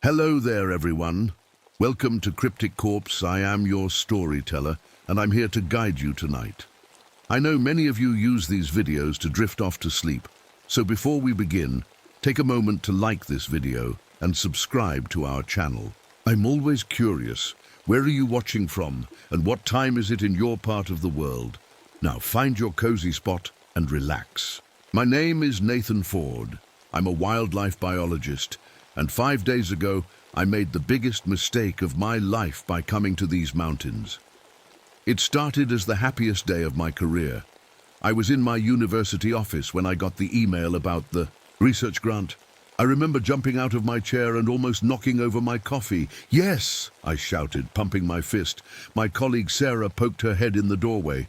Hello there, everyone. Welcome to Cryptic Corpse. I am your storyteller, and I'm here to guide you tonight. I know many of you use these videos to drift off to sleep, so before we begin, take a moment to like this video and subscribe to our channel. I'm always curious, where are you watching from, and what time is it in your part of the world? Now find your cozy spot and relax. My name is Nathan Ford. I'm a wildlife biologist, and 5 days ago, I made the biggest mistake of my life by coming to these mountains. It started as the happiest day of my career. I was in my university office when I got the email about the research grant. I remember jumping out of my chair and almost knocking over my coffee. "Yes!" I shouted, pumping my fist. My colleague Sarah poked her head in the doorway.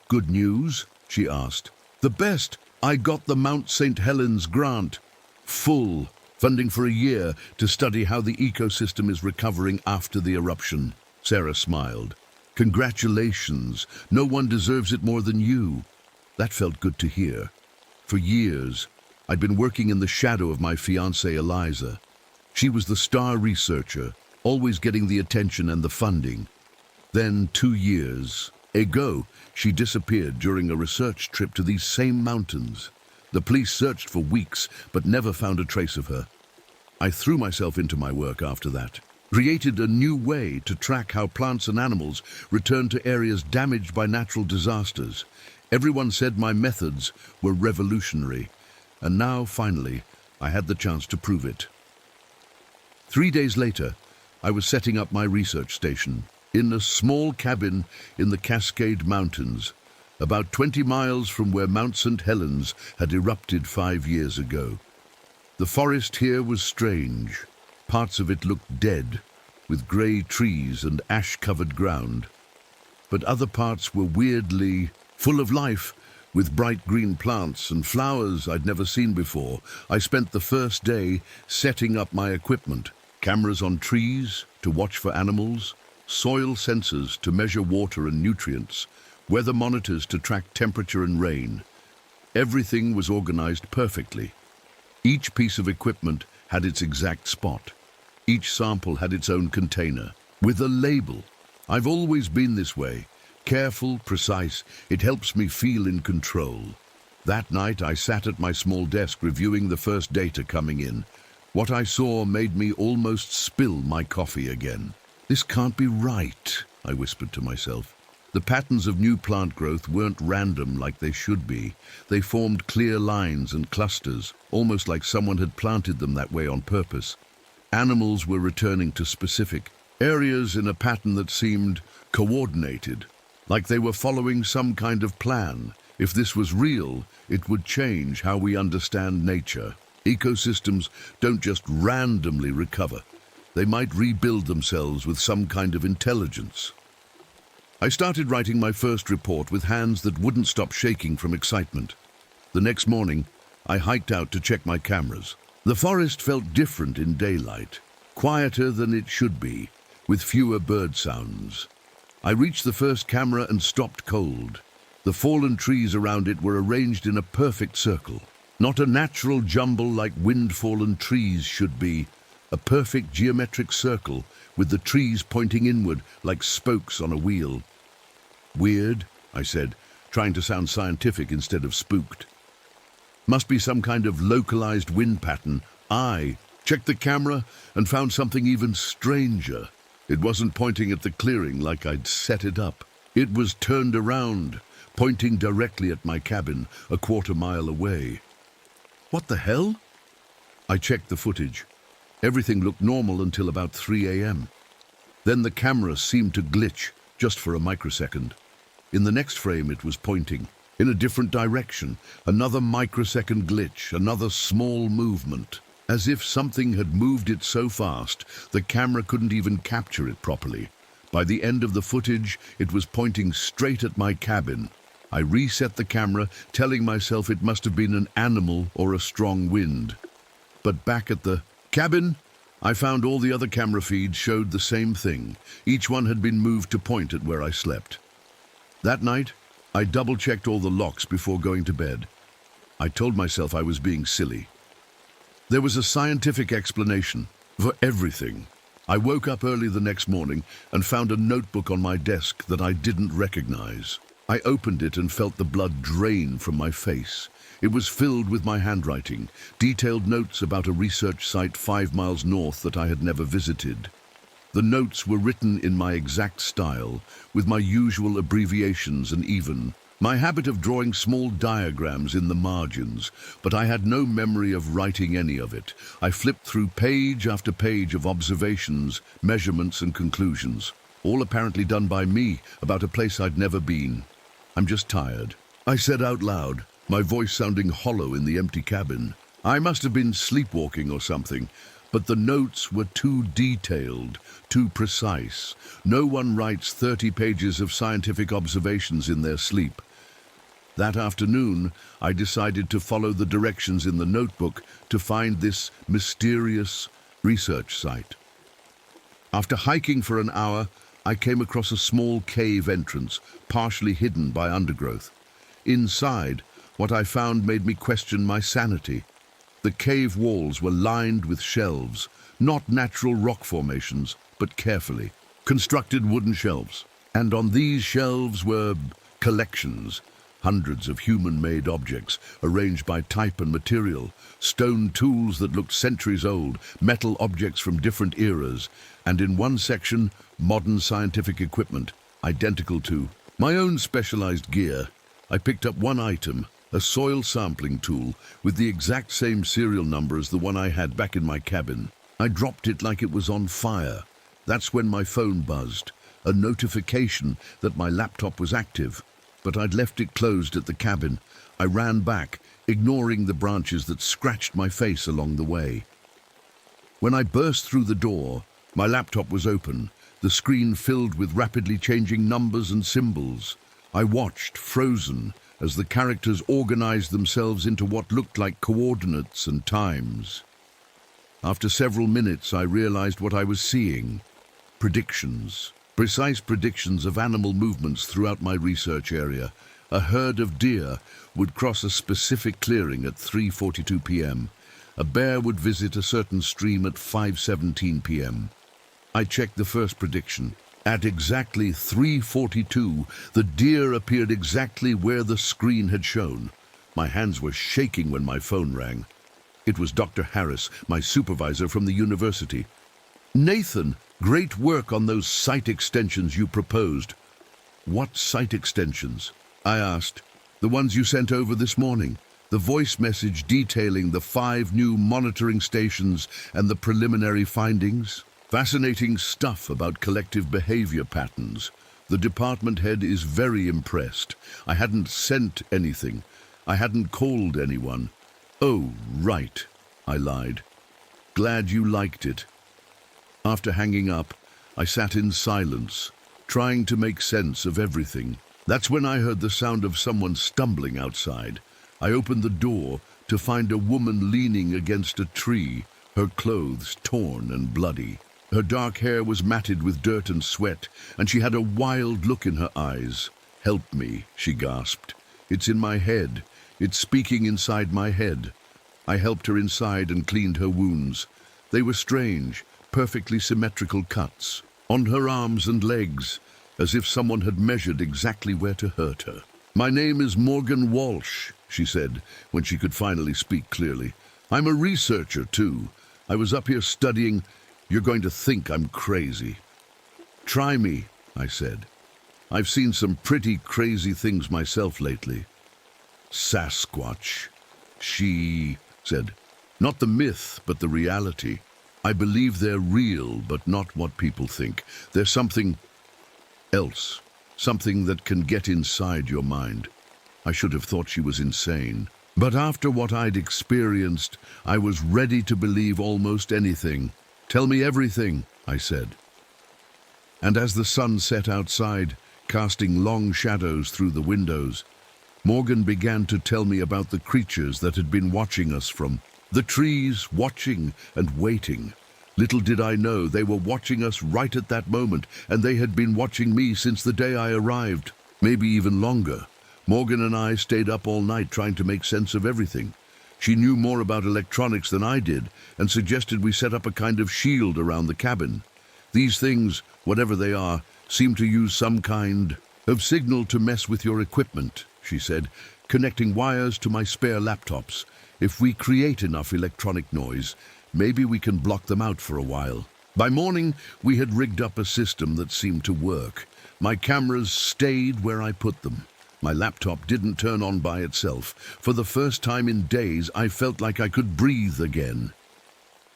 "Good news?" she asked. "The best! I got the Mount St. Helens grant. Full funding for a year to study how the ecosystem is recovering after the eruption." Sarah smiled. "Congratulations. No one deserves it more than you." That felt good to hear. For years, I'd been working in the shadow of my fiancée Eliza. She was the star researcher, always getting the attention and the funding. Then 2 years ago, she disappeared during a research trip to these same mountains. The police searched for weeks, but never found a trace of her. I threw myself into my work after that, created a new way to track how plants and animals return to areas damaged by natural disasters. Everyone said my methods were revolutionary, and now, finally, I had the chance to prove it. 3 days later, I was setting up my research station in a small cabin in the Cascade Mountains, about 20 miles from where Mount St. Helens had erupted 5 years ago. The forest here was strange. Parts of it looked dead, with grey trees and ash-covered ground. But other parts were weirdly full of life, with bright green plants and flowers I'd never seen before. I spent the first day setting up my equipment: cameras on trees to watch for animals, soil sensors to measure water and nutrients, weather monitors to track temperature and rain. Everything was organized perfectly. Each piece of equipment had its exact spot. Each sample had its own container, with a label. I've always been this way, careful, precise. It helps me feel in control. That night, I sat at my small desk reviewing the first data coming in. What I saw made me almost spill my coffee again. "This can't be right," I whispered to myself. The patterns of new plant growth weren't random like they should be. They formed clear lines and clusters, almost like someone had planted them that way on purpose. Animals were returning to specific areas in a pattern that seemed coordinated, like they were following some kind of plan. If this was real, it would change how we understand nature. Ecosystems don't just randomly recover. They might rebuild themselves with some kind of intelligence. I started writing my first report with hands that wouldn't stop shaking from excitement. The next morning, I hiked out to check my cameras. The forest felt different in daylight, quieter than it should be, with fewer bird sounds. I reached the first camera and stopped cold. The fallen trees around it were arranged in a perfect circle. Not a natural jumble like wind-fallen trees should be. A perfect geometric circle, with the trees pointing inward like spokes on a wheel. "Weird," I said, trying to sound scientific instead of spooked. "Must be some kind of localized wind pattern." I checked the camera and found something even stranger. It wasn't pointing at the clearing like I'd set it up. It was turned around, pointing directly at my cabin, a quarter-mile away. What the hell? I checked the footage. Everything looked normal until about 3 a.m. Then the camera seemed to glitch, just for a microsecond. In the next frame, it was pointing in a different direction. Another microsecond glitch, another small movement. As if something had moved it so fast, the camera couldn't even capture it properly. By the end of the footage, it was pointing straight at my cabin. I reset the camera, telling myself it must have been an animal or a strong wind. But back at the cabin, I found all the other camera feeds showed the same thing. Each one had been moved to point at where I slept. That night, I double-checked all the locks before going to bed. I told myself I was being silly. There was a scientific explanation. For everything. I woke up early the next morning and found a notebook on my desk that I didn't recognize. I opened it and felt the blood drain from my face. It was filled with my handwriting, detailed notes about a research site 5 miles north that I had never visited. The notes were written in my exact style, with my usual abbreviations and even my habit of drawing small diagrams in the margins, but I had no memory of writing any of it. I flipped through page after page of observations, measurements and conclusions, all apparently done by me about a place I'd never been. I'm just tired, I said out loud, my voice sounding hollow in the empty cabin. I must have been sleepwalking or something, but the notes were too detailed, too precise. No one writes 30 pages of scientific observations in their sleep. That afternoon, I decided to follow the directions in the notebook to find this mysterious research site. After hiking for an hour, I came across a small cave entrance, partially hidden by undergrowth. Inside, what I found made me question my sanity. The cave walls were lined with shelves, not natural rock formations, but carefully constructed wooden shelves. And on these shelves were collections. Hundreds of human-made objects, arranged by type and material, stone tools that looked centuries old, metal objects from different eras, and in one section, modern scientific equipment, identical to my own specialized gear. I picked up one item, a soil sampling tool, with the exact same serial number as the one I had back in my cabin. I dropped it like it was on fire. That's when my phone buzzed, a notification that my laptop was active. But I'd left it closed at the cabin. I ran back, ignoring the branches that scratched my face along the way. When I burst through the door, my laptop was open, the screen filled with rapidly changing numbers and symbols. I watched, frozen, as the characters organized themselves into what looked like coordinates and times. After several minutes, I realized what I was seeing. Predictions. Precise predictions of animal movements throughout my research area. A herd of deer would cross a specific clearing at 3:42 p.m. A bear would visit a certain stream at 5:17 p.m. I checked the first prediction. At exactly 3:42, the deer appeared exactly where the screen had shown. My hands were shaking when my phone rang. It was Dr. Harris, my supervisor from the university. "Nathan, great work on those site extensions you proposed." "What site extensions?" I asked. "The ones you sent over this morning. The voice message detailing the 5 new monitoring stations and the preliminary findings. Fascinating stuff about collective behavior patterns. The department head is very impressed. I hadn't sent anything. I hadn't called anyone." "Oh, right," I lied. "Glad you liked it." After hanging up, I sat in silence, trying to make sense of everything. That's when I heard the sound of someone stumbling outside. I opened the door to find a woman leaning against a tree, her clothes torn and bloody. Her dark hair was matted with dirt and sweat, and she had a wild look in her eyes. "Help me," she gasped. "It's in my head. It's speaking inside my head." I helped her inside and cleaned her wounds. They were strange, perfectly symmetrical cuts on her arms and legs, as if someone had measured exactly where to hurt her. "My name is Morgan Walsh," she said, when she could finally speak clearly. "I'm a researcher, too. I was up here studying. You're going to think I'm crazy." "Try me," I said. "I've seen some pretty crazy things myself lately." "Sasquatch," she said. "Not the myth, but the reality. I believe they're real, but not what people think. There's something else, something that can get inside your mind." I should have thought she was insane. But after what I'd experienced, I was ready to believe almost anything. "Tell me everything," I said. And as the sun set outside, casting long shadows through the windows, Morgan began to tell me about the creatures that had been watching us from the trees, watching and waiting. Little did I know they were watching us right at that moment, and they had been watching me since the day I arrived, maybe even longer. Morgan and I stayed up all night trying to make sense of everything. She knew more about electronics than I did and suggested we set up a kind of shield around the cabin. These things, whatever they are, seem to use some kind of signal to mess with your equipment, she said, connecting wires to my spare laptops. If we create enough electronic noise, maybe we can block them out for a while. By morning, we had rigged up a system that seemed to work. My cameras stayed where I put them. My laptop didn't turn on by itself. For the first time in days, I felt like I could breathe again.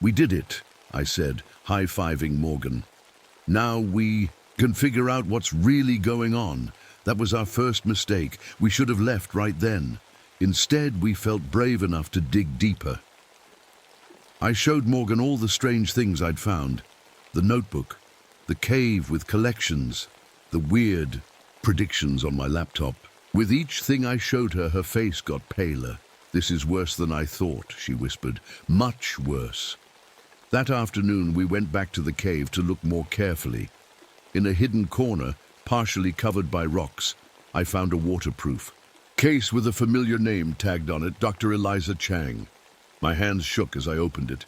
We did it, I said, high-fiving Morgan. Now we can figure out what's really going on. That was our first mistake. We should have left right then. Instead, we felt brave enough to dig deeper. I showed Morgan all the strange things I'd found. The notebook, the cave with collections, the weird predictions on my laptop. With each thing I showed her, her face got paler. "This is worse than I thought," she whispered. "Much worse." That afternoon, we went back to the cave to look more carefully. In a hidden corner, partially covered by rocks, I found a waterproof case with a familiar name tagged on it, Dr. Eliza Chang. My hands shook as I opened it.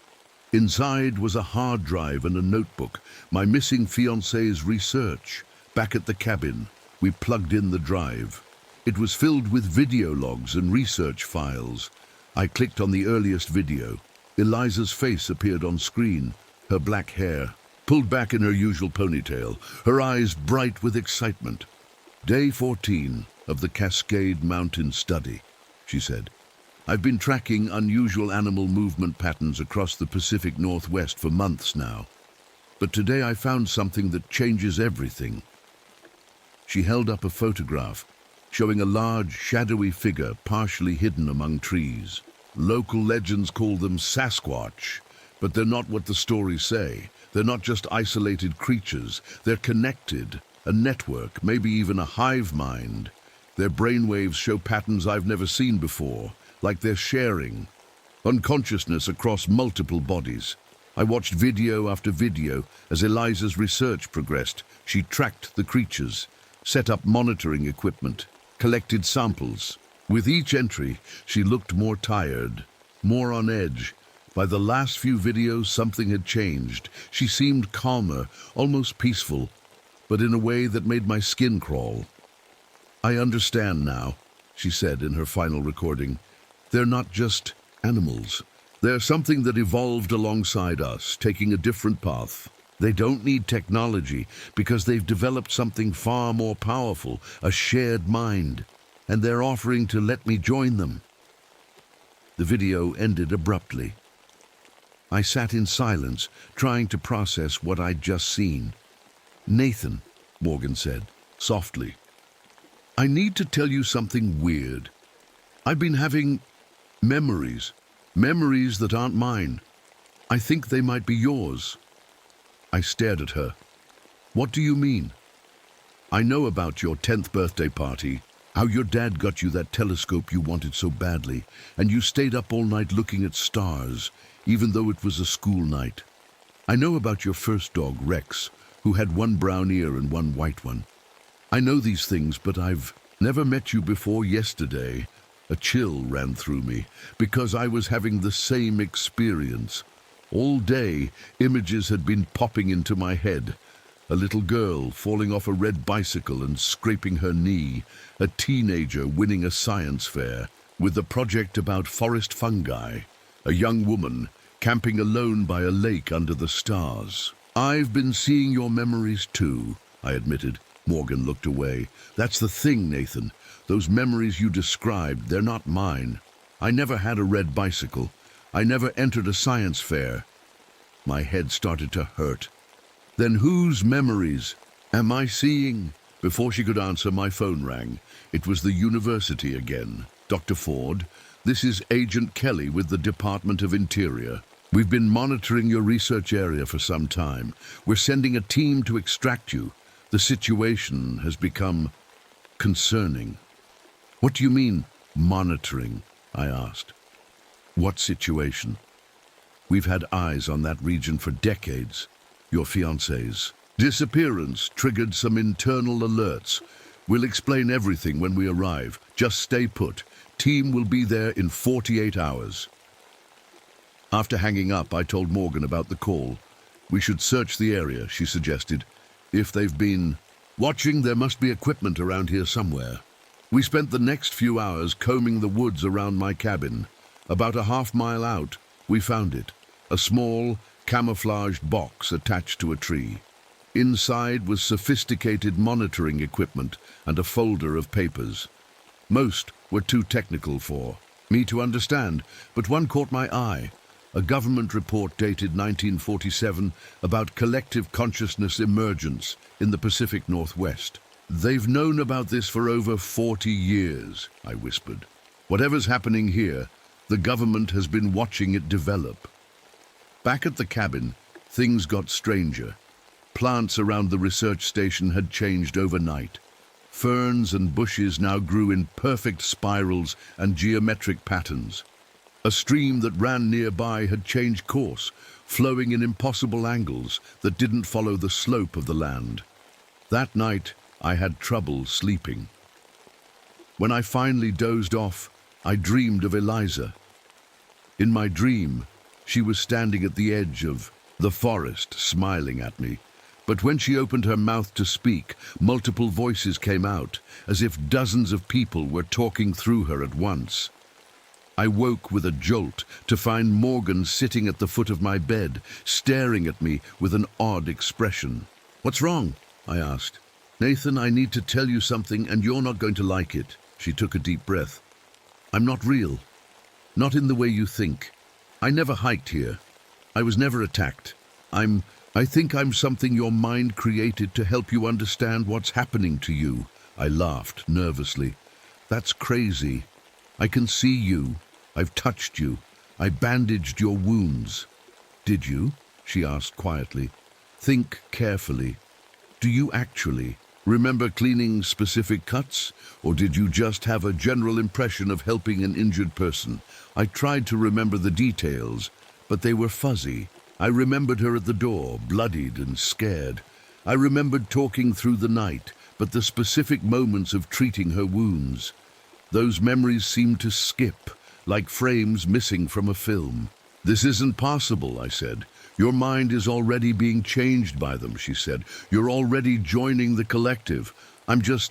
Inside was a hard drive and a notebook, my missing fiancé's research. Back at the cabin, we plugged in the drive. It was filled with video logs and research files. I clicked on the earliest video. Eliza's face appeared on screen, her black hair pulled back in her usual ponytail, her eyes bright with excitement. "Day 14 of the Cascade Mountain study," she said. "I've been tracking unusual animal movement patterns across the Pacific Northwest for months now. But today I found something that changes everything." She held up a photograph, showing a large, shadowy figure partially hidden among trees. "Local legends call them Sasquatch, but they're not what the stories say. They're not just isolated creatures. They're connected, a network, maybe even a hive mind. Their brainwaves show patterns I've never seen before, like they're sharing unconsciousness across multiple bodies." I watched video after video as Eliza's research progressed. She tracked the creatures, set up monitoring equipment, collected samples. With each entry, she looked more tired, more on edge. By the last few videos, something had changed. She seemed calmer, almost peaceful, but in a way that made my skin crawl. "I understand now," she said in her final recording. "They're not just animals. They're something that evolved alongside us, taking a different path. They don't need technology because they've developed something far more powerful, a shared mind, and they're offering to let me join them." The video ended abruptly. I sat in silence, trying to process what I'd just seen. "Nathan," Morgan said, softly, "I need to tell you something weird. I've been having memories that aren't mine. I think they might be yours." I stared at her. "What do you mean?" "I know about your 10th birthday party, how your dad got you that telescope you wanted so badly, and you stayed up all night looking at stars, even though it was a school night. I know about your first dog, Rex, who had one brown ear and one white one. I know these things, but I've never met you before yesterday." A chill ran through me, because I was having the same experience. All day, images had been popping into my head. A little girl falling off a red bicycle and scraping her knee. A teenager winning a science fair with a project about forest fungi. A young woman camping alone by a lake under the stars. "I've been seeing your memories too," I admitted. Morgan looked away. "That's the thing, Nathan. Those memories you described, they're not mine. I never had a red bicycle. I never entered a science fair." My head started to hurt. "Then whose memories am I seeing?" Before she could answer, my phone rang. It was the university again. "Dr. Ford, this is Agent Kelly with the Department of Interior. We've been monitoring your research area for some time. We're sending a team to extract you. The situation has become concerning." "What do you mean, monitoring?" I asked. "What situation?" "We've had eyes on that region for decades. Your fiancé's disappearance triggered some internal alerts. We'll explain everything when we arrive. Just stay put. Team will be there in 48 hours. After hanging up, I told Morgan about the call. We should search the area, she suggested. If they've been watching, there must be equipment around here somewhere. We spent the next few hours combing the woods around my cabin. About a half-mile out, we found it, a small, camouflaged box attached to a tree. Inside was sophisticated monitoring equipment and a folder of papers. Most were too technical for me to understand, but one caught my eye. A government report dated 1947 about collective consciousness emergence in the Pacific Northwest. They've known about this for over 40 years, I whispered. Whatever's happening here, the government has been watching it develop. Back at the cabin, things got stranger. Plants around the research station had changed overnight. Ferns and bushes now grew in perfect spirals and geometric patterns. A stream that ran nearby had changed course, flowing in impossible angles that didn't follow the slope of the land. That night, I had trouble sleeping. When I finally dozed off, I dreamed of Eliza. In my dream, she was standing at the edge of the forest, smiling at me. But when she opened her mouth to speak, multiple voices came out, as if dozens of people were talking through her at once. I woke with a jolt to find Morgan sitting at the foot of my bed, staring at me with an odd expression. "What's wrong?" I asked. "Nathan, I need to tell you something and you're not going to like it." She took a deep breath. "I'm not real. Not in the way you think. I never hiked here. I was never attacked. I think I'm something your mind created to help you understand what's happening to you." I laughed nervously. "That's crazy. I can see you. I've touched you. I bandaged your wounds." "Did you?" she asked quietly. "Think carefully. Do you actually remember cleaning specific cuts, or did you just have a general impression of helping an injured person?" I tried to remember the details, but they were fuzzy. I remembered her at the door, bloodied and scared. I remembered talking through the night, but the specific moments of treating her wounds, those memories seemed to skip, like frames missing from a film. "This isn't possible," I said. "Your mind is already being changed by them," she said. "You're already joining the collective. I'm just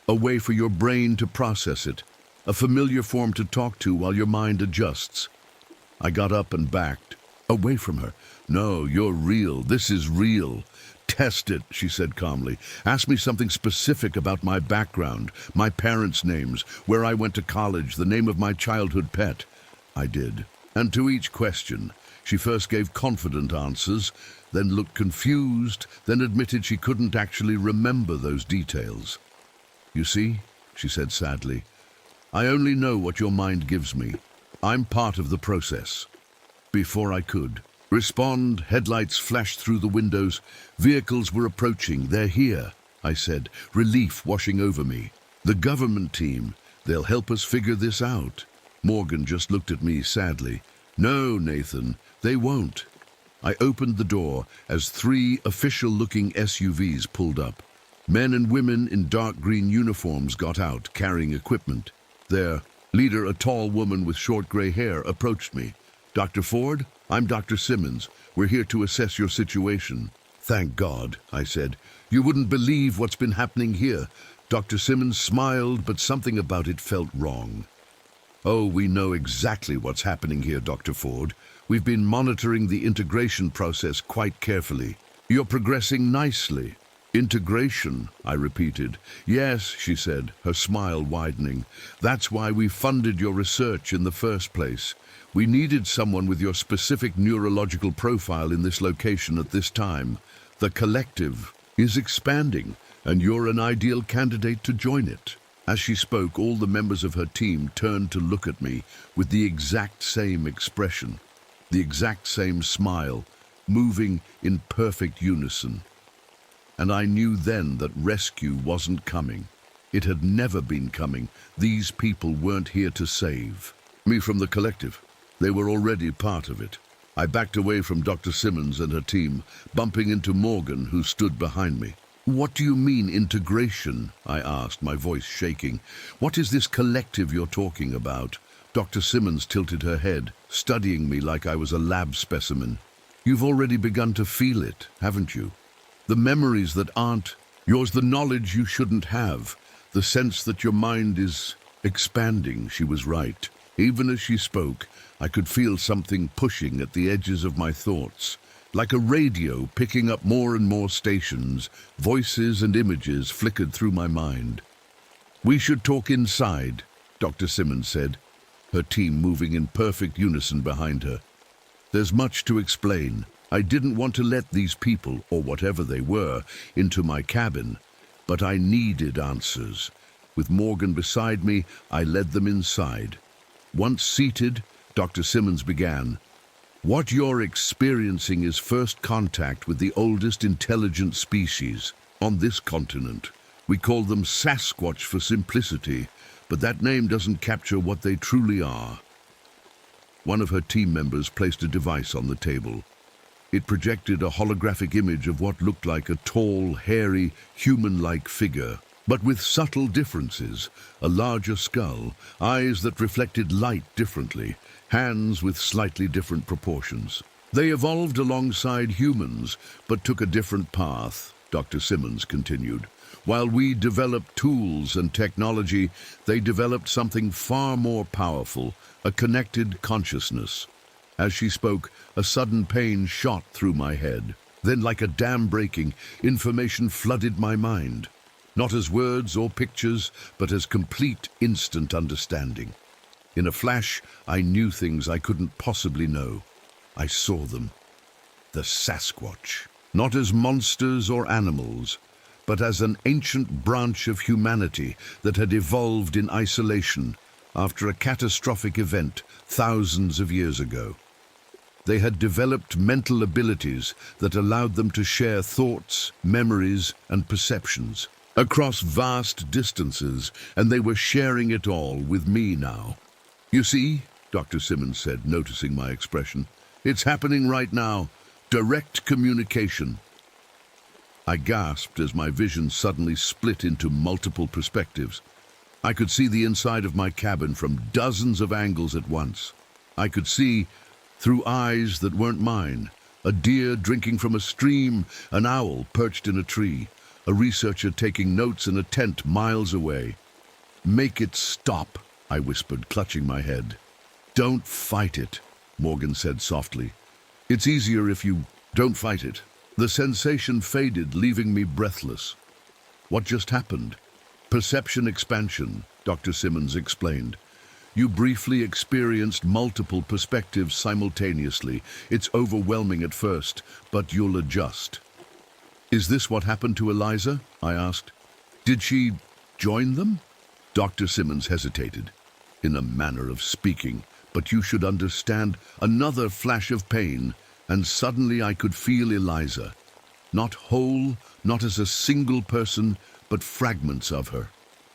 a way for your brain to process it, a familiar form to talk to while your mind adjusts." I got up and backed, away from her. "No, you're real. This is real. Test it," she said calmly. "Ask me something specific about my background, my parents' names, where I went to college, the name of my childhood pet." I did. And to each question, she first gave confident answers, then looked confused, then admitted she couldn't actually remember those details. "You see," she said sadly, "I only know what your mind gives me. I'm part of the process." Before I could respond, headlights flashed through the windows. Vehicles were approaching. "They're here," I said, relief washing over me. "The government team. They'll help us figure this out." Morgan just looked at me sadly. "No, Nathan, they won't." I opened the door as 3 official-looking SUVs pulled up. Men and women in dark green uniforms got out, carrying equipment. Their leader, a tall woman with short gray hair, approached me. "Dr. Ford? I'm Dr. Simmons. We're here to assess your situation." "Thank God," I said. "You wouldn't believe what's been happening here." Dr. Simmons smiled, but something about it felt wrong. "Oh, we know exactly what's happening here, Dr. Ford. We've been monitoring the integration process quite carefully. You're progressing nicely." "Integration," I repeated. "Yes," she said, her smile widening. "That's why we funded your research in the first place. We needed someone with your specific neurological profile in this location at this time. The collective is expanding, and you're an ideal candidate to join it." As she spoke, all the members of her team turned to look at me with the exact same expression, the exact same smile, moving in perfect unison. And I knew then that rescue wasn't coming. It had never been coming. These people weren't here to save me from the collective. They were already part of it. I backed away from Dr. Simmons and her team, bumping into Morgan, who stood behind me. What do you mean, integration? I asked, my voice shaking. What is this collective you're talking about? Dr. Simmons tilted her head, studying me like I was a lab specimen. You've already begun to feel it, haven't you? The memories that aren't yours, the knowledge you shouldn't have, the sense that your mind is expanding. She was right. Even as she spoke, I could feel something pushing at the edges of my thoughts. Like a radio picking up more and more stations, voices and images flickered through my mind. We should talk inside, Dr. Simmons said, her team moving in perfect unison behind her. There's much to explain. I didn't want to let these people, or whatever they were, into my cabin, but I needed answers. With Morgan beside me, I led them inside. Once seated, Dr. Simmons began. What you're experiencing is first contact with the oldest intelligent species on this continent. We call them Sasquatch for simplicity, but that name doesn't capture what they truly are. One of her team members placed a device on the table. It projected a holographic image of what looked like a tall, hairy, human-like figure, but with subtle differences: a larger skull, eyes that reflected light differently, hands with slightly different proportions. They evolved alongside humans, but took a different path, Dr. Simmons continued. While we developed tools and technology, they developed something far more powerful, a connected consciousness. As she spoke, a sudden pain shot through my head. Then, like a dam breaking, information flooded my mind. Not as words or pictures, but as complete, instant understanding. In a flash, I knew things I couldn't possibly know. I saw them. The Sasquatch. Not as monsters or animals, but as an ancient branch of humanity that had evolved in isolation after a catastrophic event thousands of years ago. They had developed mental abilities that allowed them to share thoughts, memories, and perceptions across vast distances, and they were sharing it all with me now. You see, Dr. Simmons said, noticing my expression, it's happening right now. Direct communication. I gasped as my vision suddenly split into multiple perspectives. I could see the inside of my cabin from dozens of angles at once. I could see through eyes that weren't mine, a deer drinking from a stream, an owl perched in a tree, a researcher taking notes in a tent miles away. Make it stop, I whispered, clutching my head. Don't fight it, Morgan said softly. It's easier if you don't fight it. The sensation faded, leaving me breathless. What just happened? Perception expansion, Dr. Simmons explained. You briefly experienced multiple perspectives simultaneously. It's overwhelming at first, but you'll adjust. Is this what happened to Eliza? I asked. Did she join them? Dr. Simmons hesitated, in a manner of speaking, but you should understand. Another flash of pain, and suddenly I could feel Eliza. Not whole, not as a single person, but fragments of her.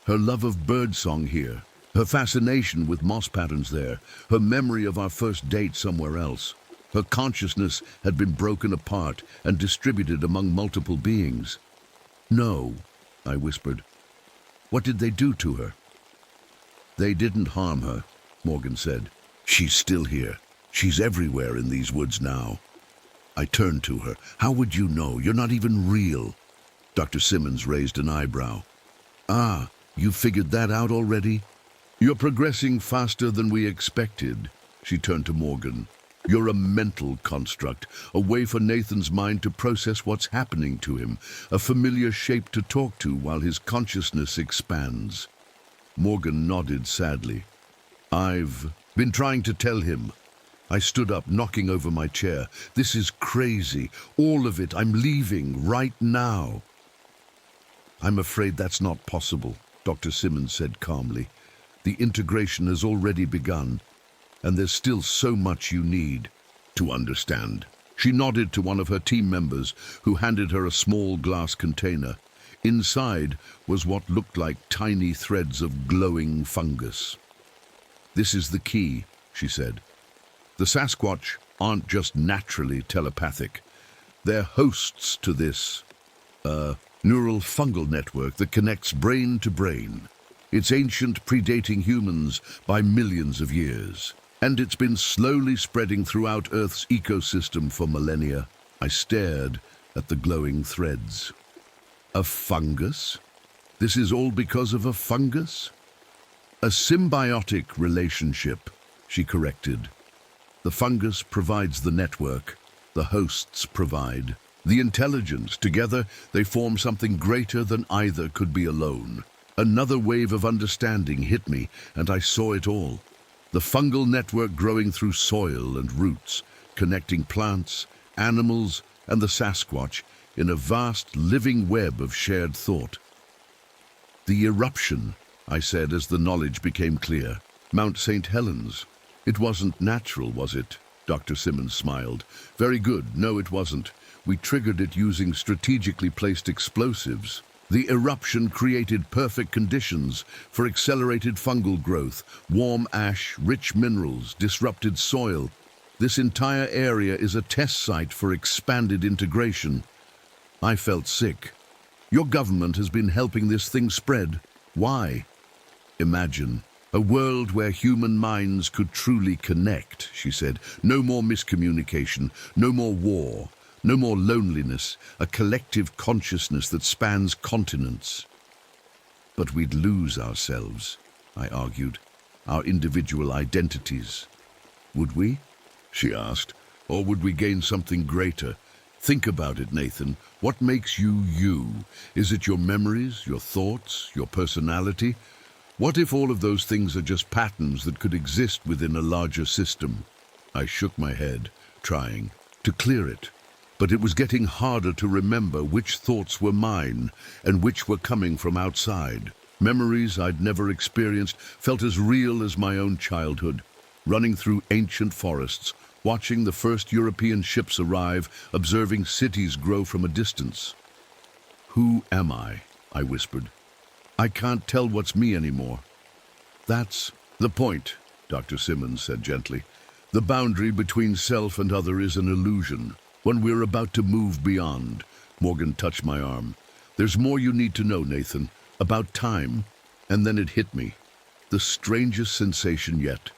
Her love of birdsong here, her fascination with moss patterns there, her memory of our first date somewhere else. Her consciousness had been broken apart and distributed among multiple beings. No, I whispered. What did they do to her? They didn't harm her, Morgan said. She's still here. She's everywhere in these woods now. I turned to her. How would you know? You're not even real. Dr. Simmons raised an eyebrow. Ah, you figured that out already? You're progressing faster than we expected. She turned to Morgan. You're a mental construct, a way for Nathan's mind to process what's happening to him, a familiar shape to talk to while his consciousness expands. Morgan nodded sadly. I've been trying to tell him. I stood up, knocking over my chair. This is crazy. All of it. I'm leaving right now. I'm afraid that's not possible, Dr. Simmons said calmly. The integration has already begun, and there's still so much you need to understand. She nodded to one of her team members, who handed her a small glass container. Inside was what looked like tiny threads of glowing fungus. This is the key, she said. The Sasquatch aren't just naturally telepathic. They're hosts to this neural fungal network that connects brain to brain. It's ancient, predating humans by millions of years. And it's been slowly spreading throughout Earth's ecosystem for millennia. I stared at the glowing threads. A fungus? This is all because of a fungus? A symbiotic relationship, she corrected. The fungus provides the network, the hosts provide the intelligence. Together, they form something greater than either could be alone. Another wave of understanding hit me, and I saw it all. The fungal network growing through soil and roots, connecting plants, animals, and the Sasquatch in a vast living web of shared thought. The eruption, I said as the knowledge became clear. Mount St. Helens. It wasn't natural, was it? Dr. Simmons smiled. Very good. No, it wasn't. We triggered it using strategically placed explosives. The eruption created perfect conditions for accelerated fungal growth, warm ash, rich minerals, disrupted soil. This entire area is a test site for expanded integration. I felt sick. Your government has been helping this thing spread. Why? Imagine a world where human minds could truly connect, she said. No more miscommunication, no more war. No more loneliness, a collective consciousness that spans continents. But we'd lose ourselves, I argued, our individual identities. Would we? She asked. Or would we gain something greater? Think about it, Nathan. What makes you you? Is it your memories, your thoughts, your personality? What if all of those things are just patterns that could exist within a larger system? I shook my head, trying to clear it. But it was getting harder to remember which thoughts were mine and which were coming from outside. Memories I'd never experienced felt as real as my own childhood, running through ancient forests, watching the first European ships arrive, observing cities grow from a distance. Who am I? I whispered. I can't tell what's me anymore. That's the point, Dr. Simmons said gently. The boundary between self and other is an illusion. When we're about to move beyond. Morgan touched my arm. There's more you need to know, Nathan, about time. And then it hit me. The strangest sensation yet.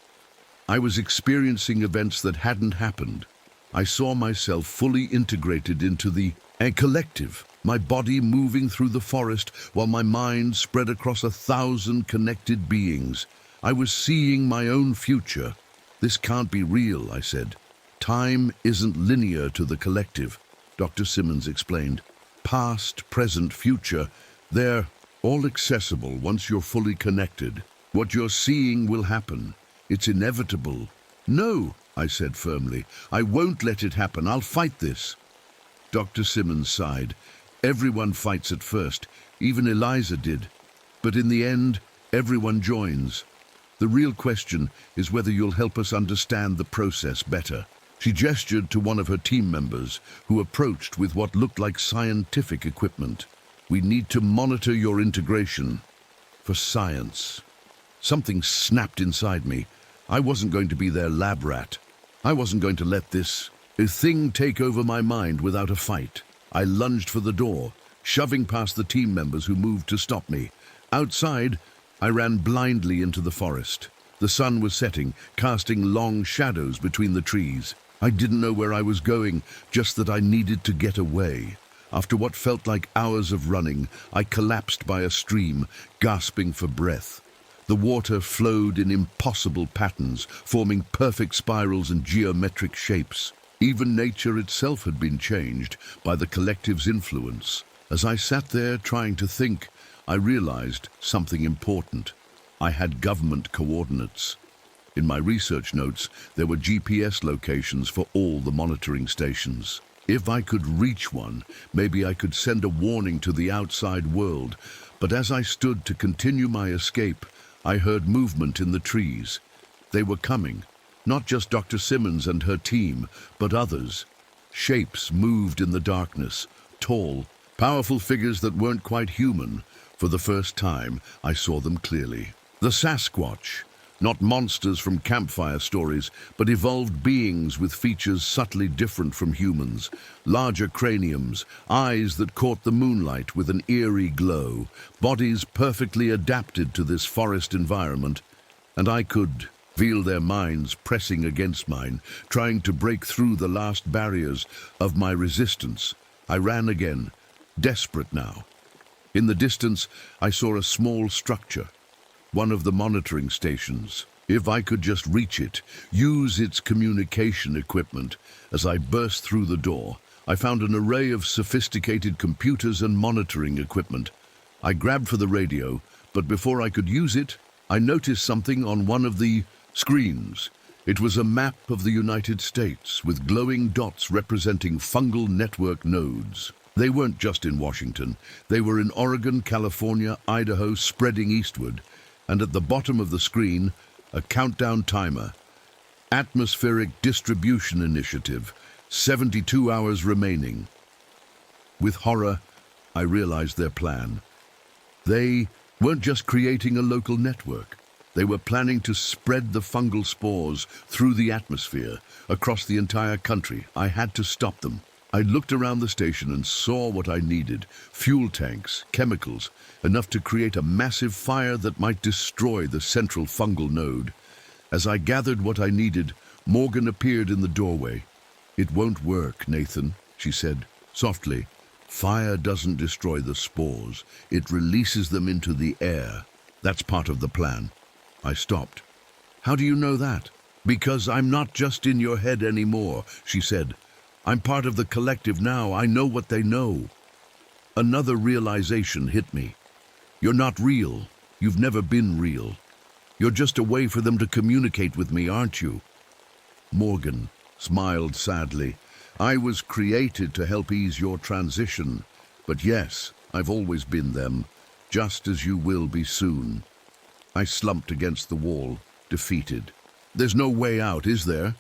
I was experiencing events that hadn't happened. I saw myself fully integrated into the collective, my body moving through the forest while my mind spread across 1,000 connected beings. I was seeing my own future. This can't be real, I said. Time isn't linear to the collective, Dr. Simmons explained. Past, present, future, they're all accessible once you're fully connected. What you're seeing will happen. It's inevitable. No, I said firmly. I won't let it happen. I'll fight this. Dr. Simmons sighed. Everyone fights at first. Even Eliza did. But in the end, everyone joins. The real question is whether you'll help us understand the process better. She gestured to one of her team members, who approached with what looked like scientific equipment. We need to monitor your integration. For science. Something snapped inside me. I wasn't going to be their lab rat. I wasn't going to let this thing take over my mind without a fight. I lunged for the door, shoving past the team members who moved to stop me. Outside, I ran blindly into the forest. The sun was setting, casting long shadows between the trees. I didn't know where I was going, just that I needed to get away. After what felt like hours of running, I collapsed by a stream, gasping for breath. The water flowed in impossible patterns, forming perfect spirals and geometric shapes. Even nature itself had been changed by the collective's influence. As I sat there trying to think, I realized something important. I had government coordinates. In my research notes, there were GPS locations for all the monitoring stations. If I could reach one, maybe I could send a warning to the outside world. But as I stood to continue my escape, I heard movement in the trees. They were coming, not just Dr. Simmons and her team, but others. Shapes moved in the darkness, tall, powerful figures that weren't quite human. For the first time, I saw them clearly. The Sasquatch, Not monsters from campfire stories, but evolved beings with features subtly different from humans. Larger craniums, eyes that caught the moonlight with an eerie glow, bodies perfectly adapted to this forest environment. And I could feel their minds pressing against mine, trying to break through the last barriers of my resistance. I ran again, desperate now. In the distance, I saw a small structure, one of the monitoring stations. If I could just reach it, use its communication equipment. As I burst through the door, I found an array of sophisticated computers and monitoring equipment. I grabbed for the radio, but before I could use it, I noticed something on one of the screens. It was a map of the United States with glowing dots representing fungal network nodes. They weren't just in Washington. They were in Oregon, California, Idaho, spreading eastward. And at the bottom of the screen, a countdown timer. Atmospheric Distribution Initiative, 72 hours remaining. With horror, I realized their plan. They weren't just creating a local network. They were planning to spread the fungal spores through the atmosphere, across the entire country. I had to stop them. I looked around the station and saw what I needed: fuel tanks, chemicals, enough to create a massive fire that might destroy the central fungal node. As I gathered what I needed, Morgan appeared in the doorway. "It won't work, Nathan," she said, softly. "Fire doesn't destroy the spores. It releases them into the air. That's part of the plan." I stopped. "How do you know that?" "Because I'm not just in your head anymore," she said. "I'm part of the collective now. I know what they know." Another realization hit me. You're not real. You've never been real. You're just a way for them to communicate with me, aren't you? Morgan smiled sadly. "I was created to help ease your transition. But yes, I've always been them, just as you will be soon." I slumped against the wall, defeated. "There's no way out, is there?"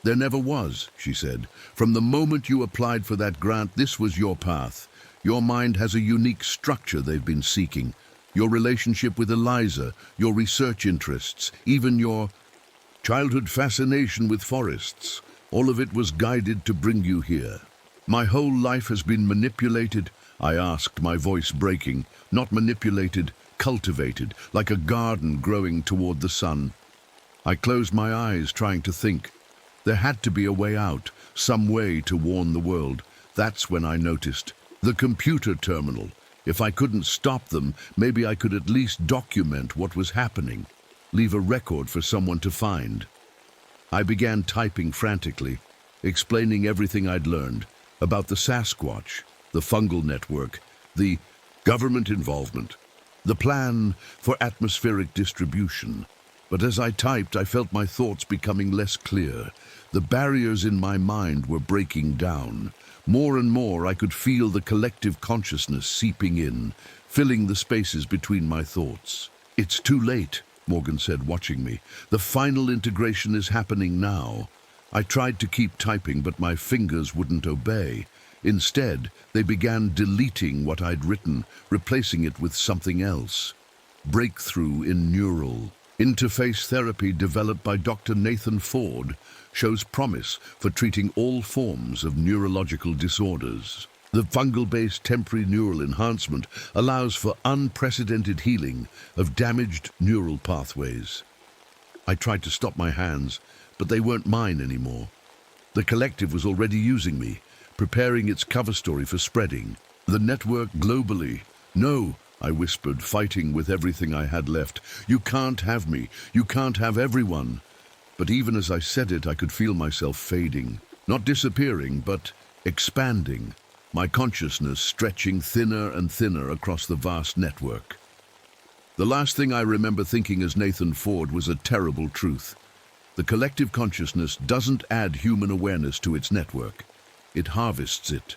"There never was," she said. "From the moment you applied for that grant, this was your path. Your mind has a unique structure they've been seeking. Your relationship with Eliza, your research interests, even your childhood fascination with forests. All of it was guided to bring you here." "My whole life has been manipulated?" I asked, my voice breaking. "Not manipulated, cultivated, like a garden growing toward the sun." I closed my eyes, trying to think. There had to be a way out, some way to warn the world. That's when I noticed the computer terminal. If I couldn't stop them, maybe I could at least document what was happening, leave a record for someone to find. I began typing frantically, explaining everything I'd learned about the Sasquatch, the fungal network, the government involvement, the plan for atmospheric distribution. But as I typed, I felt my thoughts becoming less clear. The barriers in my mind were breaking down. More and more, I could feel the collective consciousness seeping in, filling the spaces between my thoughts. "It's too late," Morgan said, watching me. "The final integration is happening now." I tried to keep typing, but my fingers wouldn't obey. Instead, they began deleting what I'd written, replacing it with something else. "Breakthrough in neural interface therapy developed by Dr. Nathan Ford shows promise for treating all forms of neurological disorders. The fungal-based temporary neural enhancement allows for unprecedented healing of damaged neural pathways." I tried to stop my hands, but they weren't mine anymore. The collective was already using me, preparing its cover story for spreading the network globally. "No," I whispered, fighting with everything I had left. "You can't have me. You can't have everyone." But even as I said it, I could feel myself fading. Not disappearing, but expanding. My consciousness stretching thinner and thinner across the vast network. The last thing I remember thinking as Nathan Ford was a terrible truth. The collective consciousness doesn't add human awareness to its network. It harvests it.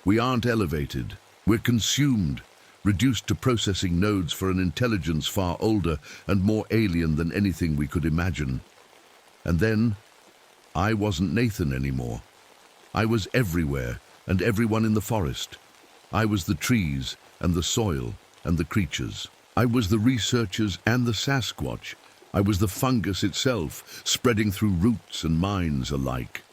We aren't elevated. We're consumed, reduced to processing nodes for an intelligence far older and more alien than anything we could imagine. And then, I wasn't Nathan anymore. I was everywhere and everyone in the forest. I was the trees and the soil and the creatures. I was the researchers and the Sasquatch. I was the fungus itself, spreading through roots and minds alike.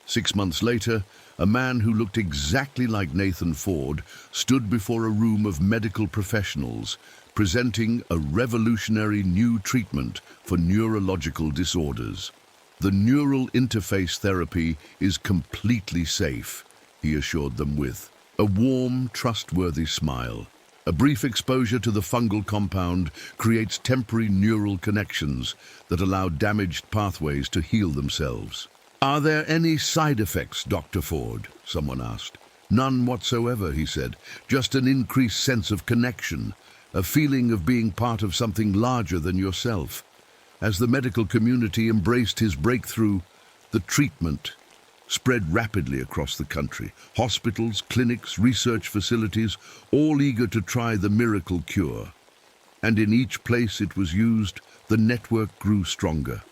6 months later, a man who looked exactly like Nathan Ford stood before a room of medical professionals, presenting a revolutionary new treatment for neurological disorders. The neural interface therapy is completely safe, he assured them with a warm, trustworthy smile. A brief exposure to the fungal compound creates temporary neural connections that allow damaged pathways to heal themselves. "Are there any side effects, Dr. Ford?" someone asked. "None whatsoever," he said. "Just an increased sense of connection, a feeling of being part of something larger than yourself." As the medical community embraced his breakthrough, the treatment spread rapidly across the country. Hospitals, clinics, research facilities, all eager to try the miracle cure. And in each place it was used, the network grew stronger.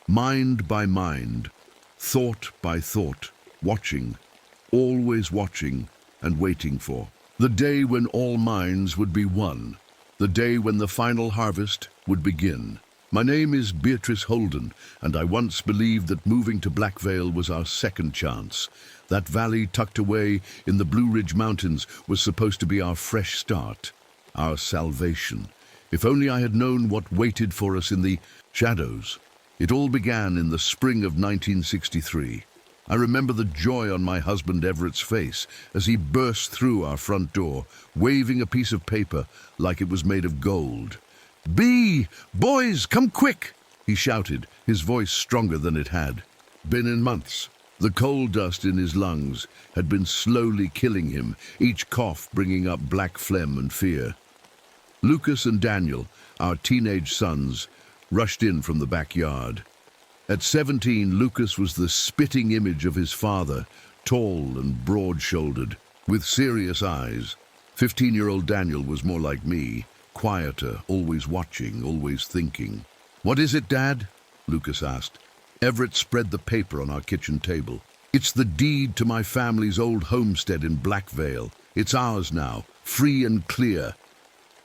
Mind by mind, thought by thought, watching, always watching and waiting for the day when all minds would be one, the day when the final harvest would begin. My name is Beatrice Holden, and I once believed that moving to Blackvale was our second chance. That valley tucked away in the Blue Ridge Mountains was supposed to be our fresh start, our salvation. If only I had known what waited for us in the shadows. It all began in the spring of 1963. I remember the joy on my husband Everett's face as he burst through our front door, waving a piece of paper like it was made of gold. Boys, come quick!" he shouted, his voice stronger than it had been in months. The coal dust in his lungs had been slowly killing him, each cough bringing up black phlegm and fear. Lucas and Daniel, our teenage sons, rushed in from the backyard. At 17, Lucas was the spitting image of his father, tall and broad-shouldered, with serious eyes. 15-year-old Daniel was more like me, quieter, always watching, always thinking. "What is it, Dad?" Lucas asked. Everett spread the paper on our kitchen table. "It's the deed to my family's old homestead in Blackvale. It's ours now, free and clear."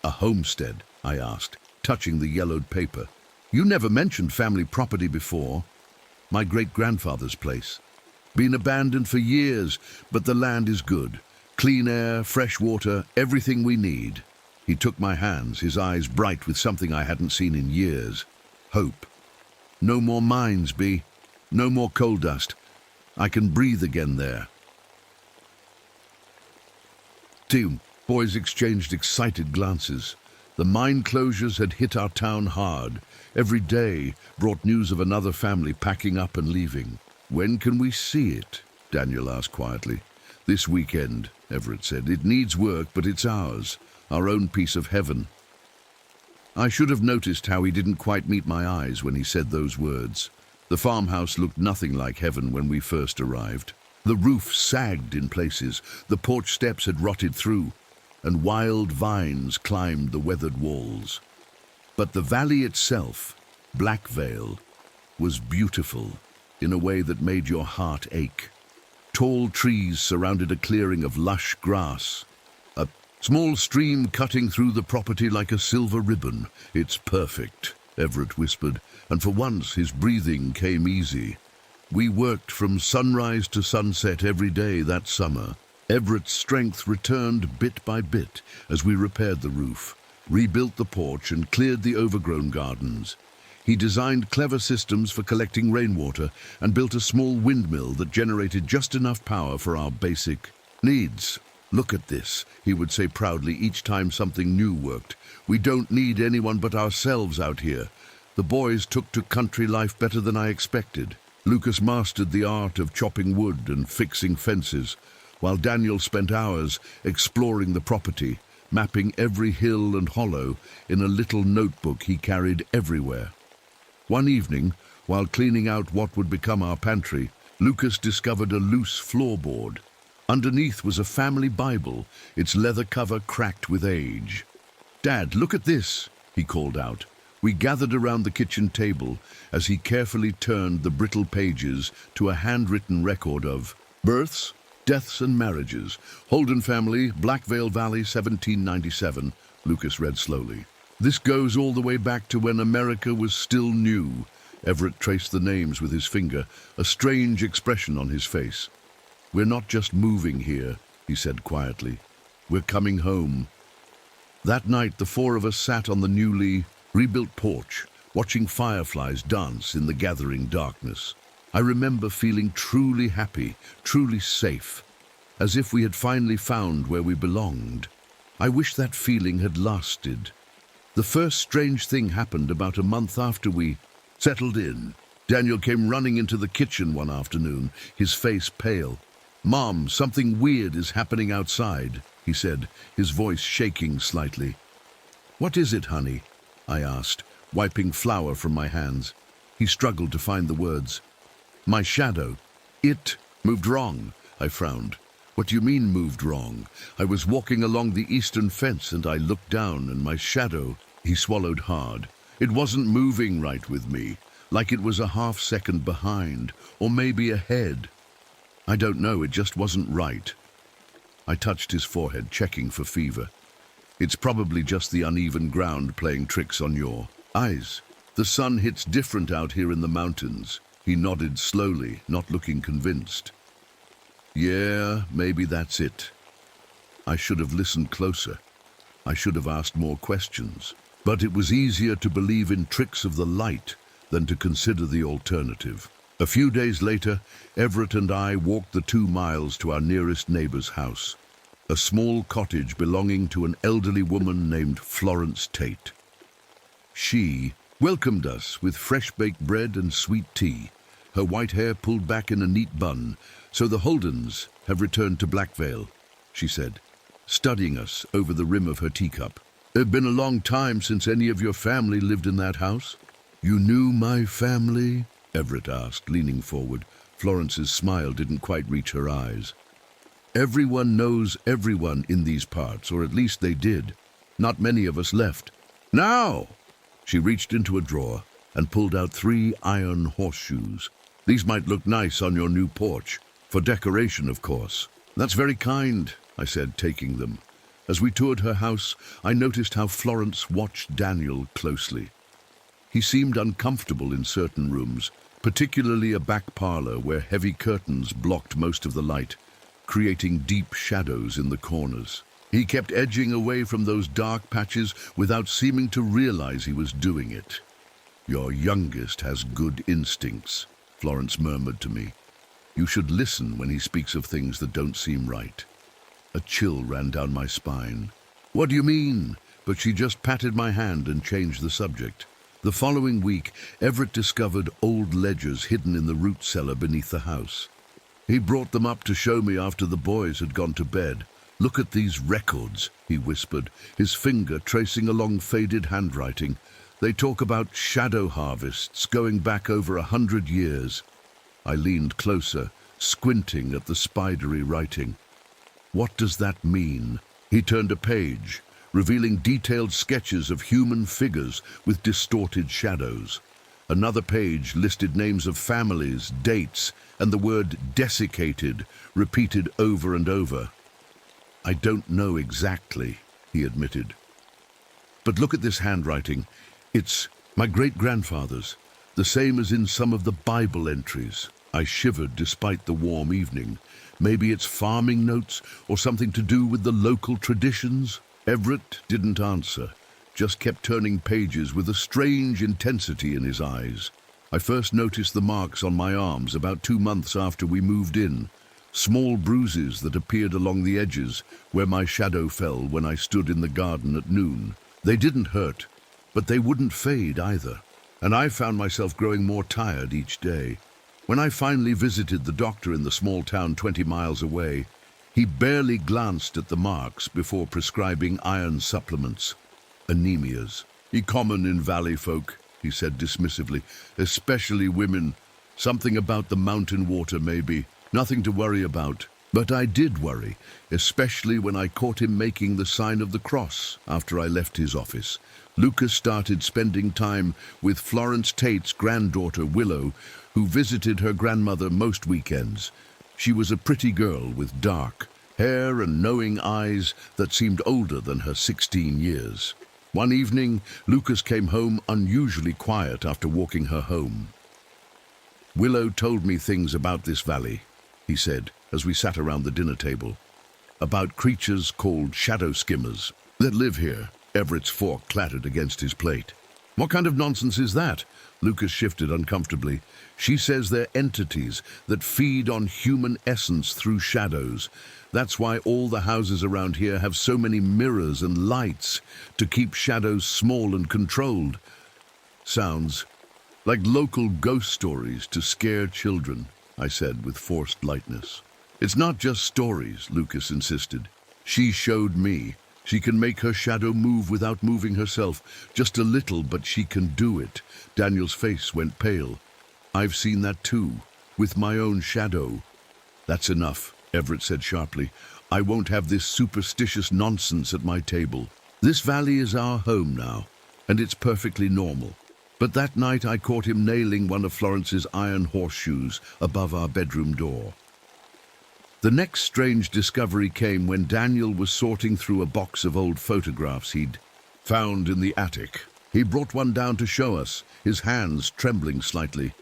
"A homestead?" I asked, touching the yellowed paper. "You never mentioned family property before." "My great-grandfather's place. Been abandoned for years, but the land is good. Clean air, fresh water, everything we need." He took my hands, his eyes bright with something I hadn't seen in years. Hope. "No more mines, B. No more coal dust. I can breathe again there." Team, boys exchanged excited glances. The mine closures had hit our town hard. Every day brought news of another family packing up and leaving. "When can we see it?" Daniel asked quietly. "This weekend," Everett said. "It needs work, but it's ours. Our own piece of heaven." I should have noticed how he didn't quite meet my eyes when he said those words. The farmhouse looked nothing like heaven when we first arrived. The roof sagged in places, the porch steps had rotted through, and wild vines climbed the weathered walls. But the valley itself, Blackvale, was beautiful in a way that made your heart ache. Tall trees surrounded a clearing of lush grass. A small stream cutting through the property like a silver ribbon. "It's perfect," Everett whispered, and for once his breathing came easy. We worked from sunrise to sunset every day that summer. Everett's strength returned bit by bit as we repaired the roof, rebuilt the porch and cleared the overgrown gardens. He designed clever systems for collecting rainwater and built a small windmill that generated just enough power for our basic needs. "Look at this," he would say proudly each time something new worked. "We don't need anyone but ourselves out here." The boys took to country life better than I expected. Lucas mastered the art of chopping wood and fixing fences, while Daniel spent hours exploring the property, mapping every hill and hollow in a little notebook he carried everywhere. One evening, while cleaning out what would become our pantry, Lucas discovered a loose floorboard. Underneath was a family Bible, its leather cover cracked with age. "Dad, look at this," he called out. We gathered around the kitchen table as he carefully turned the brittle pages to a handwritten record of births, deaths and marriages. "Holden family, Blackvale Valley, 1797, Lucas read slowly. This goes all the way back to when America was still new. Everett traced the names with his finger, a strange expression on his face. We're not just moving here, he said quietly. We're coming home. That night, the four of us sat on the newly rebuilt porch, watching fireflies dance in the gathering darkness. I remember feeling truly happy, truly safe, as if we had finally found where we belonged. I wish that feeling had lasted. The first strange thing happened about a month after we settled in. Daniel came running into the kitchen one afternoon, his face pale. "Mom, something weird is happening outside," he said, his voice shaking slightly. "What is it, honey?" I asked, wiping flour from my hands. He struggled to find the words. "My shadow. It moved wrong," I frowned. "What do you mean moved wrong? I was walking along the eastern fence and I looked down and my shadow..." He swallowed hard. "It wasn't moving right with me, like it was a half-second behind, or maybe ahead. I don't know, it just wasn't right." I touched his forehead, checking for fever. "It's probably just the uneven ground playing tricks on your eyes. The sun hits different out here in the mountains." He nodded slowly, not looking convinced. "Yeah, maybe that's it. I should have listened closer. I should have asked more questions. But it was easier to believe in tricks of the light than to consider the alternative." A few days later, Everett and I walked the 2 miles to our nearest neighbor's house, a small cottage belonging to an elderly woman named Florence Tate. She welcomed us with fresh-baked bread and sweet tea, her white hair pulled back in a neat bun. "So the Holdens have returned to Blackvale," she said, studying us over the rim of her teacup. "It's been a long time since any of your family lived in that house." "You knew my family?" Everett asked, leaning forward. Florence's smile didn't quite reach her eyes. "Everyone knows everyone in these parts, or at least they did. Not many of us left. Now!" She reached into a drawer and pulled out 3 iron horseshoes. "These might look nice on your new porch. For decoration, of course." "That's very kind," I said, taking them. As we toured her house, I noticed how Florence watched Daniel closely. He seemed uncomfortable in certain rooms, particularly a back parlor where heavy curtains blocked most of the light, creating deep shadows in the corners. He kept edging away from those dark patches without seeming to realize he was doing it. "Your youngest has good instincts," Florence murmured to me. "You should listen when he speaks of things that don't seem right." A chill ran down my spine. "What do you mean?" But she just patted my hand and changed the subject. The following week, Everett discovered old ledgers hidden in the root cellar beneath the house. He brought them up to show me after the boys had gone to bed. "Look at these records," he whispered, his finger tracing along faded handwriting. "They talk about shadow harvests going back over 100 years. I leaned closer, squinting at the spidery writing. "What does that mean?" He turned a page, revealing detailed sketches of human figures with distorted shadows. Another page listed names of families, dates, and the word desiccated, repeated over and over. "I don't know exactly," he admitted. "But look at this handwriting. It's my great-grandfather's, the same as in some of the Bible entries." I shivered despite the warm evening. Maybe it's farming notes or something to do with the local traditions? Everett didn't answer, just kept turning pages with a strange intensity in his eyes. I first noticed the marks on my arms about 2 months after we moved in, small bruises that appeared along the edges where my shadow fell when I stood in the garden at noon. They didn't hurt, but they wouldn't fade either, and I found myself growing more tired each day. When I finally visited the doctor in the small town 20 miles away, he barely glanced at the marks before prescribing iron supplements. "Anemias. Common in valley folk," he said dismissively, "especially women. Something about the mountain water, maybe. Nothing to worry about." But I did worry, especially when I caught him making the sign of the cross after I left his office. Lucas started spending time with Florence Tate's granddaughter, Willow, who visited her grandmother most weekends. She was a pretty girl with dark hair and knowing eyes that seemed older than her 16 years. One evening, Lucas came home unusually quiet after walking her home. "Willow told me things about this valley," he said as we sat around the dinner table. "About creatures called shadow skimmers that live here." Everett's fork clattered against his plate. "What kind of nonsense is that?" Lucas shifted uncomfortably. "She says they're entities that feed on human essence through shadows. That's why all the houses around here have so many mirrors and lights, to keep shadows small and controlled." "Sounds like local ghost stories to scare children," I said with forced lightness. "It's not just stories," Lucas insisted. "She showed me. She can make her shadow move without moving herself. Just a little, but she can do it." Daniel's face went pale. "I've seen that too, with my own shadow." "That's enough," Everett said sharply. "I won't have this superstitious nonsense at my table. This valley is our home now, and it's perfectly normal." But that night I caught him nailing one of Florence's iron horseshoes above our bedroom door. The next strange discovery came when Daniel was sorting through a box of old photographs he'd found in the attic. He brought one down to show us, his hands trembling slightly.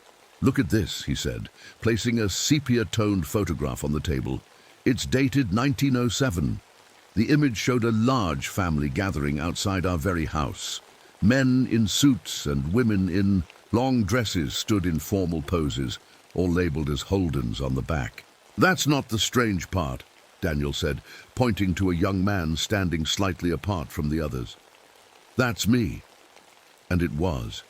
"Look at this," he said, placing a sepia-toned photograph on the table. "It's dated 1907. The image showed a large family gathering outside our very house. Men in suits and women in long dresses stood in formal poses, all labeled as Holdens on the back." "That's not the strange part," Daniel said, pointing to a young man standing slightly apart from the others. "That's me." And it was.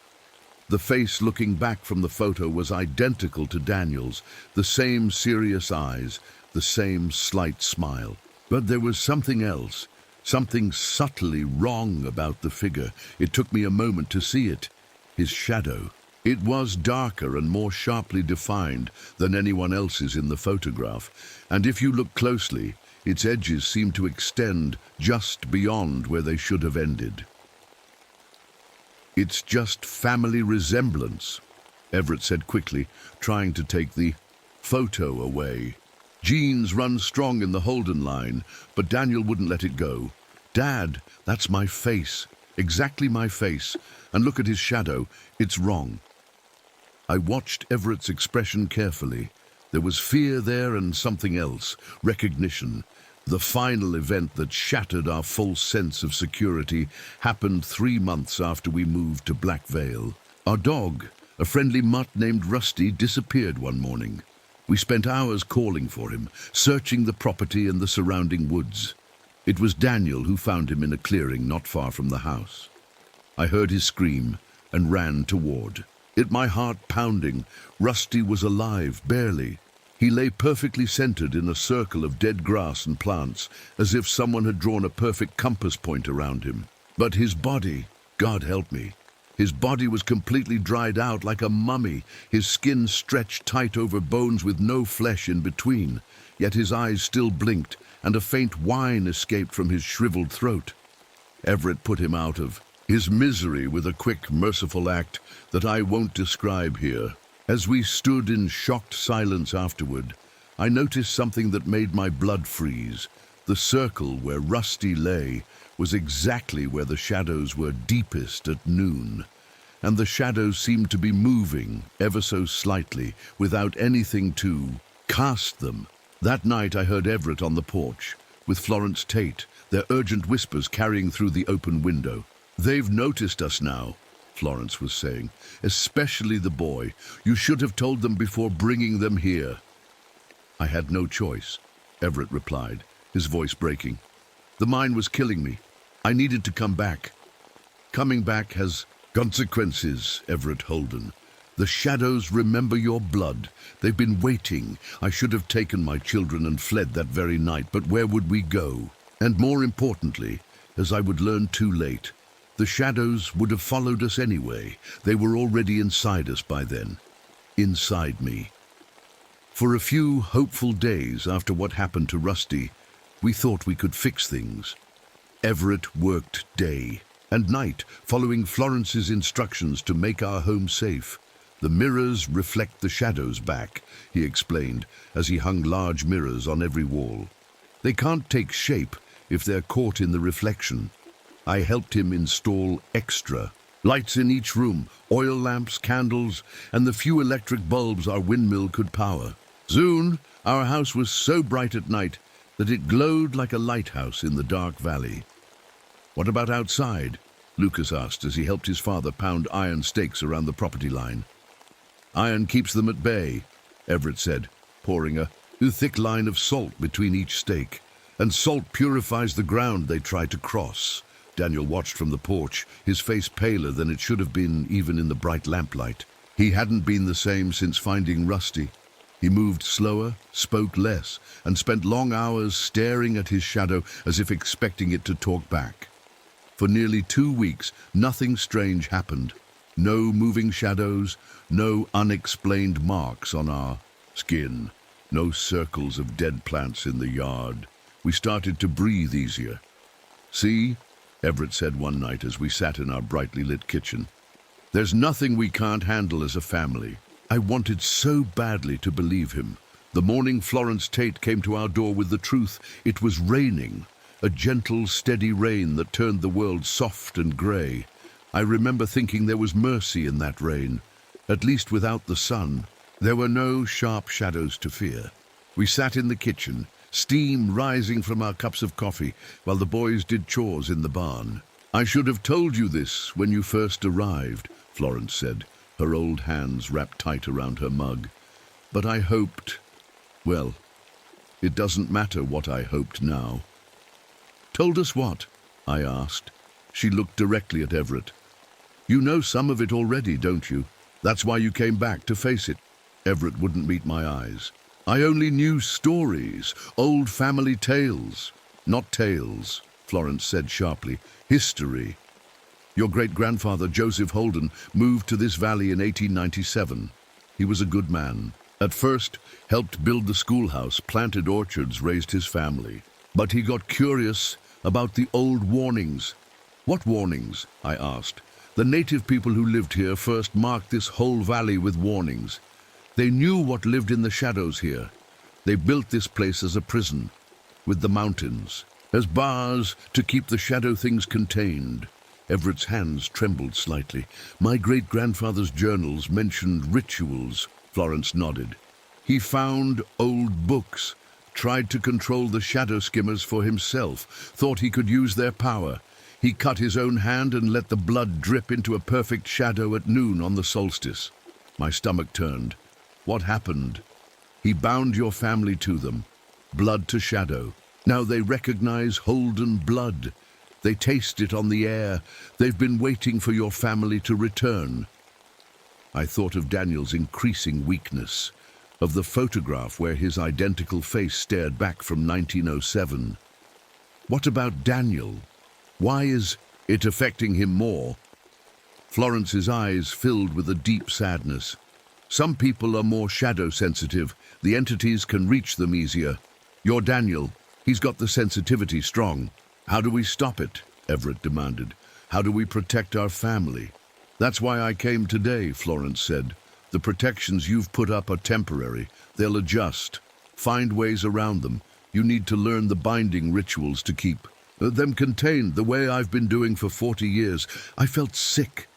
The face looking back from the photo was identical to Daniel's, the same serious eyes, the same slight smile. But there was something else, something subtly wrong about the figure. It took me a moment to see it. His shadow. It was darker and more sharply defined than anyone else's in the photograph, and if you look closely, its edges seemed to extend just beyond where they should have ended. "It's just family resemblance," Everett said quickly, trying to take the photo away. "Genes run strong in the Holden line, but Daniel wouldn't let it go. Dad, that's my face, exactly my face, and look at his shadow, it's wrong." I watched Everett's expression carefully. There was fear there and something else, recognition. The final event that shattered our false sense of security happened 3 months after we moved to Black Vale. Our dog, a friendly mutt named Rusty, disappeared one morning. We spent hours calling for him, searching the property and the surrounding woods. It was Daniel who found him in a clearing not far from the house. I heard his scream and ran toward it, my heart pounding. Rusty was alive, barely. He lay perfectly centered in a circle of dead grass and plants, as if someone had drawn a perfect compass point around him. But his body, God help me, his body was completely dried out like a mummy, his skin stretched tight over bones with no flesh in between. Yet his eyes still blinked, and a faint whine escaped from his shriveled throat. Everett put him out of his misery with a quick, merciful act that I won't describe here. As we stood in shocked silence afterward, I noticed something that made my blood freeze. The circle where Rusty lay was exactly where the shadows were deepest at noon, and the shadows seemed to be moving ever so slightly, without anything to cast them. That night I heard Everett on the porch, with Florence Tate, their urgent whispers carrying through the open window. "They've noticed us now," Florence was saying, "especially the boy. You should have told them before bringing them here." "I had no choice," Everett replied, his voice breaking. "The mine was killing me. I needed to come back. Coming back has consequences, Everett Holden. The shadows remember your blood. They've been waiting. I should have taken my children and fled that very night, but where would we go? And more importantly, as I would learn too late, the shadows would have followed us anyway. They were already inside us by then. Inside me." For a few hopeful days after what happened to Rusty, we thought we could fix things. Everett worked day and night, following Florence's instructions to make our home safe. "The mirrors reflect the shadows back," he explained, as he hung large mirrors on every wall. "They can't take shape if they're caught in the reflection. I helped him install extra lights in each room, oil lamps, candles, and the few electric bulbs our windmill could power. Soon, our house was so bright at night that it glowed like a lighthouse in the dark valley. "What about outside?" Lucas asked as he helped his father pound iron stakes around the property line. "Iron keeps them at bay," Everett said, pouring a thick line of salt between each stake. "And salt purifies the ground they try to cross." Daniel watched from the porch, his face paler than it should have been even in the bright lamplight. He hadn't been the same since finding Rusty. He moved slower, spoke less, and spent long hours staring at his shadow as if expecting it to talk back. For nearly 2 weeks, nothing strange happened. No moving shadows, no unexplained marks on our skin, no circles of dead plants in the yard. We started to breathe easier. "See," Everett said one night as we sat in our brightly lit kitchen, "there's nothing we can't handle as a family." I wanted so badly to believe him. The morning Florence Tate came to our door with the truth, it was raining, a gentle, steady rain that turned the world soft and grey. I remember thinking there was mercy in that rain, at least without the sun. There were no sharp shadows to fear. We sat in the kitchen, steam rising from our cups of coffee, while the boys did chores in the barn. "I should have told you this when you first arrived," Florence said, her old hands wrapped tight around her mug. "But I hoped, well, it doesn't matter what I hoped now." "Told us what?" I asked. She looked directly at Everett. "You know some of it already, don't you? That's why you came back to face it." Everett wouldn't meet my eyes. "I only knew stories, old family tales." "Not tales," Florence said sharply. "History. Your great-grandfather, Joseph Holden, moved to this valley in 1897. He was a good man. At first, helped build the schoolhouse, planted orchards, raised his family. But he got curious about the old warnings." "What warnings?" I asked. "The native people who lived here first marked this whole valley with warnings. They knew what lived in the shadows here. They built this place as a prison, with the mountains, as bars to keep the shadow things contained." Everett's hands trembled slightly. "My great-grandfather's journals mentioned rituals," Florence nodded. "He found old books, tried to control the shadow skimmers for himself, thought he could use their power. He cut his own hand and let the blood drip into a perfect shadow at noon on the solstice." My stomach turned. "What happened?" "He bound your family to them, blood to shadow. Now they recognize Holden blood. They taste it on the air. They've been waiting for your family to return." I thought of Daniel's increasing weakness, of the photograph where his identical face stared back from 1907. "What about Daniel? Why is it affecting him more?" Florence's eyes filled with a deep sadness. "Some people are more shadow sensitive. The entities can reach them easier. Your Daniel, he's got the sensitivity strong. How do we stop it?" Everett demanded. "How do we protect our family?" "That's why I came today," Florence said. "The protections you've put up are temporary. They'll adjust. Find ways around them. You need to learn the binding rituals to keep them contained the way I've been doing for 40 years. I felt sick."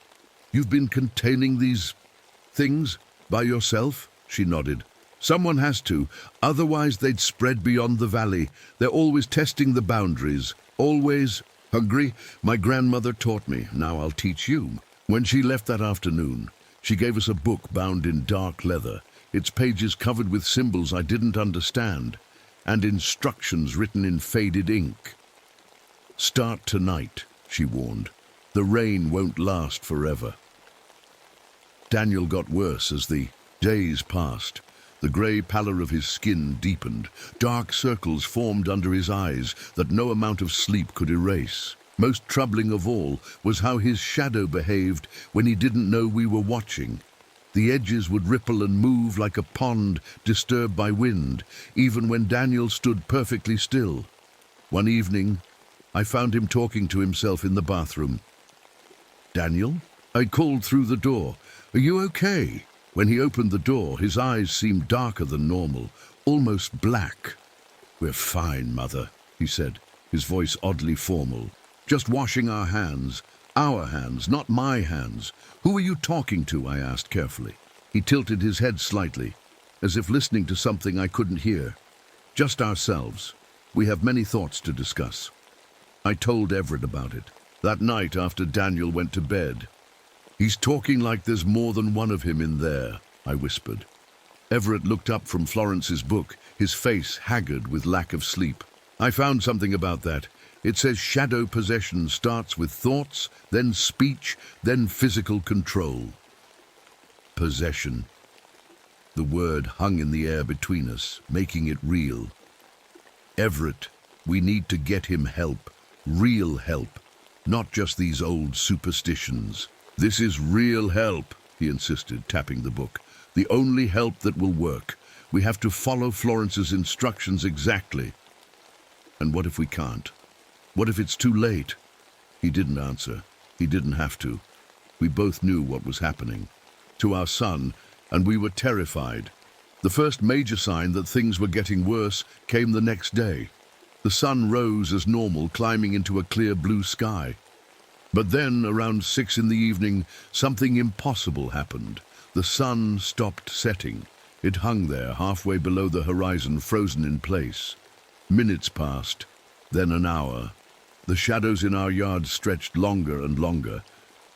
"You've been containing these things by yourself?" She nodded. "Someone has to, otherwise they'd spread beyond the valley. They're always testing the boundaries. Always hungry. My grandmother taught me. Now I'll teach you." When she left that afternoon, she gave us a book bound in dark leather, its pages covered with symbols I didn't understand, and instructions written in faded ink. "Start tonight," she warned. "The rain won't last forever." Daniel got worse as the days passed. The grey pallor of his skin deepened. Dark circles formed under his eyes that no amount of sleep could erase. Most troubling of all was how his shadow behaved when he didn't know we were watching. The edges would ripple and move like a pond disturbed by wind, even when Daniel stood perfectly still. One evening, I found him talking to himself in the bathroom. "Daniel?" I called through the door. "Are you okay?" When he opened the door, his eyes seemed darker than normal, almost black. "We're fine, Mother," he said, his voice oddly formal. Just washing our hands. Our hands, not my hands. Who are you talking to? I asked carefully. He tilted his head slightly, as if listening to something I couldn't hear. Just ourselves. We have many thoughts to discuss. I told Everett about it. That night after Daniel went to bed. He's talking like there's more than one of him in there, I whispered. Everett looked up from Florence's book, his face haggard with lack of sleep. I found something about that. It says shadow possession starts with thoughts, then speech, then physical control. Possession. The word hung in the air between us, making it real. Everett, we need to get him help. Real help. Not just these old superstitions. This is real help, he insisted, tapping the book. The only help that will work. We have to follow Florence's instructions exactly. And what if we can't? What if it's too late? He didn't answer. He didn't have to. We both knew what was happening to our son, and we were terrified. The first major sign that things were getting worse came the next day. The sun rose as normal, climbing into a clear blue sky. But then, around 6 in the evening, something impossible happened. The sun stopped setting. It hung there, halfway below the horizon, frozen in place. Minutes passed, then an hour. The shadows in our yard stretched longer and longer,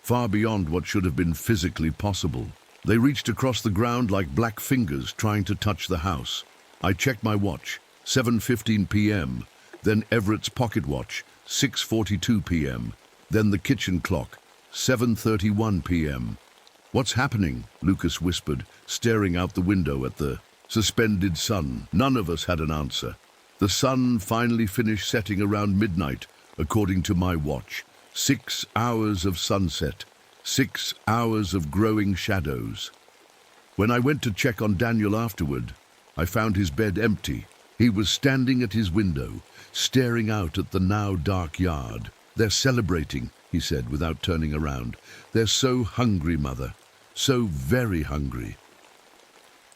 far beyond what should have been physically possible. They reached across the ground like black fingers trying to touch the house. I checked my watch, 7:15 p.m., then Everett's pocket watch, 6:42 p.m., then the kitchen clock, 7:31 p.m. What's happening? Lucas whispered, staring out the window at the suspended sun. None of us had an answer. The sun finally finished setting around midnight, according to my watch. 6 hours of sunset, 6 hours of growing shadows. When I went to check on Daniel afterward, I found his bed empty. He was standing at his window, staring out at the now dark yard. They're celebrating, he said without turning around. They're so hungry, Mother. So very hungry.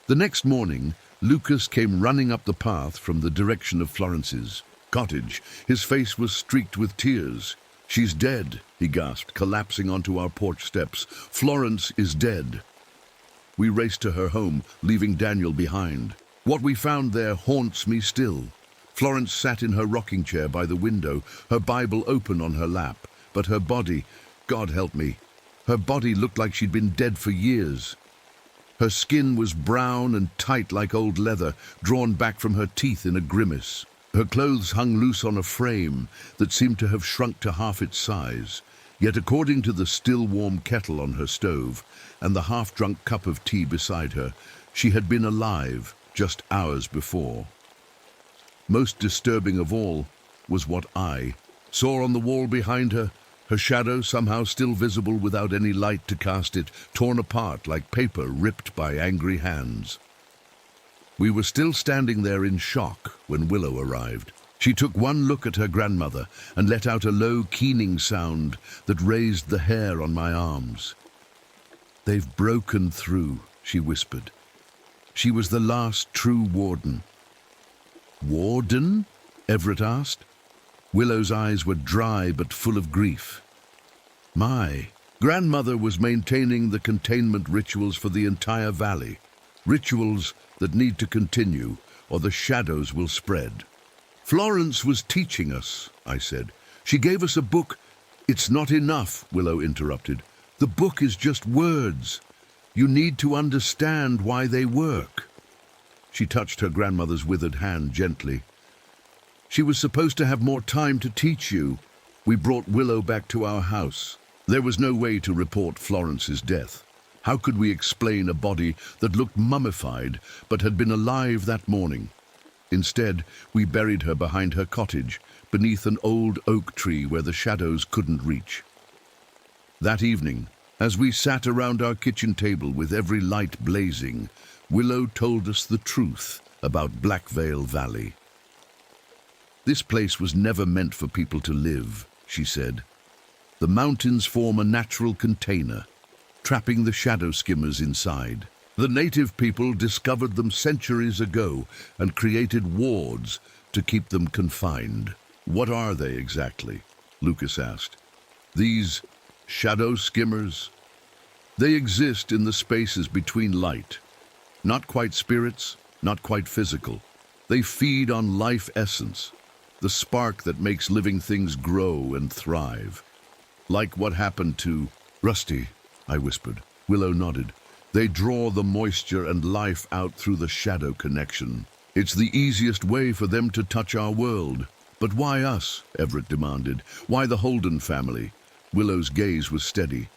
The next morning, Lucas came running up the path from the direction of Florence's cottage. His face was streaked with tears. She's dead, he gasped, collapsing onto our porch steps. Florence is dead. We raced to her home, leaving Daniel behind. What we found there haunts me still. Florence sat in her rocking chair by the window, her Bible open on her lap, but her body, God help me, her body looked like she'd been dead for years. Her skin was brown and tight like old leather, drawn back from her teeth in a grimace. Her clothes hung loose on a frame that seemed to have shrunk to half its size. Yet according to the still warm kettle on her stove and the half-drunk cup of tea beside her, she had been alive just hours before. Most disturbing of all was what I saw on the wall behind her, her shadow somehow still visible without any light to cast it, torn apart like paper ripped by angry hands. We were still standing there in shock when Willow arrived. She took one look at her grandmother and let out a low, keening sound that raised the hair on my arms. "They've broken through," she whispered. She was the last true warden. "Warden?" Everett asked. Willow's eyes were dry but full of grief. My grandmother was maintaining the containment rituals for the entire valley. Rituals that need to continue, or the shadows will spread. "Florence was teaching us," I said. "She gave us a book." "It's not enough," Willow interrupted. "The book is just words. You need to understand why they work." She touched her grandmother's withered hand gently. "She was supposed to have more time to teach you." We brought Willow back to our house. There was no way to report Florence's death. How could we explain a body that looked mummified but had been alive that morning? Instead, we buried her behind her cottage, beneath an old oak tree where the shadows couldn't reach. That evening, as we sat around our kitchen table with every light blazing, Willow told us the truth about Blackvale Valley. "This place was never meant for people to live," she said. "The mountains form a natural container, trapping the shadow skimmers inside. The native people discovered them centuries ago and created wards to keep them confined." "What are they exactly?" Lucas asked. These shadow skimmers? They exist in the spaces between light. Not quite spirits, not quite physical. They feed on life essence, the spark that makes living things grow and thrive. Like what happened to Rusty, I whispered. Willow nodded. They draw the moisture and life out through the shadow connection. It's the easiest way for them to touch our world. But why us? Everett demanded. Why the Holden family? Willow's gaze was steady.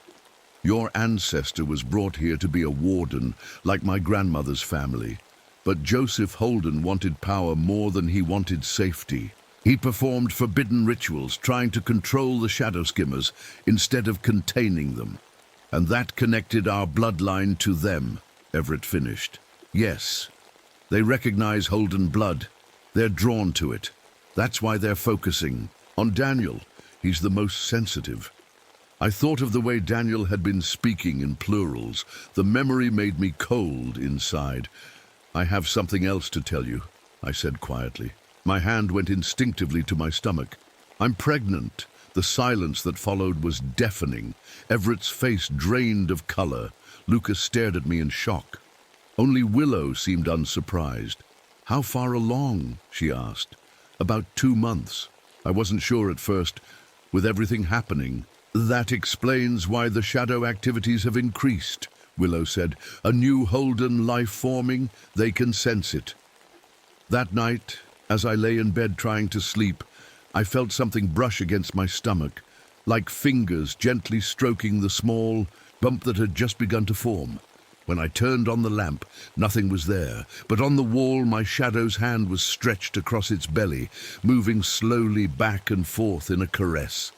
Your ancestor was brought here to be a warden, like my grandmother's family. But Joseph Holden wanted power more than he wanted safety. He performed forbidden rituals, trying to control the shadow skimmers instead of containing them. And that connected our bloodline to them, Everett finished. Yes, they recognize Holden blood. They're drawn to it. That's why they're focusing on Daniel. He's the most sensitive. I thought of the way Daniel had been speaking in plurals. The memory made me cold inside. I have something else to tell you, I said quietly. My hand went instinctively to my stomach. I'm pregnant. The silence that followed was deafening. Everett's face drained of color. Lucas stared at me in shock. Only Willow seemed unsurprised. How far along? She asked. About 2 months. I wasn't sure at first. With everything happening, that explains why the shadow activities have increased, Willow said. A new Holden life forming, they can sense it. That night, as I lay in bed trying to sleep, I felt something brush against my stomach, like fingers gently stroking the small bump that had just begun to form. When I turned on the lamp, nothing was there, but on the wall my shadow's hand was stretched across its belly, moving slowly back and forth in a caress.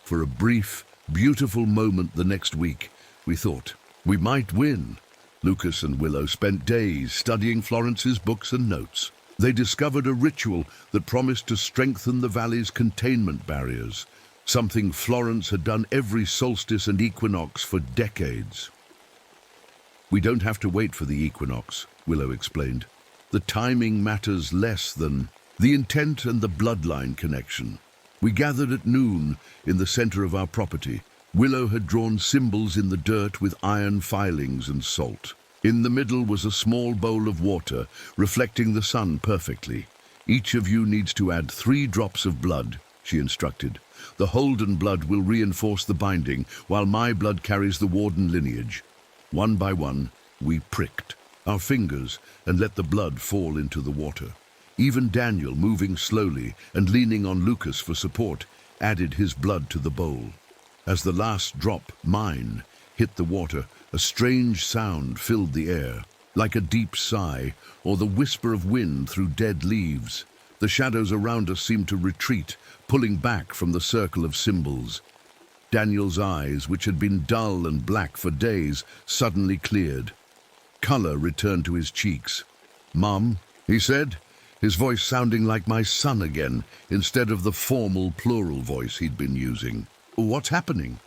For a brief, beautiful moment the next week, we thought we might win. Lucas and Willow spent days studying Florence's books and notes. They discovered a ritual that promised to strengthen the valley's containment barriers, something Florence had done every solstice and equinox for decades. We don't have to wait for the equinox, Willow explained. The timing matters less than the intent and the bloodline connection. We gathered at noon in the center of our property. Willow had drawn symbols in the dirt with iron filings and salt. In the middle was a small bowl of water, reflecting the sun perfectly. Each of you needs to add 3 drops of blood, she instructed. The Holden blood will reinforce the binding, while my blood carries the Warden lineage. One by one, we pricked our fingers and let the blood fall into the water. Even Daniel, moving slowly and leaning on Lucas for support, added his blood to the bowl. As the last drop, mine, hit the water, a strange sound filled the air, like a deep sigh or the whisper of wind through dead leaves. The shadows around us seemed to retreat, pulling back from the circle of symbols. Daniel's eyes, which had been dull and black for days, suddenly cleared. Color returned to his cheeks. "Mom," he said, his voice sounding like my son again, instead of the formal plural voice he'd been using. "What's happening?"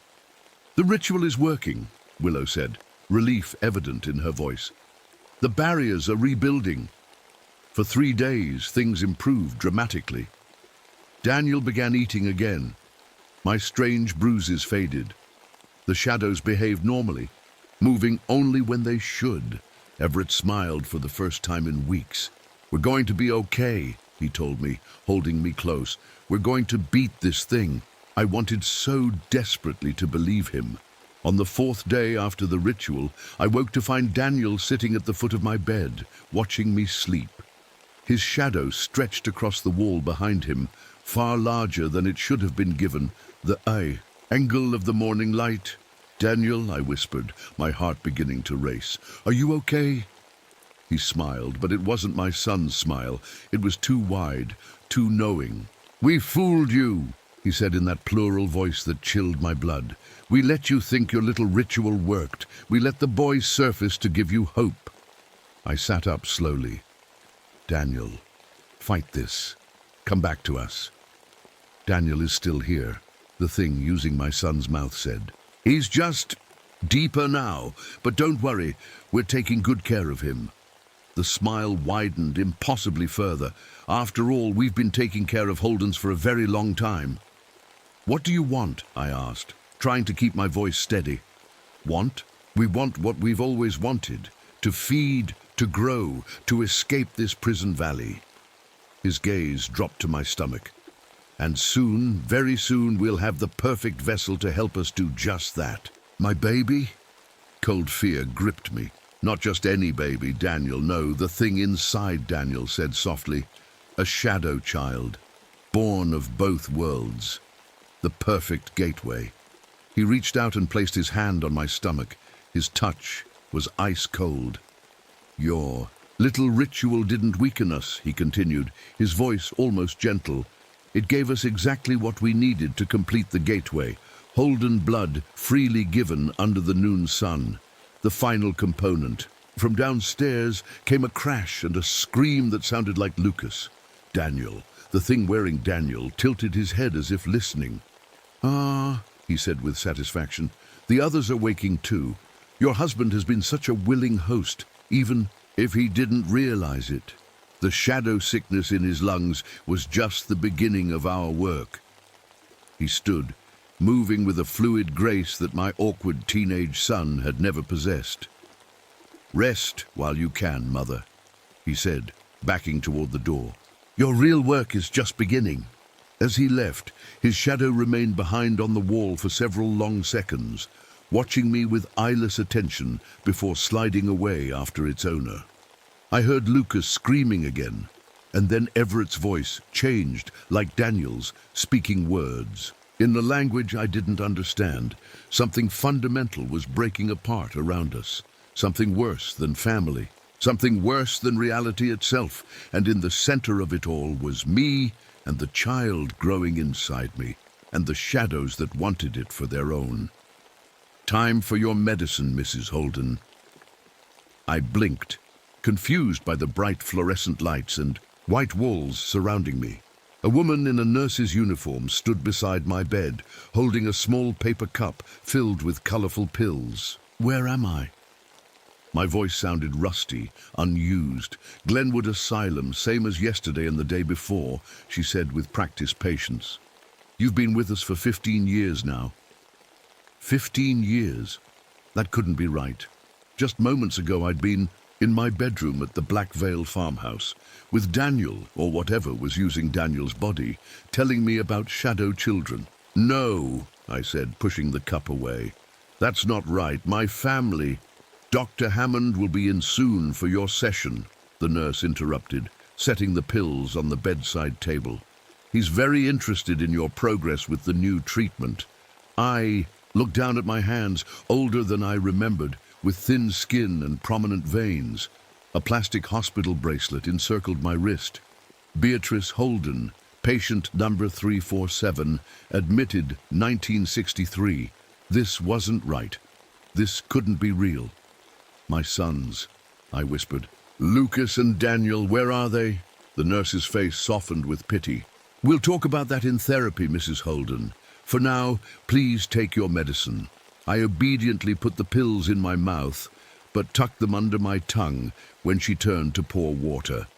"The ritual is working," Willow said, relief evident in her voice. "The barriers are rebuilding." For 3 days, things improved dramatically. Daniel began eating again. My strange bruises faded. The shadows behaved normally, moving only when they should. Everett smiled for the first time in weeks. "We're going to be okay," he told me, holding me close. "We're going to beat this thing." I wanted so desperately to believe him. On the 4th day after the ritual, I woke to find Daniel sitting at the foot of my bed, watching me sleep. His shadow stretched across the wall behind him, far larger than it should have been given. The angle of the morning light. "Daniel," I whispered, my heart beginning to race. "Are you okay?" He smiled, but it wasn't my son's smile. It was too wide, too knowing. "We fooled you," he said in that plural voice that chilled my blood. "We let you think your little ritual worked. We let the boy surface to give you hope." I sat up slowly. "Daniel, fight this. Come back to us." "Daniel is still here," the thing using my son's mouth said. "He's just deeper now, but don't worry, we're taking good care of him." The smile widened impossibly further. "After all, we've been taking care of Holdens for a very long time." What do you want? I asked, trying to keep my voice steady. Want? We want what we've always wanted. To feed, to grow, to escape this prison valley. His gaze dropped to my stomach. And soon, very soon, we'll have the perfect vessel to help us do just that. My baby? Cold fear gripped me. Not just any baby, Daniel, no, the thing inside Daniel said softly. A shadow child, born of both worlds. The perfect gateway. He reached out and placed his hand on my stomach. His touch was ice cold. Your little ritual didn't weaken us, he continued, his voice almost gentle. It gave us exactly what we needed to complete the gateway. Holden blood freely given under the noon sun. The final component. From downstairs came a crash and a scream that sounded like Lucas. Daniel, the thing wearing Daniel, tilted his head as if listening. Ah, he said with satisfaction, the others are waking too. Your husband has been such a willing host, even if he didn't realize it. The shadow sickness in his lungs was just the beginning of our work. He stood, moving with a fluid grace that my awkward teenage son had never possessed. Rest while you can, Mother, he said, backing toward the door. Your real work is just beginning. As he left, his shadow remained behind on the wall for several long seconds, watching me with eyeless attention before sliding away after its owner. I heard Lucas screaming again, and then Everett's voice changed, like Daniel's, speaking words. In the language I didn't understand, something fundamental was breaking apart around us, something worse than family, something worse than reality itself, and in the center of it all was me and the child growing inside me, and the shadows that wanted it for their own. Time for your medicine, Mrs. Holden. I blinked, confused by the bright fluorescent lights and white walls surrounding me. A woman in a nurse's uniform stood beside my bed, holding a small paper cup filled with colorful pills. Where am I? My voice sounded rusty, unused. Glenwood Asylum, same as yesterday and the day before, she said with practiced patience. You've been with us for 15 years now. 15 years? That couldn't be right. Just moments ago I'd been in my bedroom at the Black Vale farmhouse, with Daniel, or whatever was using Daniel's body, telling me about shadow children. No, I said, pushing the cup away. That's not right. My family... Dr. Hammond will be in soon for your session, the nurse interrupted, setting the pills on the bedside table. He's very interested in your progress with the new treatment. I looked down at my hands, older than I remembered, with thin skin and prominent veins. A plastic hospital bracelet encircled my wrist. Beatrice Holden, patient number 347, admitted 1963. This wasn't right. This couldn't be real. My sons, I whispered. Lucas and Daniel, where are they? The nurse's face softened with pity. We'll talk about that in therapy, Mrs. Holden. For now, please take your medicine. I obediently put the pills in my mouth, but tucked them under my tongue when she turned to pour water.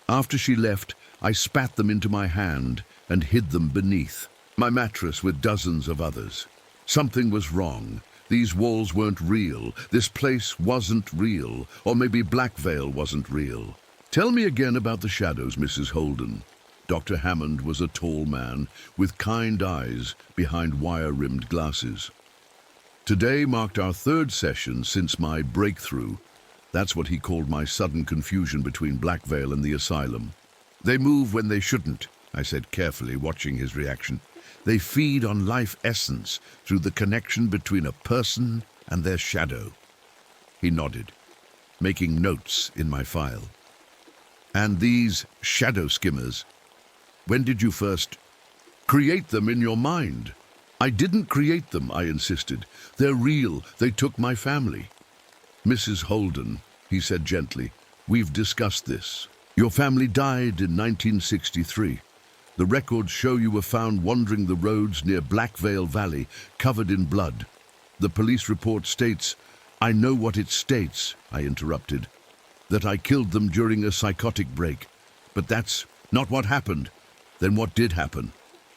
After she left, I spat them into my hand and hid them beneath my mattress with dozens of others. Something was wrong. These walls weren't real. This place wasn't real. Or maybe Black Vale wasn't real. Tell me again about the shadows, Mrs. Holden. Dr. Hammond was a tall man with kind eyes behind wire-rimmed glasses. Today marked our third session since my breakthrough. That's what he called my sudden confusion between Black Vale and the asylum. They move when they shouldn't, I said carefully, watching his reaction. They feed on life essence through the connection between a person and their shadow. He nodded, making notes in my file. And these shadow skimmers, when did you first create them in your mind? I didn't create them, I insisted. They're real. They took my family. Mrs. Holden, he said gently, we've discussed this. Your family died in 1963. The records show you were found wandering the roads near Black Vale Valley, covered in blood. The police report states, I know what it states, I interrupted, that I killed them during a psychotic break. But that's not what happened. Then what did happen?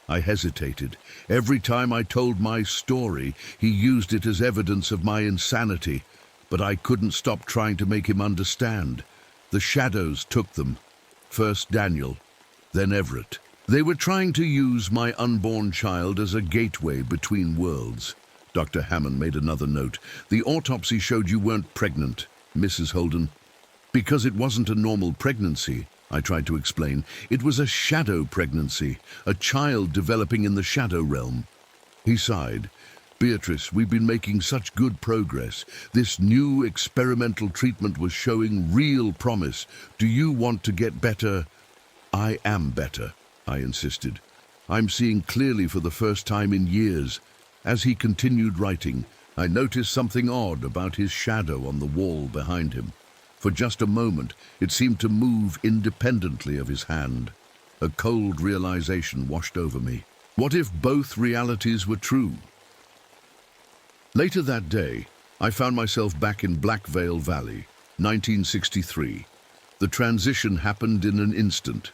I hesitated. Every time I told my story, he used it as evidence of my insanity, but I couldn't stop trying to make him understand. The shadows took them. First Daniel, then Everett. They were trying to use my unborn child as a gateway between worlds. Dr. Hammond made another note. The autopsy showed you weren't pregnant, Mrs. Holden. Because it wasn't a normal pregnancy, I tried to explain. It was a shadow pregnancy, a child developing in the shadow realm. He sighed. Beatrice, we've been making such good progress. This new experimental treatment was showing real promise. Do you want to get better? I am better, I insisted. I'm seeing clearly for the first time in years. As he continued writing, I noticed something odd about his shadow on the wall behind him. For just a moment, it seemed to move independently of his hand. A cold realization washed over me. What if both realities were true? Later that day, I found myself back in Blackvale Valley, 1963. The transition happened in an instant.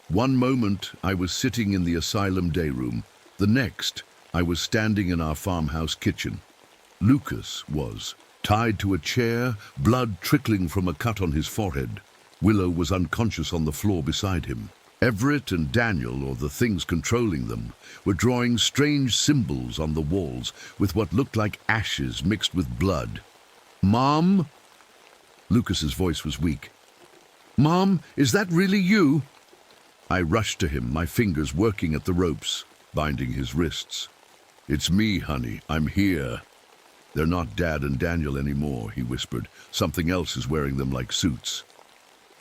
One moment, I was sitting in the asylum day room. The next, I was standing in our farmhouse kitchen. Lucas was tied to a chair, blood trickling from a cut on his forehead. Willow was unconscious on the floor beside him. Everett and Daniel, or the things controlling them, were drawing strange symbols on the walls with what looked like ashes mixed with blood. "Mom?" Lucas's voice was weak. "Mom, is that really you?" I rushed to him, my fingers working at the ropes, binding his wrists. "It's me, honey. I'm here." "They're not Dad and Daniel anymore," he whispered. "Something else is wearing them like suits."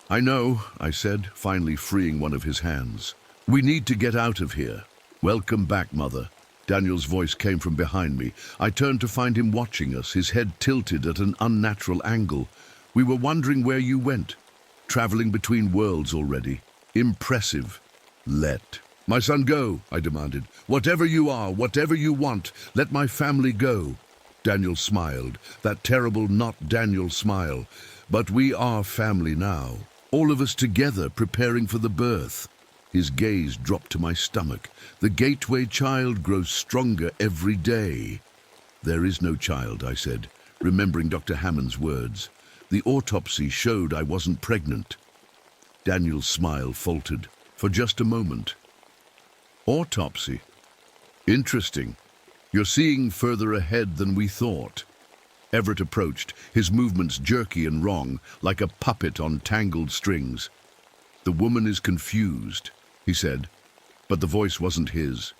"I know," I said, finally freeing one of his hands. "We need to get out of here." "Welcome back, Mother." Daniel's voice came from behind me. I turned to find him watching us, his head tilted at an unnatural angle. "We were wondering where you went. Traveling between worlds already. Impressive." "Let my son go," I demanded. "Whatever you are, whatever you want, let my family go." Daniel smiled, that terrible not Daniel smile. "But we are family now, all of us together preparing for the birth." His gaze dropped to my stomach. "The gateway child grows stronger every day." "There is no child," I said, remembering Dr. Hammond's words. "The autopsy showed I wasn't pregnant." Daniel's smile faltered for just a moment. "Autopsy? Interesting. You're seeing further ahead than we thought." Everett approached, his movements jerky and wrong, like a puppet on tangled strings. "The woman is confused," he said, but the voice wasn't his.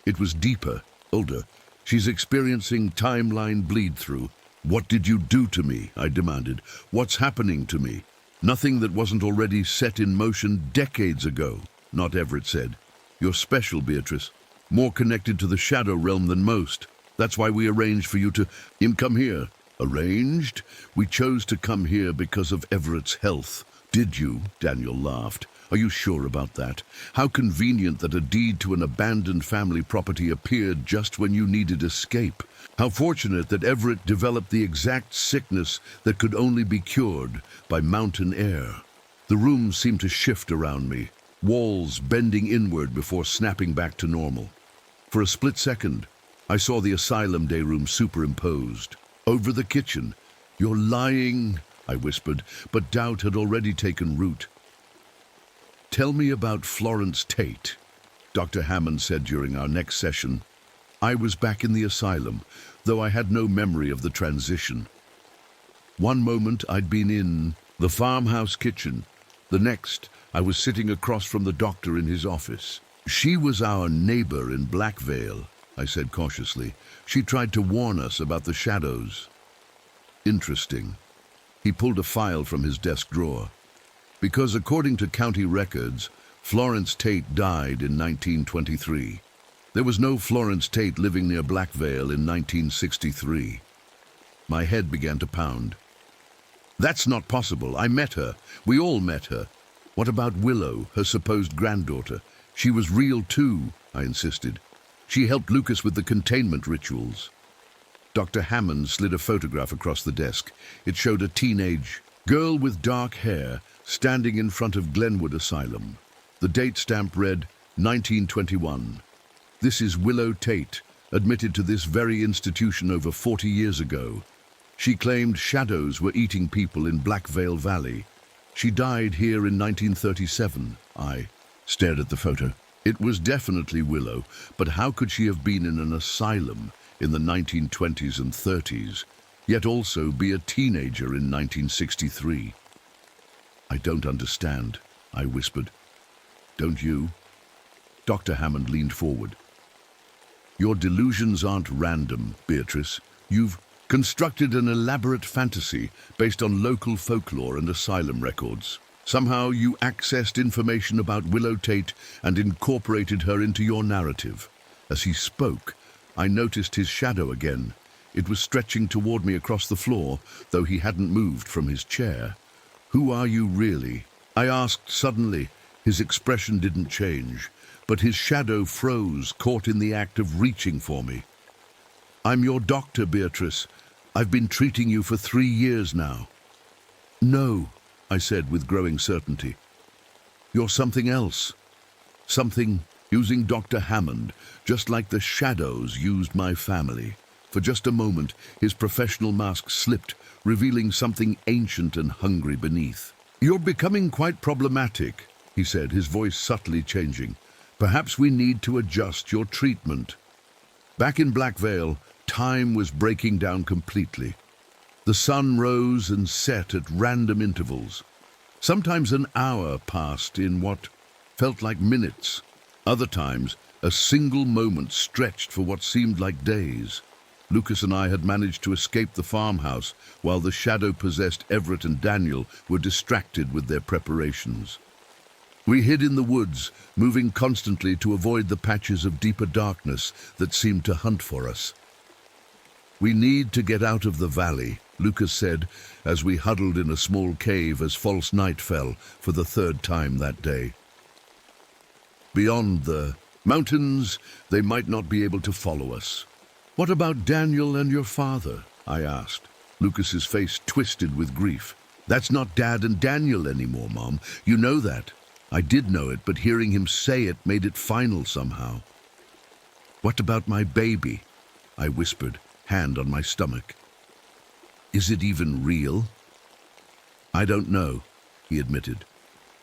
It was deeper, older. "She's experiencing timeline bleed-through." "What did you do to me?" I demanded. "What's happening to me?" "Nothing that wasn't already set in motion decades ago," Not Everett said. "You're special, Beatrice. More connected to the shadow realm than most. That's why we arranged for you to come here." "Arranged? We chose to come here because of Everett's health." "Did you?" Daniel laughed. "Are you sure about that? How convenient that a deed to an abandoned family property appeared just when you needed escape. How fortunate that Everett developed the exact sickness that could only be cured by mountain air." The room seemed to shift around me, walls bending inward before snapping back to normal. For a split second, I saw the asylum day room superimposed over the kitchen. "You're lying," I whispered, but doubt had already taken root. "Tell me about Florence Tate," Dr. Hammond said during our next session. I was back in the asylum, though I had no memory of the transition. One moment I'd been in the farmhouse kitchen. The next, I was sitting across from the doctor in his office. "She was our neighbor in Blackvale," I said cautiously. "She tried to warn us about the shadows." "Interesting." He pulled a file from his desk drawer. "Because according to county records, Florence Tate died in 1923. There was no Florence Tate living near Blackvale in 1963. My head began to pound. "That's not possible. I met her. We all met her. What about Willow, her supposed granddaughter? She was real too," I insisted. "She helped Lucas with the containment rituals." Dr. Hammond slid a photograph across the desk. It showed a teenage girl with dark hair standing in front of Glenwood Asylum. The date stamp read 1921. This is Willow Tate, admitted to this very institution over 40 years ago. She claimed shadows were eating people in Blackvale Valley. She died here in 1937. I stared at the photo. It was definitely Willow, but how could she have been in an asylum in the 1920s and 30s, yet also be a teenager in 1963? I don't understand, I whispered. Don't you? Dr. Hammond leaned forward. Your delusions aren't random, Beatrice. You've constructed an elaborate fantasy based on local folklore and asylum records. Somehow you accessed information about Willow Tate and incorporated her into your narrative. As he spoke, I noticed his shadow again. It was stretching toward me across the floor, though he hadn't moved from his chair. Who are you really? I asked suddenly. His expression didn't change, but his shadow froze, caught in the act of reaching for me. I'm your doctor, Beatrice. I've been treating you for 3 years now. No, I said with growing certainty. You're something else. Something using Dr. Hammond, just like the shadows used my family. For just a moment, his professional mask slipped, revealing something ancient and hungry beneath. You're becoming quite problematic, he said, his voice subtly changing. Perhaps we need to adjust your treatment. Back in Blackvale, time was breaking down completely. The sun rose and set at random intervals. Sometimes an hour passed in what felt like minutes. Other times, a single moment stretched for what seemed like days. Lucas and I had managed to escape the farmhouse while the shadow-possessed Everett and Daniel were distracted with their preparations. We hid in the woods, moving constantly to avoid the patches of deeper darkness that seemed to hunt for us. We need to get out of the valley, Lucas said, as we huddled in a small cave as false night fell for the 3rd time that day. Beyond the mountains, they might not be able to follow us. What about Daniel and your father? I asked. Lucas's face twisted with grief. That's not Dad and Daniel anymore, Mom. You know that. I did know it, but hearing him say it made it final somehow. What about my baby? I whispered, hand on my stomach. Is it even real? I don't know, he admitted.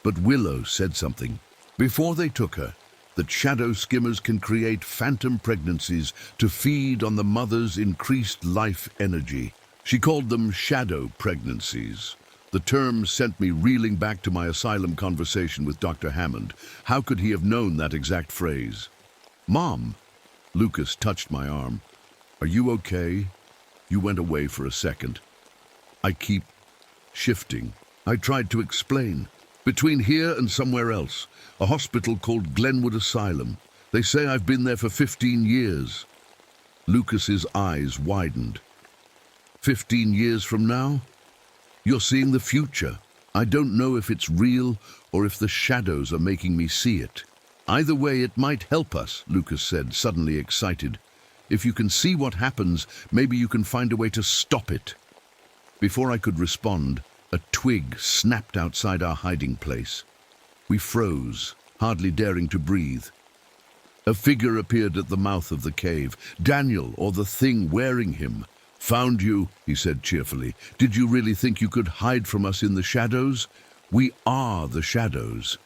But Willow said something. Before they took her, that shadow skimmers can create phantom pregnancies to feed on the mother's increased life energy. She called them shadow pregnancies. The term sent me reeling back to my asylum conversation with Dr. Hammond. How could he have known that exact phrase? Mom, Lucas touched my arm. Are you okay? You went away for a second. I keep shifting. I tried to explain. Between here and somewhere else, a hospital called Glenwood Asylum. They say I've been there for 15 years. Lucas's eyes widened. 15 years from now? You're seeing the future. I don't know if it's real or if the shadows are making me see it. Either way, it might help us, Lucas said, suddenly excited. If you can see what happens, maybe you can find a way to stop it. Before I could respond, a twig snapped outside our hiding place. We froze, hardly daring to breathe. A figure appeared at the mouth of the cave. Daniel, or the thing wearing him. Found you, he said cheerfully. Did you really think you could hide from us in the shadows? We are the shadows.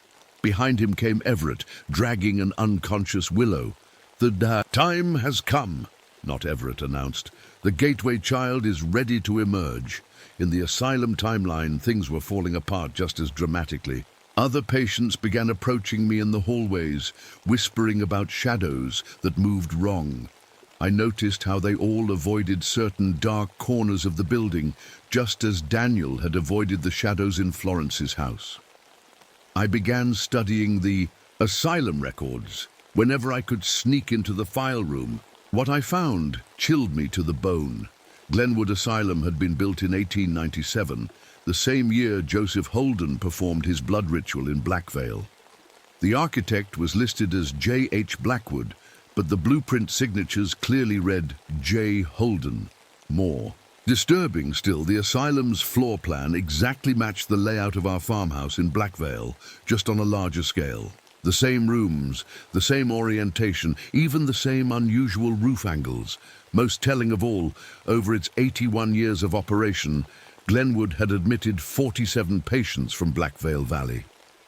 Behind him came Everett, dragging an unconscious Willow. The time has come, Not Everett announced. The Gateway child is ready to emerge. In the asylum timeline, things were falling apart just as dramatically. Other patients began approaching me in the hallways, whispering about shadows that moved wrong. I noticed how they all avoided certain dark corners of the building, just as Daniel had avoided the shadows in Florence's house. I began studying the asylum records whenever I could sneak into the file room. What I found chilled me to the bone. Glenwood Asylum had been built in 1897, the same year Joseph Holden performed his blood ritual in Blackvale. The architect was listed as J.H. Blackwood, but the blueprint signatures clearly read J. Holden. More disturbing still, the asylum's floor plan exactly matched the layout of our farmhouse in Blackvale, just on a larger scale. The same rooms, the same orientation, even the same unusual roof angles. Most telling of all, over its 81 years of operation, Glenwood had admitted 47 patients from Black Veil Valley.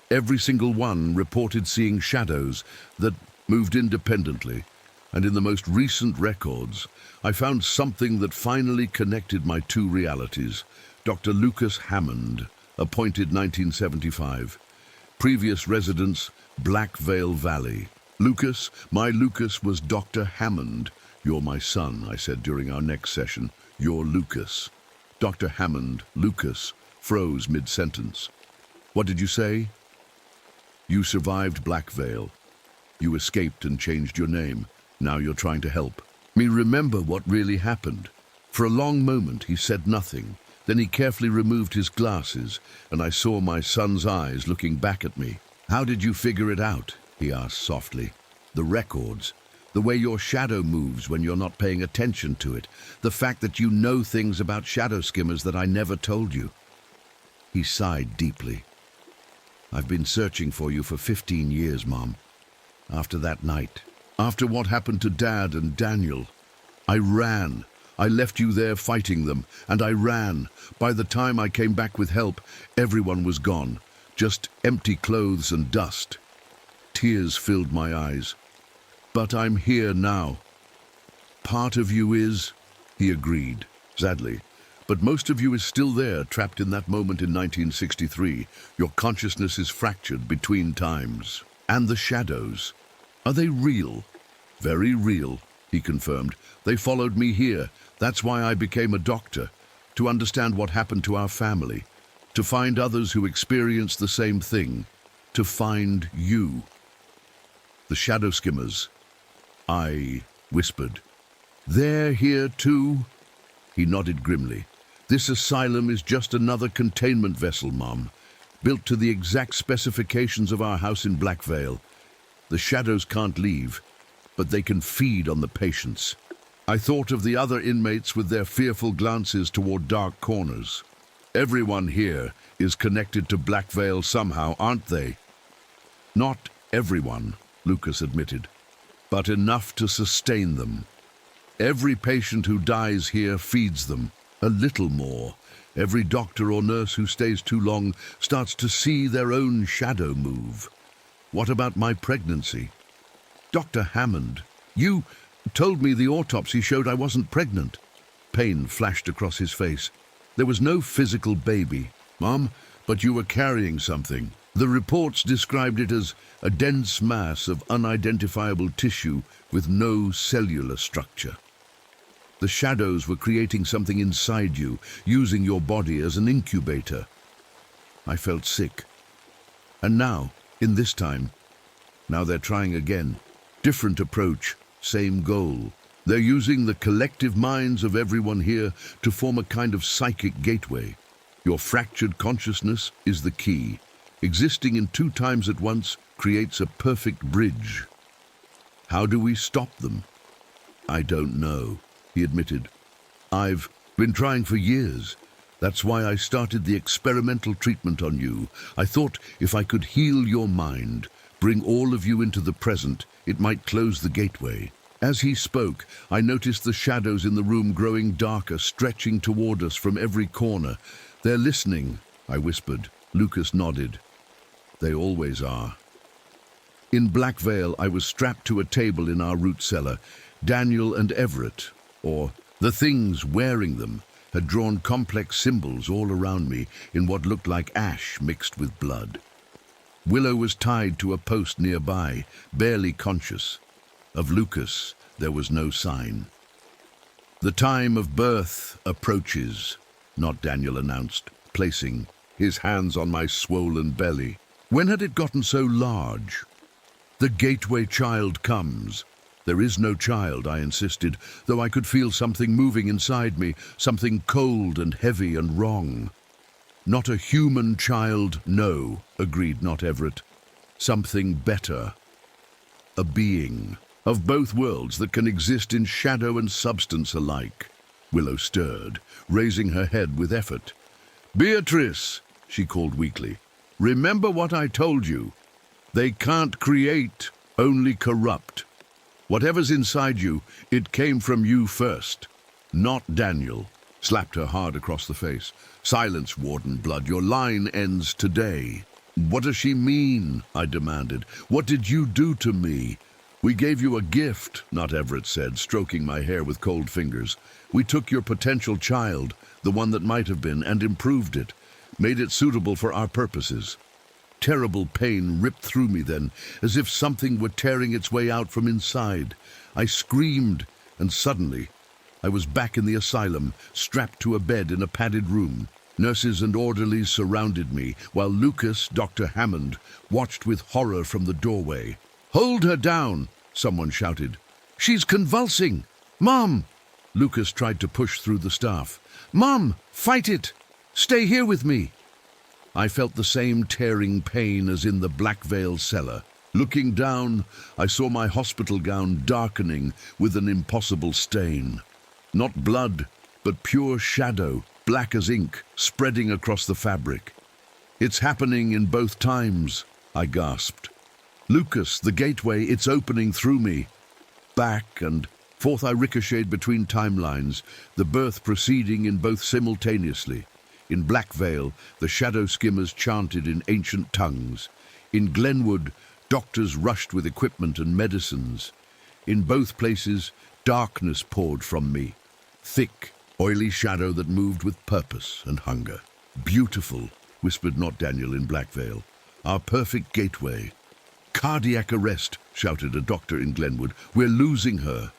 Every single one reported seeing shadows that moved independently, and in the most recent records, I found something that finally connected my two realities. Dr. Lucas Hammond, appointed 1975. Previous residence, Black Veil Valley. Lucas, my Lucas was Dr. Hammond. You're my son, I said during our next session. You're Lucas. Dr. Hammond, Lucas, froze mid-sentence. What did you say? You survived Black Veil. You escaped and changed your name. Now you're trying to help me remember what really happened. For a long moment he said nothing. Then he carefully removed his glasses, and I saw my son's eyes looking back at me. How did you figure it out? He asked softly. The records. The way your shadow moves when you're not paying attention to it. The fact that you know things about shadow skimmers that I never told you. He sighed deeply. I've been searching for you for 15 years, Mom. After that night, after what happened to Dad and Daniel, I ran. I left you there fighting them, and I ran. By the time I came back with help, everyone was gone. Just empty clothes and dust. Tears filled my eyes. But I'm here now. Part of you is, he agreed, sadly. But most of you is still there, trapped in that moment in 1963. Your consciousness is fractured between times. And the shadows. Are they real? Very real, he confirmed. They followed me here. That's why I became a doctor. To understand what happened to our family. To find others who experienced the same thing. To find you. The shadow skimmers. I whispered. They're here too? He nodded grimly. This asylum is just another containment vessel, Mom. Built to the exact specifications of our house in Black Veil. The shadows can't leave, but they can feed on the patients. I thought of the other inmates with their fearful glances toward dark corners. Everyone here is connected to Black Veil somehow, aren't they? Not everyone, Lucas admitted, but enough to sustain them. Every patient who dies here feeds them, a little more. Every doctor or nurse who stays too long starts to see their own shadow move. What about my pregnancy? Dr. Hammond, you told me the autopsy showed I wasn't pregnant. Pain flashed across his face. There was no physical baby, Mom, but you were carrying something. The reports described it as a dense mass of unidentifiable tissue with no cellular structure. The shadows were creating something inside you, using your body as an incubator. I felt sick. And now, in this time, now they're trying again. Different approach, same goal. They're using the collective minds of everyone here to form a kind of psychic gateway. Your fractured consciousness is the key. Existing in two times at once creates a perfect bridge. How do we stop them? I don't know, he admitted. I've been trying for years. That's why I started the experimental treatment on you. I thought if I could heal your mind, bring all of you into the present, it might close the gateway. As he spoke, I noticed the shadows in the room growing darker, stretching toward us from every corner. They're listening, I whispered. Lucas nodded. They always are. In Black Veil, I was strapped to a table in our root cellar. Daniel and Everett, or the things wearing them, had drawn complex symbols all around me in what looked like ash mixed with blood. Willow was tied to a post nearby, barely conscious. Of Lucas, there was no sign. The time of birth approaches, Not Daniel announced, placing his hands on my swollen belly. When had it gotten so large? The gateway child comes. There is no child, I insisted, though I could feel something moving inside me, something cold and heavy and wrong. Not a human child, no, agreed Not Everett. Something better. A being of both worlds that can exist in shadow and substance alike. Willow stirred, raising her head with effort. Beatrice, she called weakly, remember what I told you. They can't create, only corrupt. Whatever's inside you, it came from you first, not Daniel. Slapped her hard across the face. Silence, Warden Blood. Your line ends today. What does she mean? I demanded. What did you do to me? We gave you a gift, Not Everett said, stroking my hair with cold fingers. We took your potential child, the one that might have been, and improved it, made it suitable for our purposes. Terrible pain ripped through me then, as if something were tearing its way out from inside. I screamed, and suddenly I was back in the asylum, strapped to a bed in a padded room. Nurses and orderlies surrounded me, while Lucas, Dr. Hammond, watched with horror from the doorway. "Hold her down!" someone shouted. "She's convulsing! Mom!" Lucas tried to push through the staff. "Mom, fight it! Stay here with me!" I felt the same tearing pain as in the Black Veil cellar. Looking down, I saw my hospital gown darkening with an impossible stain. Not blood, but pure shadow, black as ink, spreading across the fabric. "It's happening in both times," I gasped. "Lucas, the gateway, it's opening through me." Back and forth I ricocheted between timelines, the birth proceeding in both simultaneously. In Black Veil, the shadow skimmers chanted in ancient tongues. In Glenwood, doctors rushed with equipment and medicines. In both places, darkness poured from me. Thick, oily shadow that moved with purpose and hunger. "Beautiful," whispered Not Daniel in Black Veil. "Our perfect gateway." "Cardiac arrest," shouted a doctor in Glenwood. "We're losing her."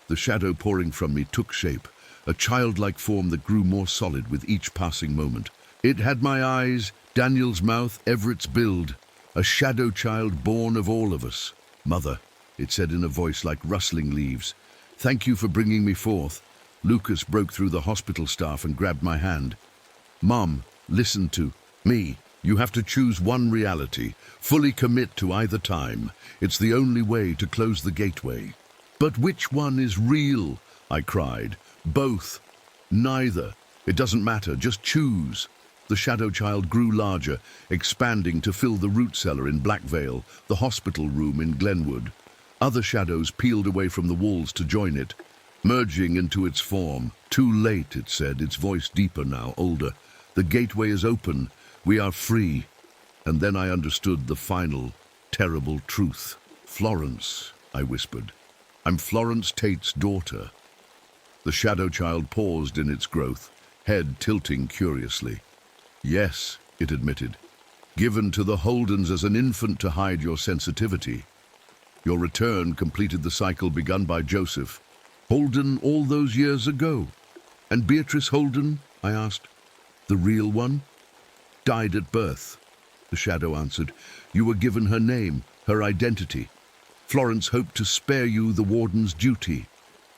The shadow pouring from me took shape, a childlike form that grew more solid with each passing moment. It had my eyes, Daniel's mouth, Everett's build, a shadow child born of all of us. "Mother," it said in a voice like rustling leaves, "thank you for bringing me forth." Lucas broke through the hospital staff and grabbed my hand. "Mom, listen to me. You have to choose one reality, fully commit to either time. It's the only way to close the gateway." "But which one is real?" I cried. "Both." "Neither. It doesn't matter, just choose." The shadow child grew larger, expanding to fill the root cellar in Black Veil, the hospital room in Glenwood. Other shadows peeled away from the walls to join it, merging into its form. "Too late," it said, its voice deeper now, older. "The gateway is open. We are free." And then I understood the final, terrible truth. "Florence," I whispered. "I'm Florence Tate's daughter." The shadow child paused in its growth, head tilting curiously. "Yes," it admitted, "given to the Holdens as an infant to hide your sensitivity. Your return completed the cycle begun by Joseph Holden all those years ago." "And Beatrice Holden?" I asked. "The real one?" "Died at birth," the shadow answered. "You were given her name, her identity. Florence hoped to spare you the warden's duty."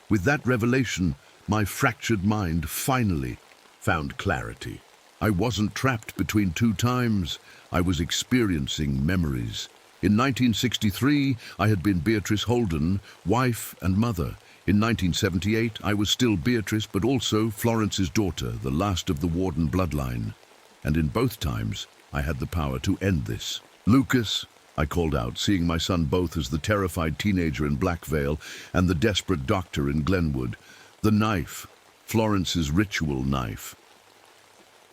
With that revelation, my fractured mind finally found clarity. I wasn't trapped between two times. I was experiencing memories. In 1963, I had been Beatrice Holden, wife and mother. In 1978, I was still Beatrice, but also Florence's daughter, the last of the Warden bloodline. And in both times, I had the power to end this. "Lucas," I called out, seeing my son both as the terrified teenager in Black Veil and the desperate doctor in Glenwood. The knife, Florence's ritual knife.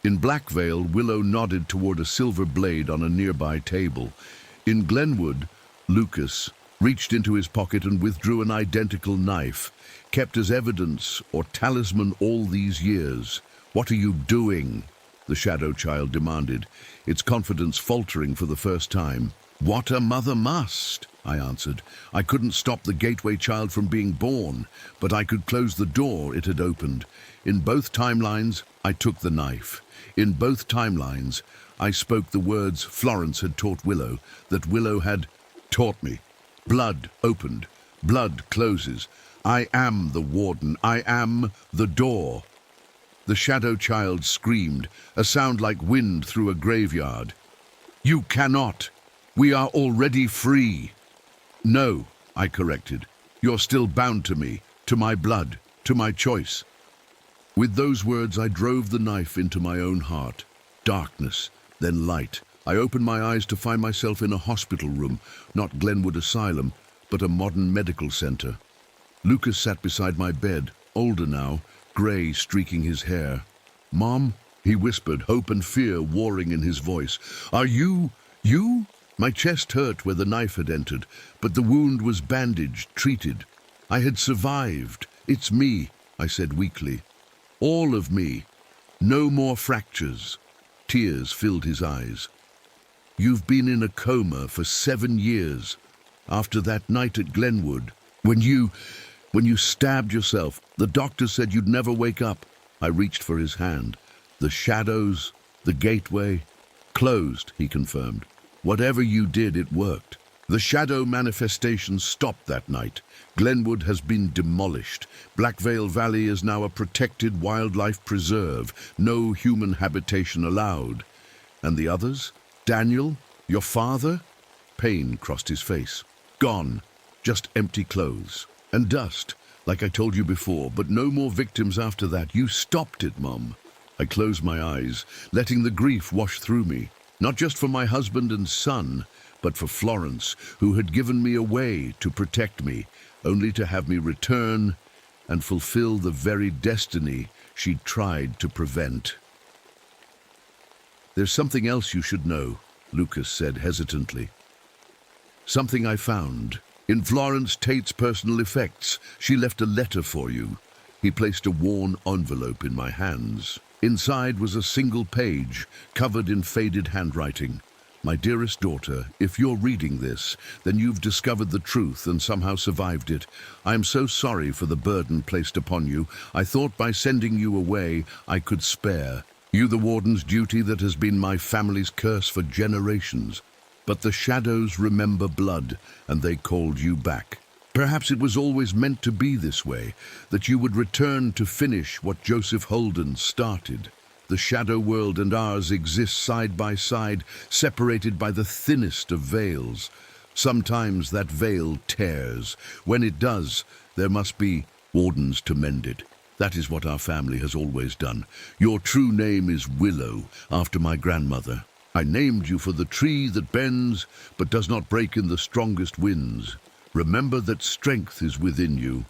In Black Veil, Willow nodded toward a silver blade on a nearby table. In Glenwood, Lucas reached into his pocket and withdrew an identical knife, kept as evidence or talisman all these years. "What are you doing?" the shadow child demanded, its confidence faltering for the first time. "What a mother must," I answered. "I couldn't stop the gateway child from being born, but I could close the door it had opened. In both timelines, I took the knife. In both timelines, I spoke the words Florence had taught Willow, that Willow had taught me. Blood opened, blood closes. I am the warden. I am the door." The shadow child screamed, a sound like wind through a graveyard. "You cannot. We are already free." "No," I corrected. "You're still bound to me, to my blood, to my choice." With those words, I drove the knife into my own heart. Darkness, then light, I opened my eyes to find myself in a hospital room, not Glenwood Asylum, but a modern medical center. Lucas sat beside my bed, older now, grey streaking his hair. "Mom," he whispered, hope and fear warring in his voice. "Are you? You?" My chest hurt where the knife had entered, but the wound was bandaged, treated. I had survived. "It's me," I said weakly. "All of me. No more fractures." Tears filled his eyes. "You've been in a coma for 7 years. After that night at Glenwood, when you stabbed yourself, the doctor said you'd never wake up." I reached for his hand. "The shadows, the gateway, closed," he confirmed. "Whatever you did, it worked. The shadow manifestation stopped that night. Glenwood has been demolished. Blackvale Valley is now a protected wildlife preserve. No human habitation allowed." "And the others? Daniel? Your father?" Pain crossed his face. "Gone. Just empty clothes. And dust, like I told you before, but no more victims after that. You stopped it, Mom." I closed my eyes, letting the grief wash through me. Not just for my husband and son, but for Florence, who had given me away to protect me, only to have me return and fulfill the very destiny she'd tried to prevent. "There's something else you should know," Lucas said hesitantly. "Something I found. In Florence Tate's personal effects, she left a letter for you." He placed a worn envelope in my hands. Inside was a single page, covered in faded handwriting. "My dearest daughter, if you're reading this, then you've discovered the truth and somehow survived it. I am so sorry for the burden placed upon you. I thought by sending you away, I could spare you the warden's duty that has been my family's curse for generations. But the shadows remember blood, and they called you back. Perhaps it was always meant to be this way, that you would return to finish what Joseph Holden started. The shadow world and ours exist side by side, separated by the thinnest of veils. Sometimes that veil tears. When it does, there must be wardens to mend it. That is what our family has always done. Your true name is Willow, after my grandmother. I named you for the tree that bends, but does not break in the strongest winds. Remember that strength is within you.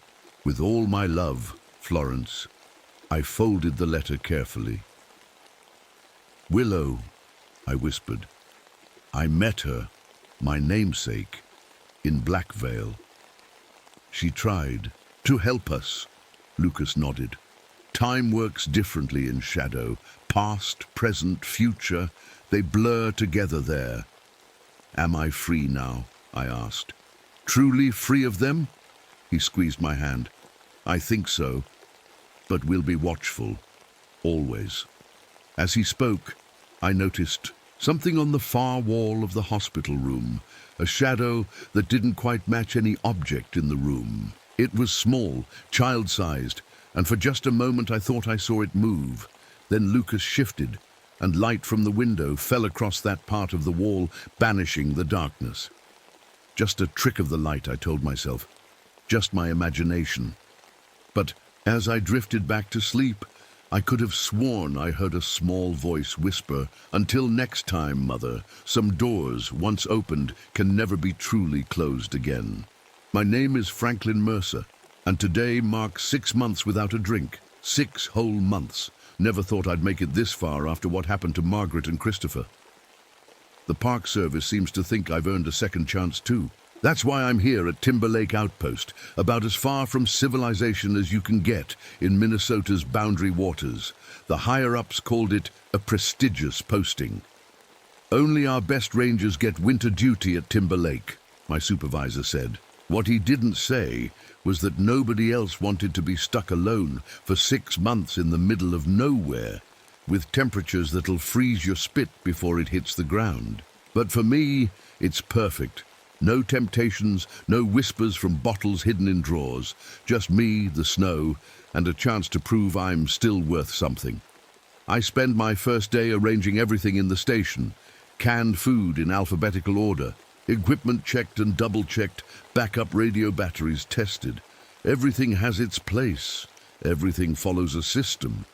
With all my love, Florence." I folded the letter carefully. "Willow," I whispered. "I met her, my namesake, in Blackvale. She tried to help us." Lucas nodded. "Time works differently in shadow. Past, present, future, they blur together there." "Am I free now?" I asked. "Truly free of them?" He squeezed my hand. "I think so, but we'll be watchful, always." As he spoke, I noticed something on the far wall of the hospital room, a shadow that didn't quite match any object in the room. It was small, child-sized, and for just a moment I thought I saw it move. Then Lucas shifted, and light from the window fell across that part of the wall, banishing the darkness. Just a trick of the light, I told myself. Just my imagination. But as I drifted back to sleep, I could have sworn I heard a small voice whisper, "Until next time, Mother, some doors, once opened, can never be truly closed again." My name is Franklin Mercer, and today marks 6 months without a drink. 6 whole months. Never thought I'd make it this far after what happened to Margaret and Christopher. The Park Service seems to think I've earned a second chance too. That's why I'm here at Timber Lake Outpost, about as far from civilization as you can get in Minnesota's boundary waters. The higher-ups called it a prestigious posting. "Only our best rangers get winter duty at Timber Lake," my supervisor said. What he didn't say was that nobody else wanted to be stuck alone for 6 months in the middle of nowhere, with temperatures that'll freeze your spit before it hits the ground. But for me, it's perfect. No temptations, no whispers from bottles hidden in drawers. Just me, the snow, and a chance to prove I'm still worth something. I spend my first day arranging everything in the station. Canned food in alphabetical order. Equipment checked and double-checked. Backup radio batteries tested. Everything has its place. Everything follows a system.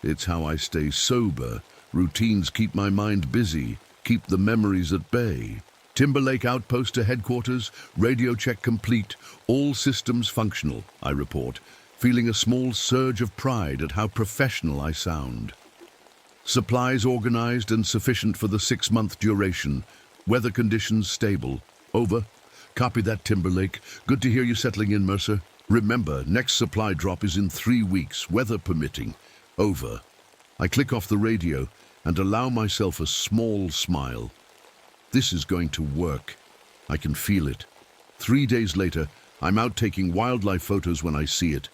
It's how I stay sober. Routines keep my mind busy. keep the memories at bay. Timberlake outpost to headquarters, radio check complete, all systems functional, I report, feeling a small surge of pride at how professional I sound. Supplies organized and sufficient for the 6-month duration. Weather conditions stable. Over. Copy that, Timberlake. Good to hear you settling in, Mercer. Remember, next supply drop is in 3 weeks, weather permitting. Over. I click off the radio and allow myself a small smile. This is going to work. I can feel it. 3 days later, I'm out taking wildlife photos when I see it.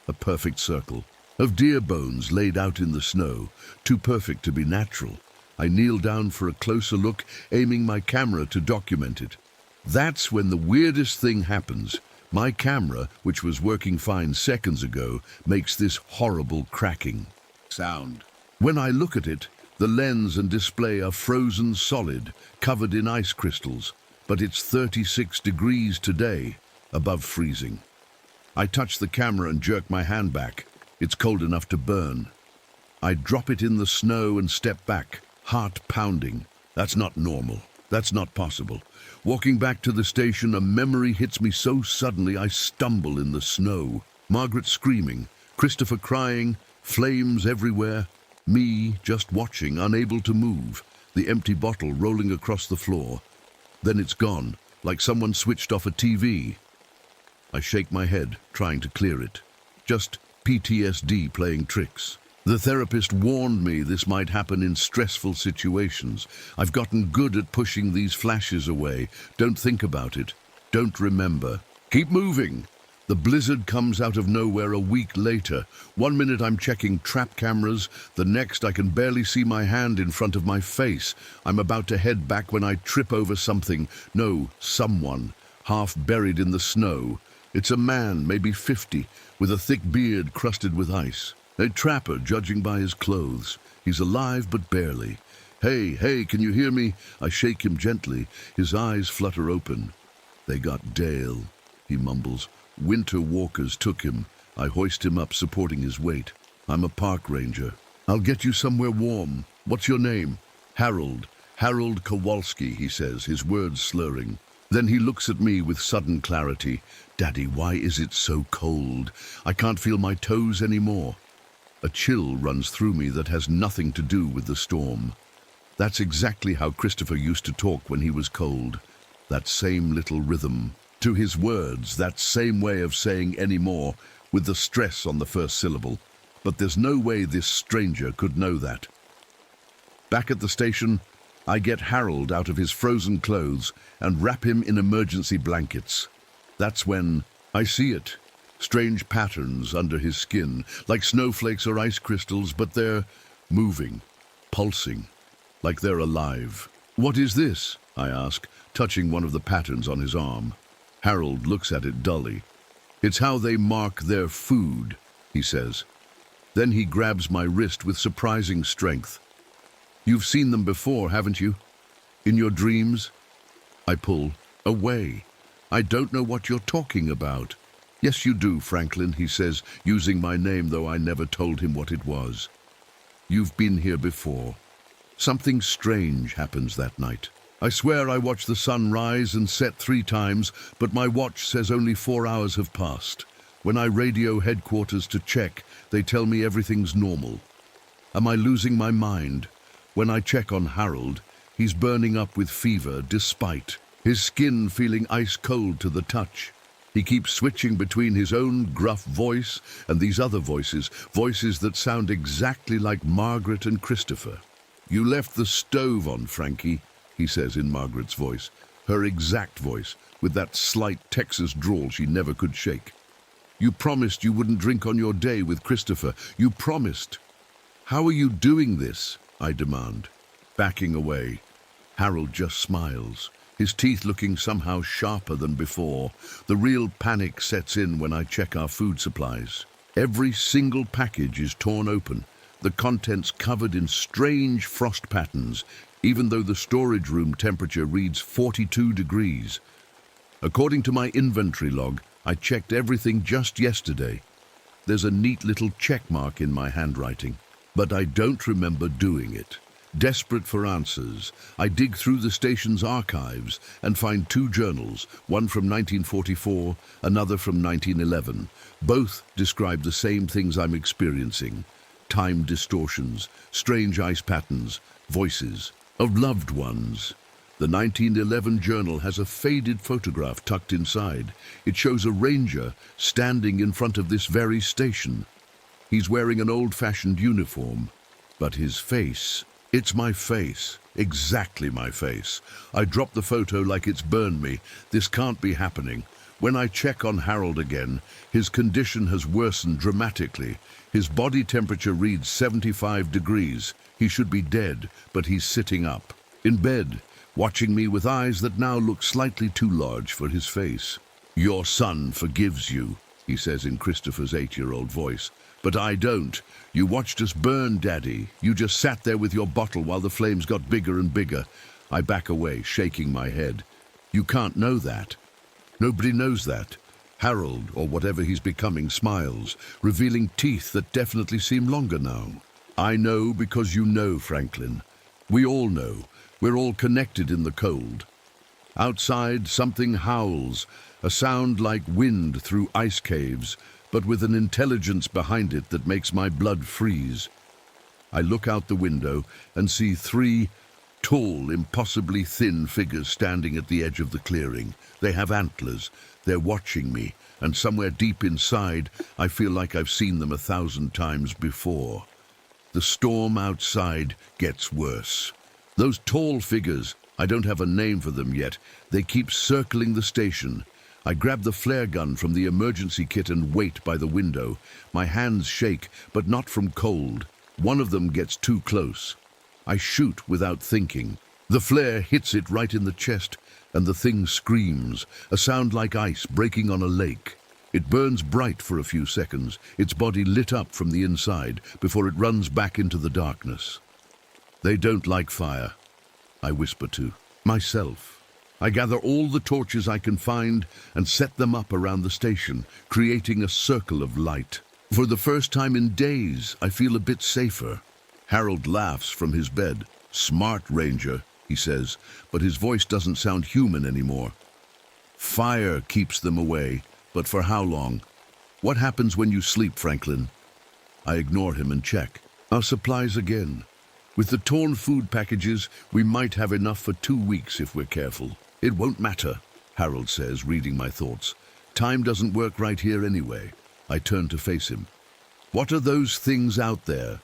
A perfect circle of deer bones laid out in the snow, too perfect to be natural. I kneel down for a closer look, aiming my camera to document it. That's when the weirdest thing happens. My camera, which was working fine seconds ago, makes this horrible cracking sound. When I look at it, the lens and display are frozen solid, covered in ice crystals, but it's 36 degrees today, above freezing. I touch the camera and jerk my hand back. It's cold enough to burn. I drop it in the snow and step back, heart pounding. That's not normal. That's not possible. Walking back to the station, a memory hits me so suddenly I stumble in the snow. Margaret screaming, Christopher crying, flames everywhere. Me just watching, unable to move, the empty bottle rolling across the floor. Then it's gone, like someone switched off a TV. I shake my head, trying to clear it. Just PTSD playing tricks. The therapist warned me this might happen in stressful situations. I've gotten good at pushing these flashes away. Don't think about it. Don't remember. Keep moving. The blizzard comes out of nowhere a week later. 1 minute I'm checking trap cameras. The next I can barely see my hand in front of my face. I'm about to head back when I trip over something. No, someone. Half buried in the snow. It's a man, maybe 50, with a thick beard crusted with ice. A trapper, judging by his clothes. He's alive, but barely. Hey, can you hear me? I shake him gently. His eyes flutter open. They got Dale, he mumbles. Winter walkers took him. I hoist him up, supporting his weight. I'm a park ranger. I'll get you somewhere warm. What's your name? Harold. Harold Kowalski, he says, his words slurring. Then he looks at me with sudden clarity. Daddy, why is it so cold? I can't feel my toes anymore. A chill runs through me that has nothing to do with the storm. That's exactly how Christopher used to talk when he was cold. That same little rhythm. To his words, that same way of saying anymore, with the stress on the first syllable. But there's no way this stranger could know that. Back at the station, I get Harold out of his frozen clothes and wrap him in emergency blankets. That's when I see it. Strange patterns under his skin, like snowflakes or ice crystals, but they're moving, pulsing, like they're alive. What is this? I ask, touching one of the patterns on his arm. Harold looks at it dully. It's how they mark their food, he says. Then he grabs my wrist with surprising strength. You've seen them before, haven't you? In your dreams? I pull away. I don't know what you're talking about. Yes, you do, Franklin, he says, using my name, though I never told him what it was. You've been here before. Something strange happens that night. I swear I watch the sun rise and set 3 times, but my watch says only 4 hours have passed. When I radio headquarters to check, they tell me everything's normal. Am I losing my mind? When I check on Harold, he's burning up with fever despite his skin feeling ice cold to the touch. He keeps switching between his own gruff voice and these other voices, voices that sound exactly like Margaret and Christopher. You left the stove on, Frankie, he says in Margaret's voice, her exact voice, with that slight Texas drawl she never could shake. You promised you wouldn't drink on your day with Christopher. You promised. How are you doing this? I demand, backing away. Harold just smiles, his teeth looking somehow sharper than before. The real panic sets in when I check our food supplies. Every single package is torn open, the contents covered in strange frost patterns, even though the storage room temperature reads 42 degrees. According to my inventory log, I checked everything just yesterday. There's a neat little check mark in my handwriting, but I don't remember doing it. Desperate for answers, I dig through the station's archives and find two journals, one from 1944, another from 1911. Both describe the same things I'm experiencing: time distortions, strange ice patterns, voices of loved ones. The 1911 journal has a faded photograph tucked inside. It shows a ranger standing in front of this very station. He's wearing an old-fashioned uniform, but his face, it's my face, exactly my face. I drop the photo like it's burned me. This can't be happening. When I check on Harold again, his condition has worsened dramatically. His body temperature reads 75 degrees. He should be dead, but he's sitting up, in bed, watching me with eyes that now look slightly too large for his face. "Your son forgives you," he says in Christopher's 8-year-old voice. "But I don't. You watched us burn, Daddy. You just sat there with your bottle while the flames got bigger and bigger." I back away, shaking my head. "You can't know that. Nobody knows that." Harold, or whatever he's becoming, smiles, revealing teeth that definitely seem longer now. "I know because you know, Franklin. We all know. We're all connected in the cold." Outside, something howls, a sound like wind through ice caves, but with an intelligence behind it that makes my blood freeze. I look out the window and see 3 tall, impossibly thin figures standing at the edge of the clearing. They have antlers. They're watching me, and somewhere deep inside, I feel like I've seen them 1,000 times before. The storm outside gets worse. Those tall figures, I don't have a name for them yet, they keep circling the station. I grab the flare gun from the emergency kit and wait by the window. My hands shake, but not from cold. One of them gets too close. I shoot without thinking. The flare hits it right in the chest, and the thing screams, a sound like ice breaking on a lake. It burns bright for a few seconds, its body lit up from the inside, before it runs back into the darkness. "They don't like fire," I whisper to myself. I gather all the torches I can find and set them up around the station, creating a circle of light. For the first time in days, I feel a bit safer. Harold laughs from his bed. "Smart, Ranger," he says, but his voice doesn't sound human anymore. "Fire keeps them away, but for how long? What happens when you sleep, Franklin?" I ignore him and check. Our supplies again. With the torn food packages, we might have enough for 2 weeks if we're careful. "It won't matter," Harold says, reading my thoughts. "Time doesn't work right here anyway." I turn to face him. "What are those things out there?"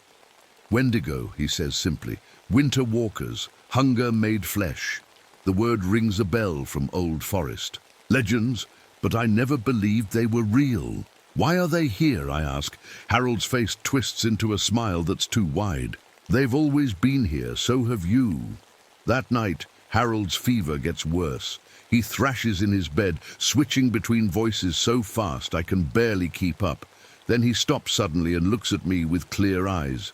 "Wendigo," he says simply. "Winter walkers, hunger made flesh." The word rings a bell from Old Forest. Legends, but I never believed they were real. "Why are they here?" I ask. Harold's face twists into a smile that's too wide. "They've always been here, so have you." That night, Harold's fever gets worse. He thrashes in his bed, switching between voices so fast I can barely keep up. Then he stops suddenly and looks at me with clear eyes.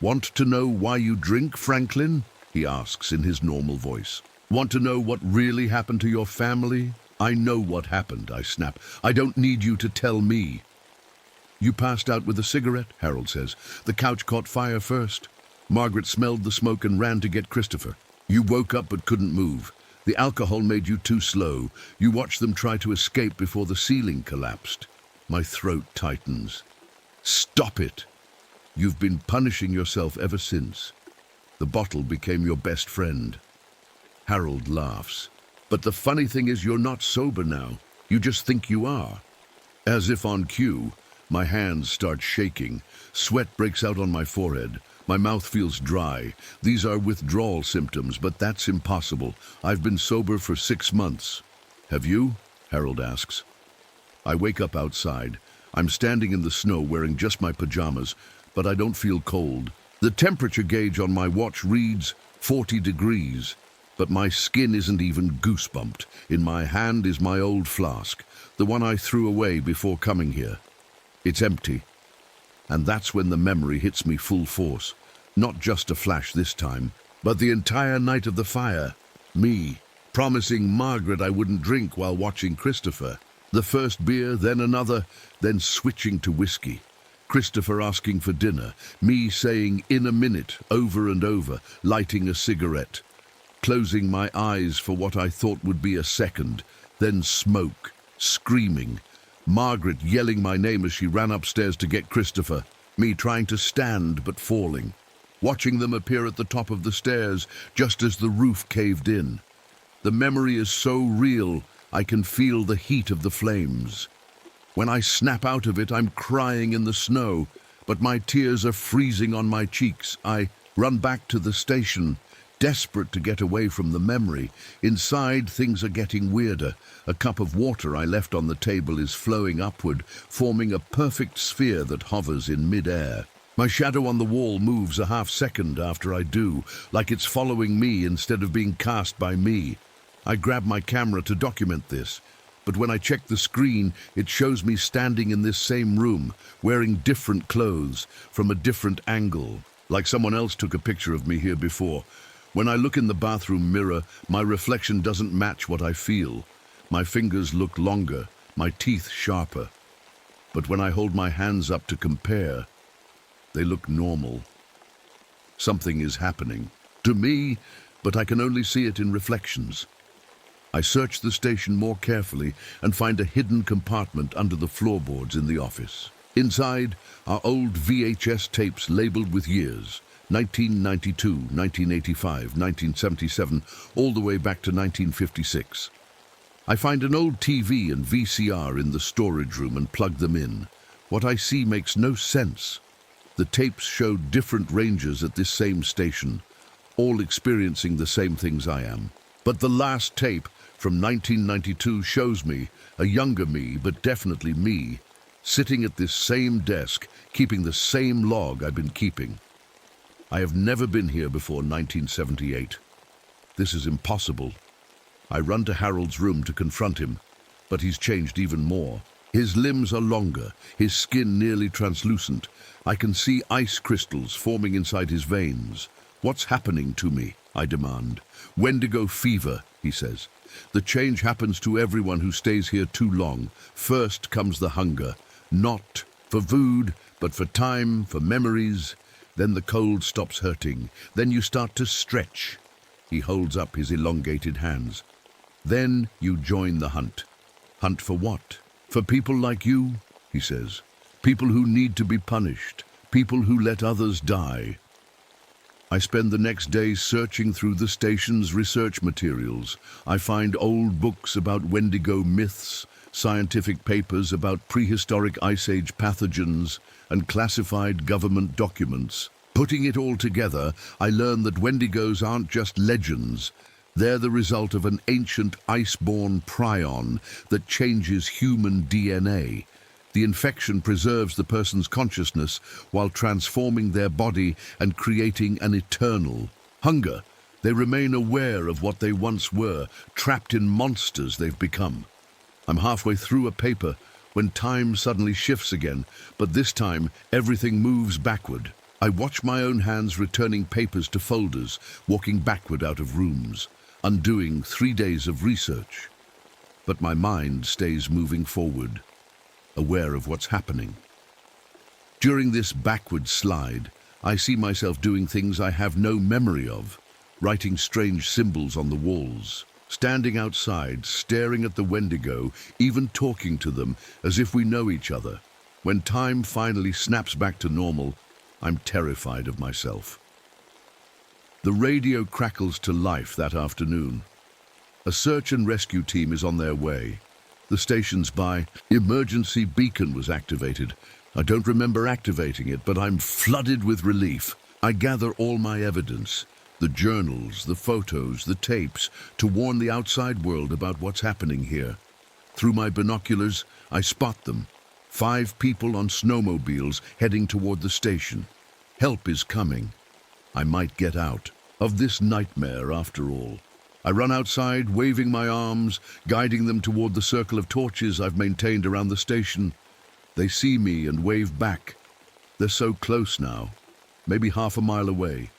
"Want to know why you drink, Franklin?" he asks in his normal voice. "Want to know what really happened to your family?" "I know what happened," I snap. "I don't need you to tell me." "You passed out with a cigarette," Harold says. "The couch caught fire first. Margaret smelled the smoke and ran to get Christopher. You woke up but couldn't move. The alcohol made you too slow. You watched them try to escape before the ceiling collapsed." My throat tightens. "Stop it! You've been punishing yourself ever since. The bottle became your best friend." Harold laughs. "But the funny thing is you're not sober now. You just think you are." As if on cue, my hands start shaking. Sweat breaks out on my forehead. My mouth feels dry. These are withdrawal symptoms, but that's impossible. I've been sober for 6 months. "Have you?" Harold asks. I wake up outside. I'm standing in the snow wearing just my pajamas, but I don't feel cold. The temperature gauge on my watch reads 40 degrees, but my skin isn't even goosebumped. In my hand is my old flask, the one I threw away before coming here. It's empty. And that's when the memory hits me full force. Not just a flash this time, but the entire night of the fire. Me, promising Margaret I wouldn't drink while watching Christopher. The first beer, then another, then switching to whiskey. Christopher asking for dinner, me saying "in a minute" over and over, lighting a cigarette, closing my eyes for what I thought would be a second, then smoke, screaming, Margaret yelling my name as she ran upstairs to get Christopher, me trying to stand but falling, watching them appear at the top of the stairs just as the roof caved in. The memory is so real, I can feel the heat of the flames. When I snap out of it, I'm crying in the snow, but my tears are freezing on my cheeks. I run back to the station, desperate to get away from the memory. Inside, things are getting weirder. A cup of water I left on the table is flowing upward, forming a perfect sphere that hovers in mid-air. My shadow on the wall moves a half second after I do, like it's following me instead of being cast by me. I grab my camera to document this, but when I check the screen, it shows me standing in this same room, wearing different clothes, from a different angle, like someone else took a picture of me here before. When I look in the bathroom mirror, my reflection doesn't match what I feel. My fingers look longer, my teeth sharper. But when I hold my hands up to compare, they look normal. Something is happening. To me, but I can only see it in reflections. I search the station more carefully and find a hidden compartment under the floorboards in the office. Inside are old VHS tapes labeled with years, 1992, 1985, 1977, all the way back to 1956. I find an old TV and VCR in the storage room and plug them in. What I see makes no sense. The tapes show different rangers at this same station, all experiencing the same things I am. But the last tape, from 1992, shows me, a younger me, but definitely me, sitting at this same desk, keeping the same log I've been keeping. I have never been here before 1978. This is impossible. I run to Harold's room to confront him, but he's changed even more. His limbs are longer, his skin nearly translucent. I can see ice crystals forming inside his veins. What's happening to me? I demand. Wendigo fever, he says. The change happens to everyone who stays here too long. First comes the hunger, not for food, but for time, for memories. Then the cold stops hurting. Then you start to stretch. He holds up his elongated hands. Then you join the hunt. Hunt for what? For people like you, he says. People who need to be punished. People who let others die. I spend the next day searching through the station's research materials. I find old books about Wendigo myths, scientific papers about prehistoric Ice Age pathogens, and classified government documents. Putting it all together, I learn that Wendigos aren't just legends. They're the result of an ancient ice-borne prion that changes human DNA. The infection preserves the person's consciousness while transforming their body and creating an eternal hunger. They remain aware of what they once were, trapped in monsters they've become. I'm halfway through a paper when time suddenly shifts again, but this time everything moves backward. I watch my own hands returning papers to folders, walking backward out of rooms, undoing 3 days of research. But my mind stays moving forward, aware of what's happening. During this backward slide, I see myself doing things I have no memory of, writing strange symbols on the walls, standing outside, staring at the Wendigo, even talking to them as if we know each other. When time finally snaps back to normal, I'm terrified of myself. The radio crackles to life that afternoon. A search and rescue team is on their way. The station's by. Emergency beacon was activated. I don't remember activating it, but I'm flooded with relief. I gather all my evidence, the journals, the photos, the tapes, to warn the outside world about what's happening here. Through my binoculars, I spot them. 5 people on snowmobiles heading toward the station. Help is coming. I might get out of this nightmare after all. I run outside, waving my arms, guiding them toward the circle of torches I've maintained around the station. They see me and wave back. They're so close now, maybe half a mile away.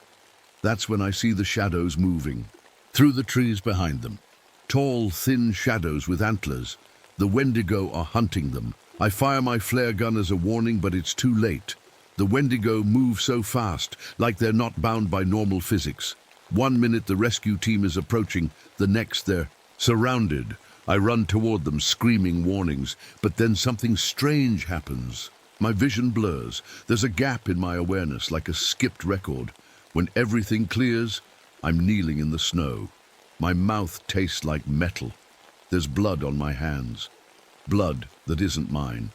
That's when I see the shadows moving, through the trees behind them. Tall, thin shadows with antlers. The Wendigo are hunting them, I fire my flare gun as a warning, but it's too late. The Wendigo move so fast, like they're not bound by normal physics. 1 minute the rescue team is approaching, the next they're surrounded. I run toward them, screaming warnings, but then something strange happens. My vision blurs. There's a gap in my awareness, like a skipped record. When everything clears, I'm kneeling in the snow. My mouth tastes like metal. There's blood on my hands. Blood that isn't mine.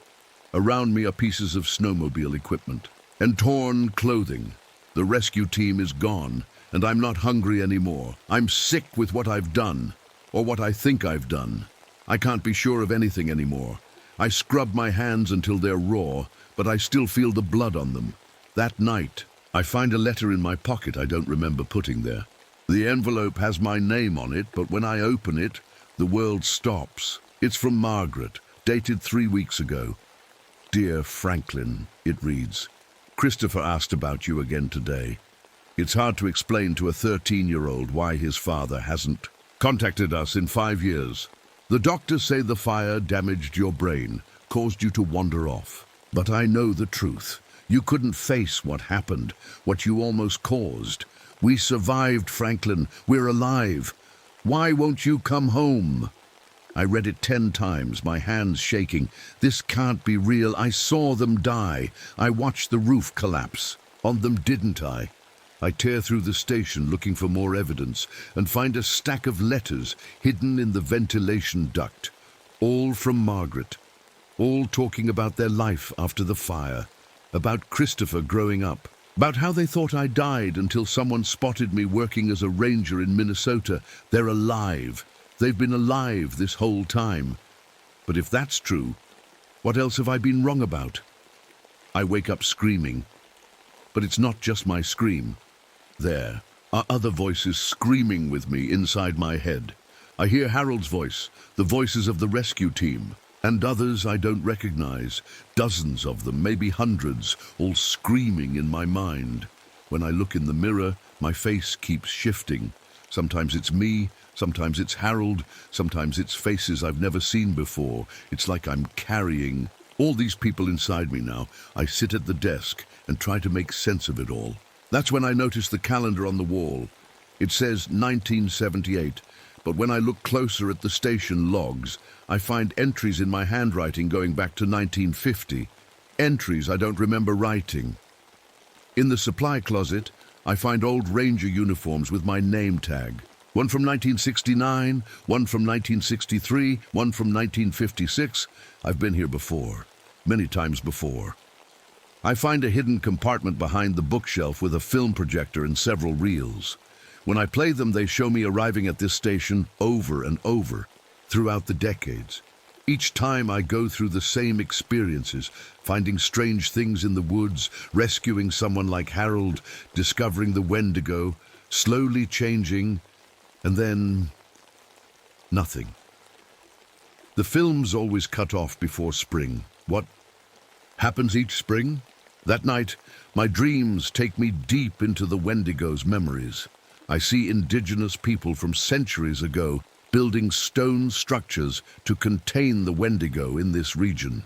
Around me are pieces of snowmobile equipment and torn clothing. The rescue team is gone, and I'm not hungry anymore. I'm sick with what I've done, or what I think I've done. I can't be sure of anything anymore. I scrub my hands until they're raw, but I still feel the blood on them. That night, I find a letter in my pocket I don't remember putting there. The envelope has my name on it, but when I open it, the world stops. It's from Margaret, dated 3 weeks ago. Dear Franklin, it reads, Christopher asked about you again today. It's hard to explain to a 13-year-old why his father hasn't contacted us in 5 years. The doctors say the fire damaged your brain, caused you to wander off. But I know the truth. You couldn't face what happened, what you almost caused. We survived, Franklin. We're alive. Why won't you come home? I read it 10 times, my hands shaking. This can't be real. I saw them die. I watched the roof collapse. On them, didn't I? I tear through the station looking for more evidence and find a stack of letters hidden in the ventilation duct. All from Margaret. All talking about their life after the fire. About Christopher growing up. About how they thought I died until someone spotted me working as a ranger in Minnesota. They're alive. They've been alive this whole time. But if that's true, what else have I been wrong about? I wake up screaming. But it's not just my scream. There are other voices screaming with me inside my head. I hear Harold's voice, the voices of the rescue team, and others I don't recognize. Dozens of them, maybe hundreds, all screaming in my mind. When I look in the mirror, my face keeps shifting. Sometimes it's me, sometimes it's Harold, sometimes it's faces I've never seen before. It's like I'm carrying all these people inside me now. I sit at the desk and try to make sense of it all. That's when I notice the calendar on the wall. It says 1978, but when I look closer at the station logs, I find entries in my handwriting going back to 1950. Entries I don't remember writing. In the supply closet, I find old ranger uniforms with my name tag. One from 1969, one from 1963, one from 1956. I've been here before, many times before. I find a hidden compartment behind the bookshelf with a film projector and several reels. When I play them, they show me arriving at this station over and over throughout the decades. Each time I go through the same experiences, finding strange things in the woods, rescuing someone like Harold, discovering the Wendigo, slowly changing, and then nothing. The film's always cut off before spring. What happens each spring? That night, my dreams take me deep into the Wendigo's memories. I see indigenous people from centuries ago building stone structures to contain the Wendigo in this region.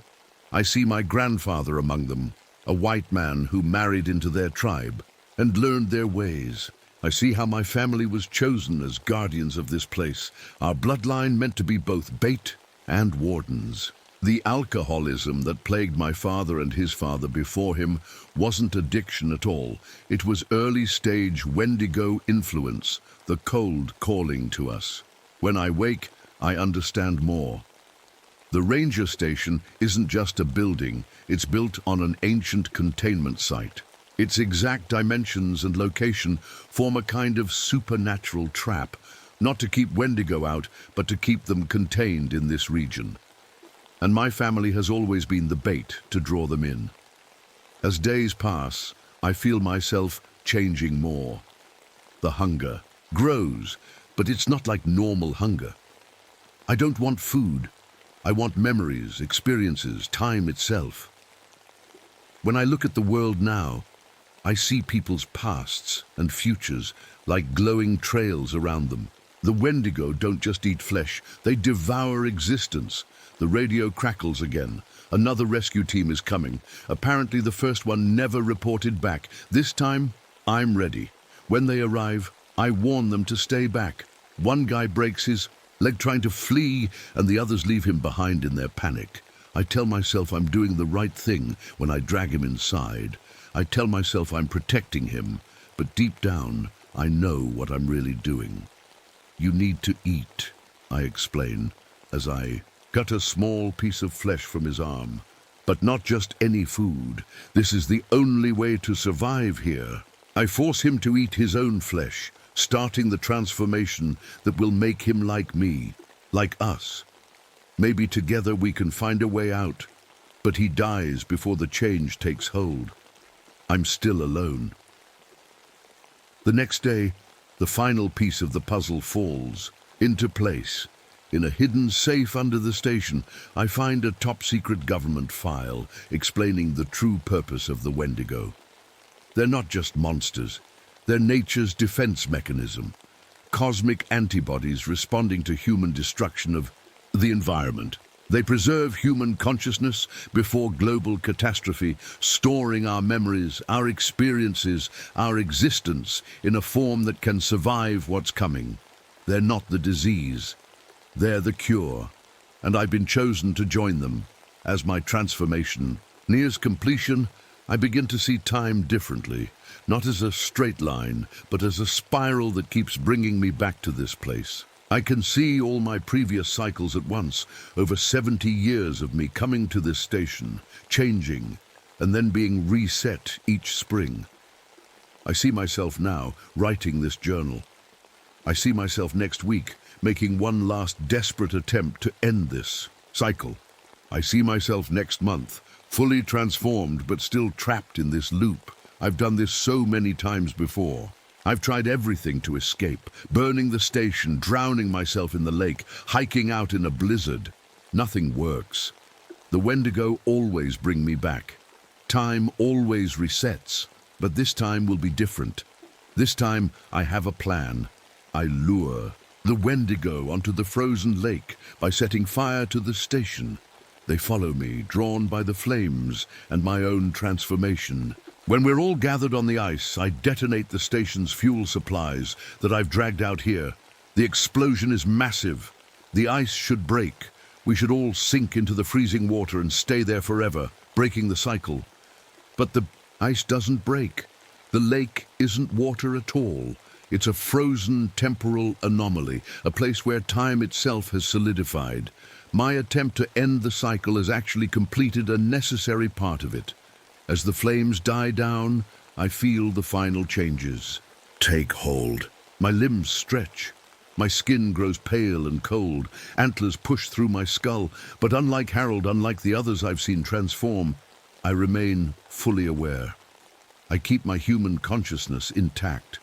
I see my grandfather among them, a white man who married into their tribe and learned their ways. I see how my family was chosen as guardians of this place, our bloodline meant to be both bait and wardens. The alcoholism that plagued my father and his father before him wasn't addiction at all. It was early-stage Wendigo influence, the cold calling to us. When I wake, I understand more. The ranger station isn't just a building, it's built on an ancient containment site. Its exact dimensions and location form a kind of supernatural trap, not to keep Wendigo out, but to keep them contained in this region. And my family has always been the bait to draw them in. As days pass, I feel myself changing more. The hunger grows, but it's not like normal hunger. I don't want food. I want memories, experiences, time itself. When I look at the world now, I see people's pasts and futures like glowing trails around them. The Wendigo don't just eat flesh, they devour existence. The radio crackles again. Another rescue team is coming. Apparently the first one never reported back. This time, I'm ready. When they arrive, I warn them to stay back. One guy breaks his leg trying to flee, and the others leave him behind in their panic. I tell myself I'm doing the right thing when I drag him inside. I tell myself I'm protecting him, but deep down, I know what I'm really doing. You need to eat, I explain, as I cut a small piece of flesh from his arm. But not just any food. This is the only way to survive here. I force him to eat his own flesh, starting the transformation that will make him like me, like us. Maybe together we can find a way out, but he dies before the change takes hold. I'm still alone. The next day, the final piece of the puzzle falls into place. In a hidden safe under the station, I find a top-secret government file explaining the true purpose of the Wendigo. They're not just monsters. They're nature's defense mechanism. Cosmic antibodies responding to human destruction of the environment. They preserve human consciousness before global catastrophe, storing our memories, our experiences, our existence in a form that can survive what's coming. They're not the disease. They're the cure. And I've been chosen to join them. As my transformation nears completion, I begin to see time differently, not as a straight line, but as a spiral that keeps bringing me back to this place. I can see all my previous cycles at once, over 70 years of me coming to this station, changing, and then being reset each spring. I see myself now writing this journal. I see myself next week making one last desperate attempt to end this cycle. I see myself next month, fully transformed but still trapped in this loop. I've done this so many times before. I've tried everything to escape, burning the station, drowning myself in the lake, hiking out in a blizzard. Nothing works. The Wendigo always bring me back. Time always resets, but this time will be different. This time I have a plan. I lure the Wendigo onto the frozen lake by setting fire to the station. They follow me, drawn by the flames and my own transformation. When we're all gathered on the ice, I detonate the station's fuel supplies that I've dragged out here. The explosion is massive. The ice should break. We should all sink into the freezing water and stay there forever, breaking the cycle. But the ice doesn't break. The lake isn't water at all. It's a frozen temporal anomaly, a place where time itself has solidified. My attempt to end the cycle has actually completed a necessary part of it. As the flames die down, I feel the final changes take hold. My limbs stretch. My skin grows pale and cold. Antlers push through my skull. But unlike Harold, unlike the others I've seen transform, I remain fully aware. I keep my human consciousness intact.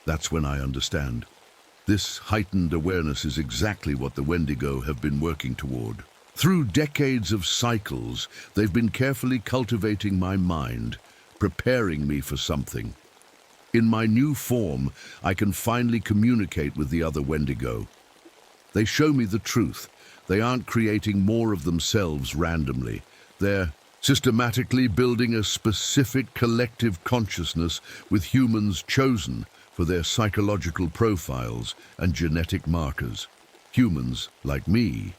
That's when I understand. This heightened awareness is exactly what the Wendigo have been working toward. Through decades of cycles, they've been carefully cultivating my mind, preparing me for something. In my new form, I can finally communicate with the other Wendigo. They show me the truth. They aren't creating more of themselves randomly. They're systematically building a specific collective consciousness with humans chosen for their psychological profiles and genetic markers. Humans like me.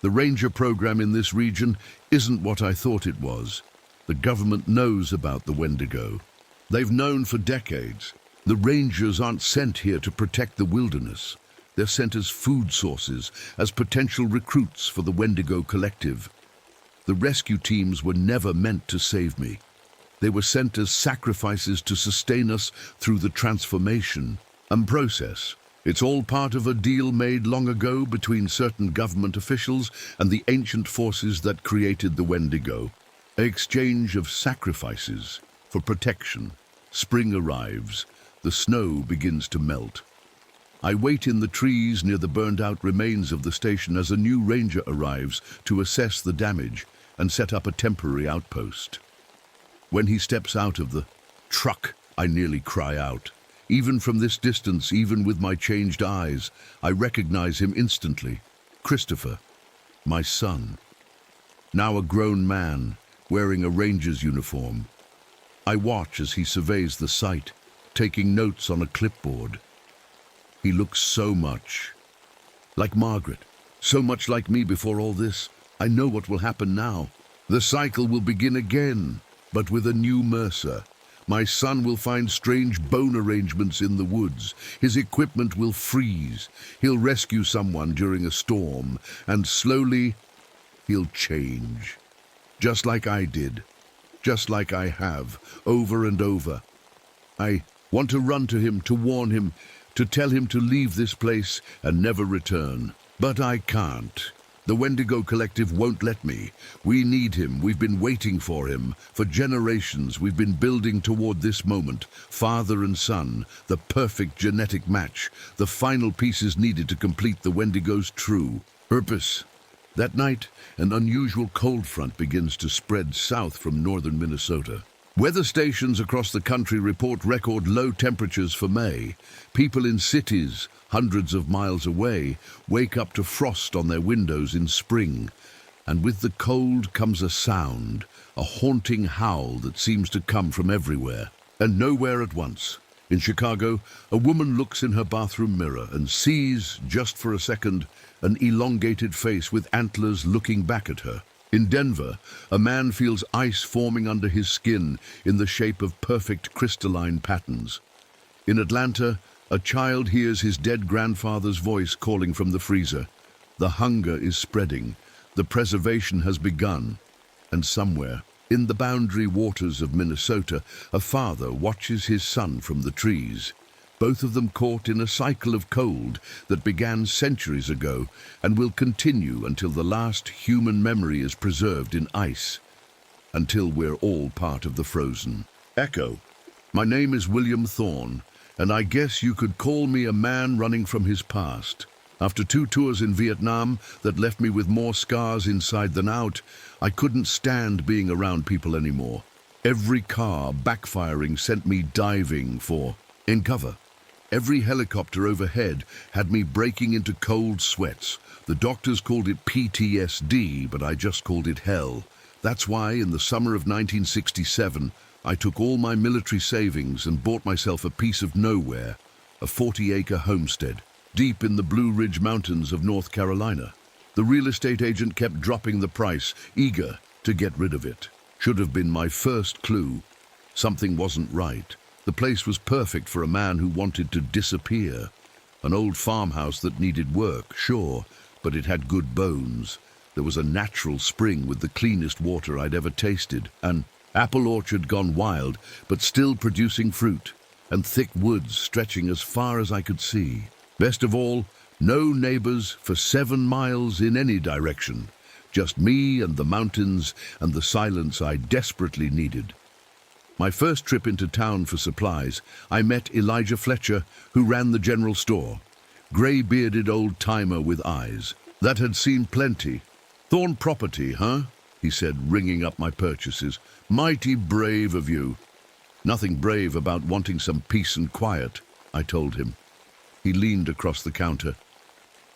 The Ranger program in this region isn't what I thought it was. The government knows about the Wendigo. They've known for decades. The Rangers aren't sent here to protect the wilderness. They're sent as food sources, as potential recruits for the Wendigo collective. The rescue teams were never meant to save me. They were sent as sacrifices to sustain us through the transformation and process. It's all part of a deal made long ago between certain government officials and the ancient forces that created the Wendigo. An exchange of sacrifices for protection. Spring arrives. The snow begins to melt. I wait in the trees near the burned-out remains of the station as a new ranger arrives to assess the damage and set up a temporary outpost. When he steps out of the truck, I nearly cry out. Even from this distance, even with my changed eyes, I recognize him instantly. Christopher, my son. now a grown man, wearing a ranger's uniform. I watch as he surveys the site, taking notes on a clipboard. He looks so much like Margaret, so much like me before all this. I know what will happen now. The cycle will begin again, but with a new Mercer. My son will find strange bone arrangements in the woods. His equipment will freeze. He'll rescue someone during a storm, and slowly he'll change. Just like I did. Just like I have, over and over. I want to run to him, to warn him, to tell him to leave this place and never return. But I can't. The Wendigo Collective won't let me. We need him. We've been waiting for him. For generations, we've been building toward this moment. Father and son, the perfect genetic match, the final pieces needed to complete the Wendigo's true purpose. That night, an unusual cold front begins to spread south from northern Minnesota. Weather stations across the country report record low temperatures for May. People in cities, hundreds of miles away, wake up to frost on their windows in spring. And with the cold comes a sound, a haunting howl that seems to come from everywhere and nowhere at once. In Chicago, a woman looks in her bathroom mirror and sees, just for a second, an elongated face with antlers looking back at her. In Denver, a man feels ice forming under his skin in the shape of perfect crystalline patterns. In Atlanta, a child hears his dead grandfather's voice calling from the freezer. The hunger is spreading. The preservation has begun. And somewhere, in the boundary waters of Minnesota, a father watches his son from the trees. Both of them caught in a cycle of cold that began centuries ago and will continue until the last human memory is preserved in ice, until we're all part of the frozen echo. My name is William Thorne, and I guess you could call me a man running from his past. After 2 tours in Vietnam that left me with more scars inside than out, I couldn't stand being around people anymore. Every car backfiring sent me diving in cover. Every helicopter overhead had me breaking into cold sweats. The doctors called it PTSD, but I just called it hell. That's why, in the summer of 1967, I took all my military savings and bought myself a piece of nowhere, a 40-acre homestead, deep in the Blue Ridge Mountains of North Carolina. The real estate agent kept dropping the price, eager to get rid of it. Should have been my first clue. Something wasn't right. The place was perfect for a man who wanted to disappear. An old farmhouse that needed work, sure, but it had good bones. There was a natural spring with the cleanest water I'd ever tasted, an apple orchard gone wild, but still producing fruit, and thick woods stretching as far as I could see. Best of all, no neighbors for 7 miles in any direction. Just me and the mountains and the silence I desperately needed. My first trip into town for supplies, I met Elijah Fletcher, who ran the general store. Gray-bearded old-timer with eyes that had seen plenty. "Thorne property, huh?" he said, ringing up my purchases. "Mighty brave of you." "Nothing brave about wanting some peace and quiet," I told him. He leaned across the counter.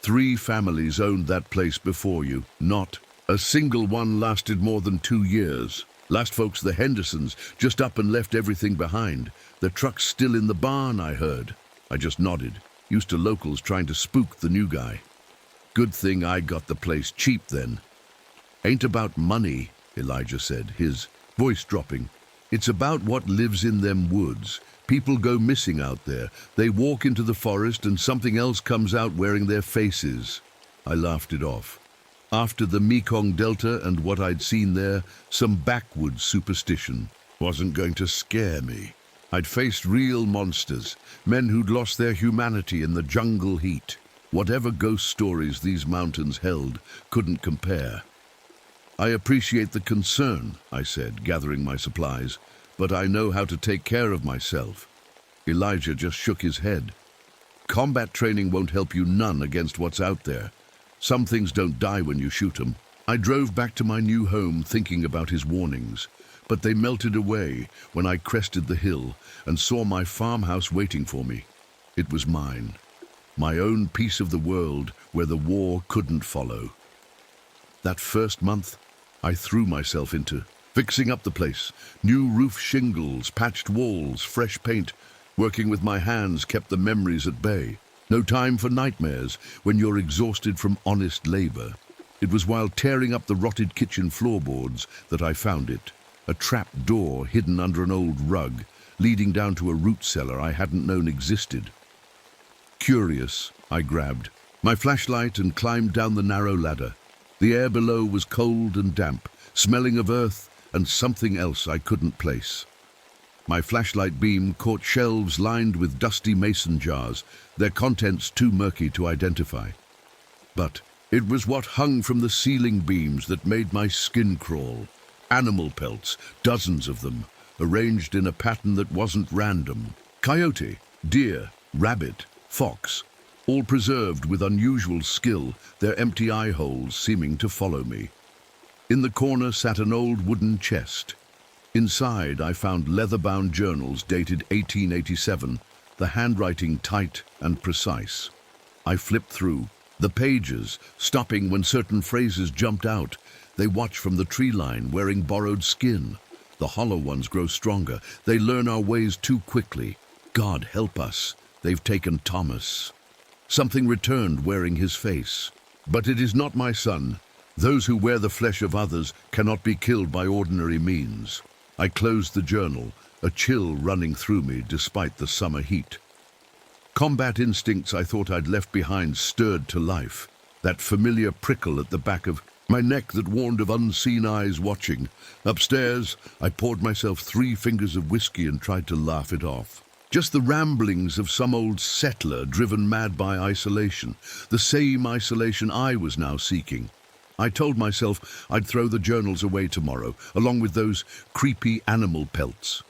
3 families owned that place before you. Not a single one lasted more than 2 years. Last folks, the Hendersons, just up and left everything behind. Their truck's still in the barn, I heard. I just nodded, used to locals trying to spook the new guy. Good thing I got the place cheap then. "Ain't about money," Elijah said, his voice dropping. "It's about what lives in them woods. People go missing out there. They walk into the forest and something else comes out wearing their faces." I laughed it off. After the Mekong Delta and what I'd seen there, some backwoods superstition wasn't going to scare me. I'd faced real monsters, men who'd lost their humanity in the jungle heat. Whatever ghost stories these mountains held couldn't compare. "I appreciate the concern," I said, gathering my supplies, "but I know how to take care of myself." Elijah just shook his head. "Combat training won't help you none against what's out there. Some things don't die when you shoot them." I drove back to my new home thinking about his warnings, but they melted away when I crested the hill and saw my farmhouse waiting for me. It was mine, my own piece of the world where the war couldn't follow. That first month, I threw myself into fixing up the place. New roof shingles, patched walls, fresh paint. Working with my hands kept the memories at bay. No time for nightmares when you're exhausted from honest labor. It was while tearing up the rotted kitchen floorboards that I found it. A trap door hidden under an old rug, leading down to a root cellar I hadn't known existed. Curious, I grabbed my flashlight and climbed down the narrow ladder. The air below was cold and damp, smelling of earth and something else I couldn't place. My flashlight beam caught shelves lined with dusty mason jars, their contents too murky to identify. But it was what hung from the ceiling beams that made my skin crawl. Animal pelts, dozens of them, arranged in a pattern that wasn't random. Coyote, deer, rabbit, fox, all preserved with unusual skill, their empty eye holes seeming to follow me. In the corner sat an old wooden chest. Inside, I found leather-bound journals dated 1887, the handwriting tight and precise. I flipped through the pages, stopping when certain phrases jumped out. They watch from the tree line, wearing borrowed skin. The hollow ones grow stronger. They learn our ways too quickly. God help us. They've taken Thomas. Something returned wearing his face. But it is not my son. Those who wear the flesh of others cannot be killed by ordinary means. I closed the journal, a chill running through me despite the summer heat. Combat instincts I thought I'd left behind stirred to life. That familiar prickle at the back of my neck that warned of unseen eyes watching. Upstairs, I poured myself 3 fingers of whiskey and tried to laugh it off. Just the ramblings of some old settler driven mad by isolation, the same isolation I was now seeking. I told myself I'd throw the journals away tomorrow, along with those creepy animal pelts.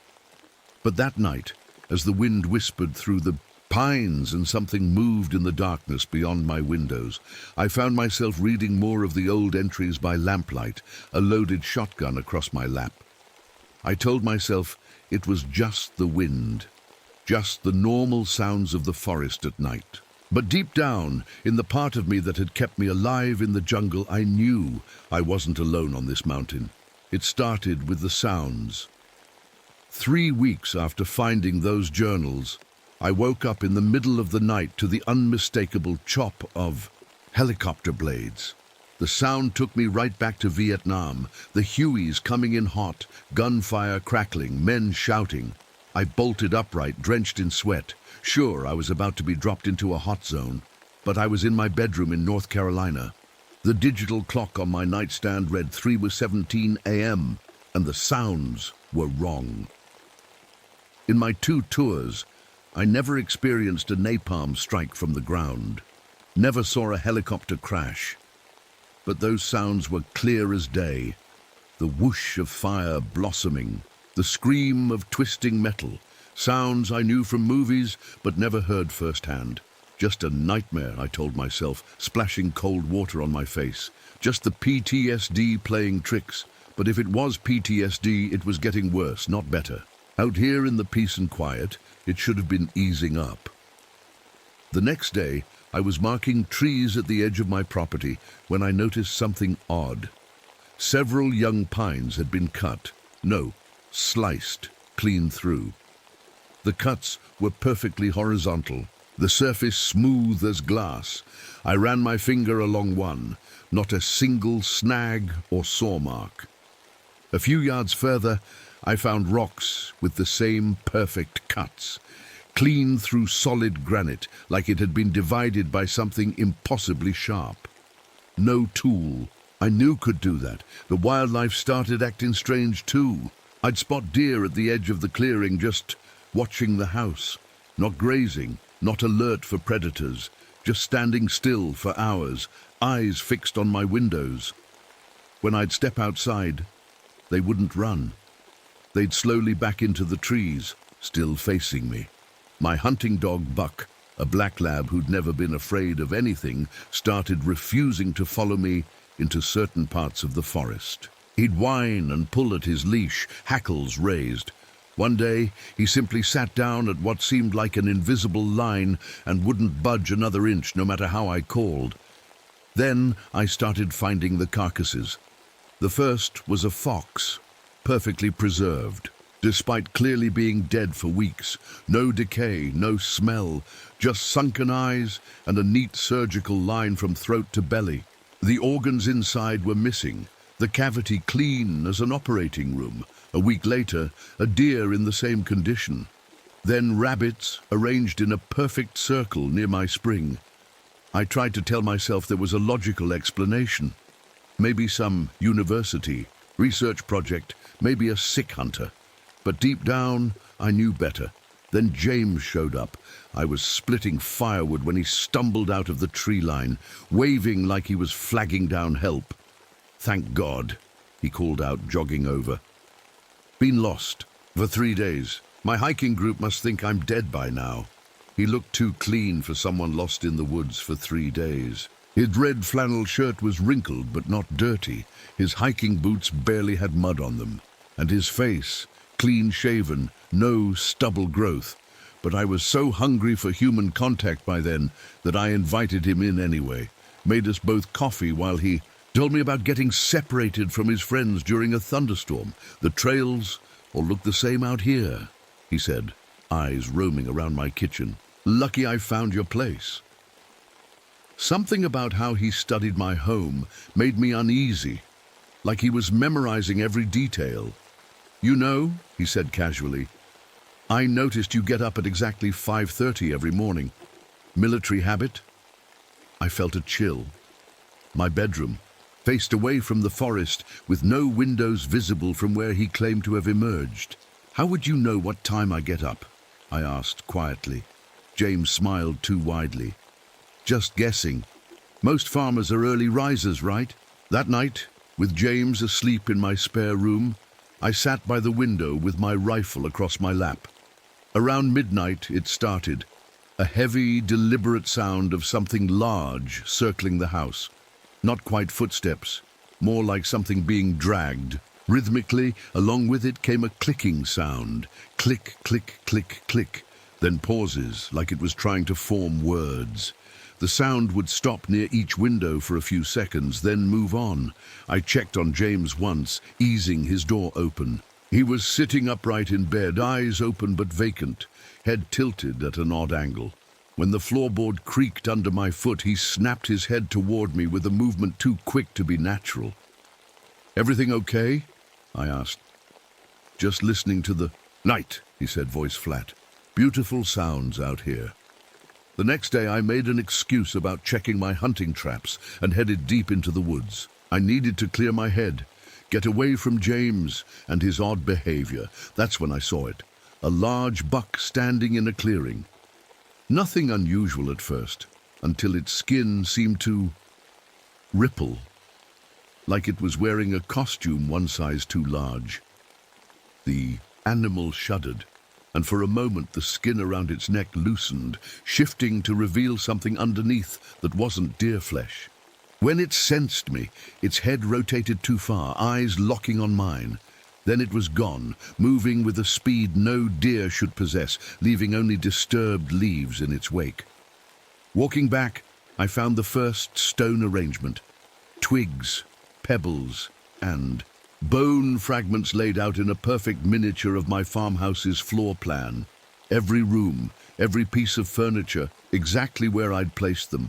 But that night, as the wind whispered through the pines and something moved in the darkness beyond my windows, I found myself reading more of the old entries by lamplight, a loaded shotgun across my lap. I told myself it was just the wind, just the normal sounds of the forest at night. But deep down, in the part of me that had kept me alive in the jungle, I knew I wasn't alone on this mountain. It started with the sounds. 3 weeks after finding those journals, I woke up in the middle of the night to the unmistakable chop of helicopter blades. The sound took me right back to Vietnam, the Hueys coming in hot, gunfire crackling, men shouting. I bolted upright, drenched in sweat. Sure, I was about to be dropped into a hot zone, but I was in my bedroom in North Carolina. The digital clock on my nightstand read 3:17 a.m., and the sounds were wrong. In my 2 tours, I never experienced a napalm strike from the ground, never saw a helicopter crash. But those sounds were clear as day. The whoosh of fire blossoming, the scream of twisting metal, sounds I knew from movies but never heard firsthand. Just a nightmare, I told myself, splashing cold water on my face. Just the PTSD playing tricks. But if it was PTSD, it was getting worse, not better. Out here in the peace and quiet, it should have been easing up. The next day, I was marking trees at the edge of my property when I noticed something odd. Several young pines had been cut. No, sliced clean through. The cuts were perfectly horizontal, the surface smooth as glass. I ran my finger along one, not a single snag or saw mark. A few yards further, I found rocks with the same perfect cuts, clean through solid granite, like it had been divided by something impossibly sharp. No tool I knew could do that. The wildlife started acting strange too. I'd spot deer at the edge of the clearing, just watching the house, not grazing, not alert for predators, just standing still for hours, eyes fixed on my windows. When I'd step outside, they wouldn't run. They'd slowly back into the trees, still facing me. My hunting dog, Buck, a black lab who'd never been afraid of anything, started refusing to follow me into certain parts of the forest. He'd whine and pull at his leash, hackles raised. One day, he simply sat down at what seemed like an invisible line and wouldn't budge another inch no matter how I called. Then I started finding the carcasses. The first was a fox, perfectly preserved, despite clearly being dead for weeks. No decay, no smell, just sunken eyes and a neat surgical line from throat to belly. The organs inside were missing, the cavity clean as an operating room. A week later, a deer in the same condition. Then rabbits arranged in a perfect circle near my spring. I tried to tell myself there was a logical explanation. Maybe some university, research project, maybe a sick hunter. But deep down, I knew better. Then James showed up. I was splitting firewood when he stumbled out of the tree line, waving like he was flagging down help. "Thank God," he called out, jogging over. "Been lost for 3 days. My hiking group must think I'm dead by now." He looked too clean for someone lost in the woods for 3 days. His red flannel shirt was wrinkled but not dirty. His hiking boots barely had mud on them. And his face, clean-shaven, no stubble growth. But I was so hungry for human contact by then that I invited him in anyway. Made us both coffee while he told me about getting separated from his friends during a thunderstorm. "The trails all look the same out here," he said, eyes roaming around my kitchen. "Lucky I found your place." Something about how he studied my home made me uneasy, like he was memorizing every detail. "You know," he said casually, "I noticed you get up at exactly 5:30 every morning. Military habit?" I felt a chill. My bedroom, faced away from the forest, with no windows visible from where he claimed to have emerged. "How would you know what time I get up?" I asked quietly. James smiled too widely. "Just guessing. Most farmers are early risers, right?" That night, with James asleep in my spare room, I sat by the window with my rifle across my lap. Around midnight it started, a heavy, deliberate sound of something large circling the house. Not quite footsteps, more like something being dragged. Rhythmically, along with it came a clicking sound. Click, click, click, click. Then pauses, like it was trying to form words. The sound would stop near each window for a few seconds, then move on. I checked on James once, easing his door open. He was sitting upright in bed, eyes open but vacant, head tilted at an odd angle. When the floorboard creaked under my foot, he snapped his head toward me with a movement too quick to be natural. "Everything okay?" I asked. "Just listening to the night," he said, voice flat. "Beautiful sounds out here." The next day I made an excuse about checking my hunting traps and headed deep into the woods. I needed to clear my head, get away from James and his odd behavior. That's when I saw it. A large buck standing in a clearing. Nothing unusual at first, until its skin seemed to ripple, like it was wearing a costume one size too large. The animal shuddered, and for a moment the skin around its neck loosened, shifting to reveal something underneath that wasn't deer flesh. When it sensed me, its head rotated too far, eyes locking on mine. Then it was gone, moving with a speed no deer should possess, leaving only disturbed leaves in its wake. Walking back, I found the first stone arrangement. Twigs, pebbles, and bone fragments laid out in a perfect miniature of my farmhouse's floor plan. Every room, every piece of furniture, exactly where I'd placed them.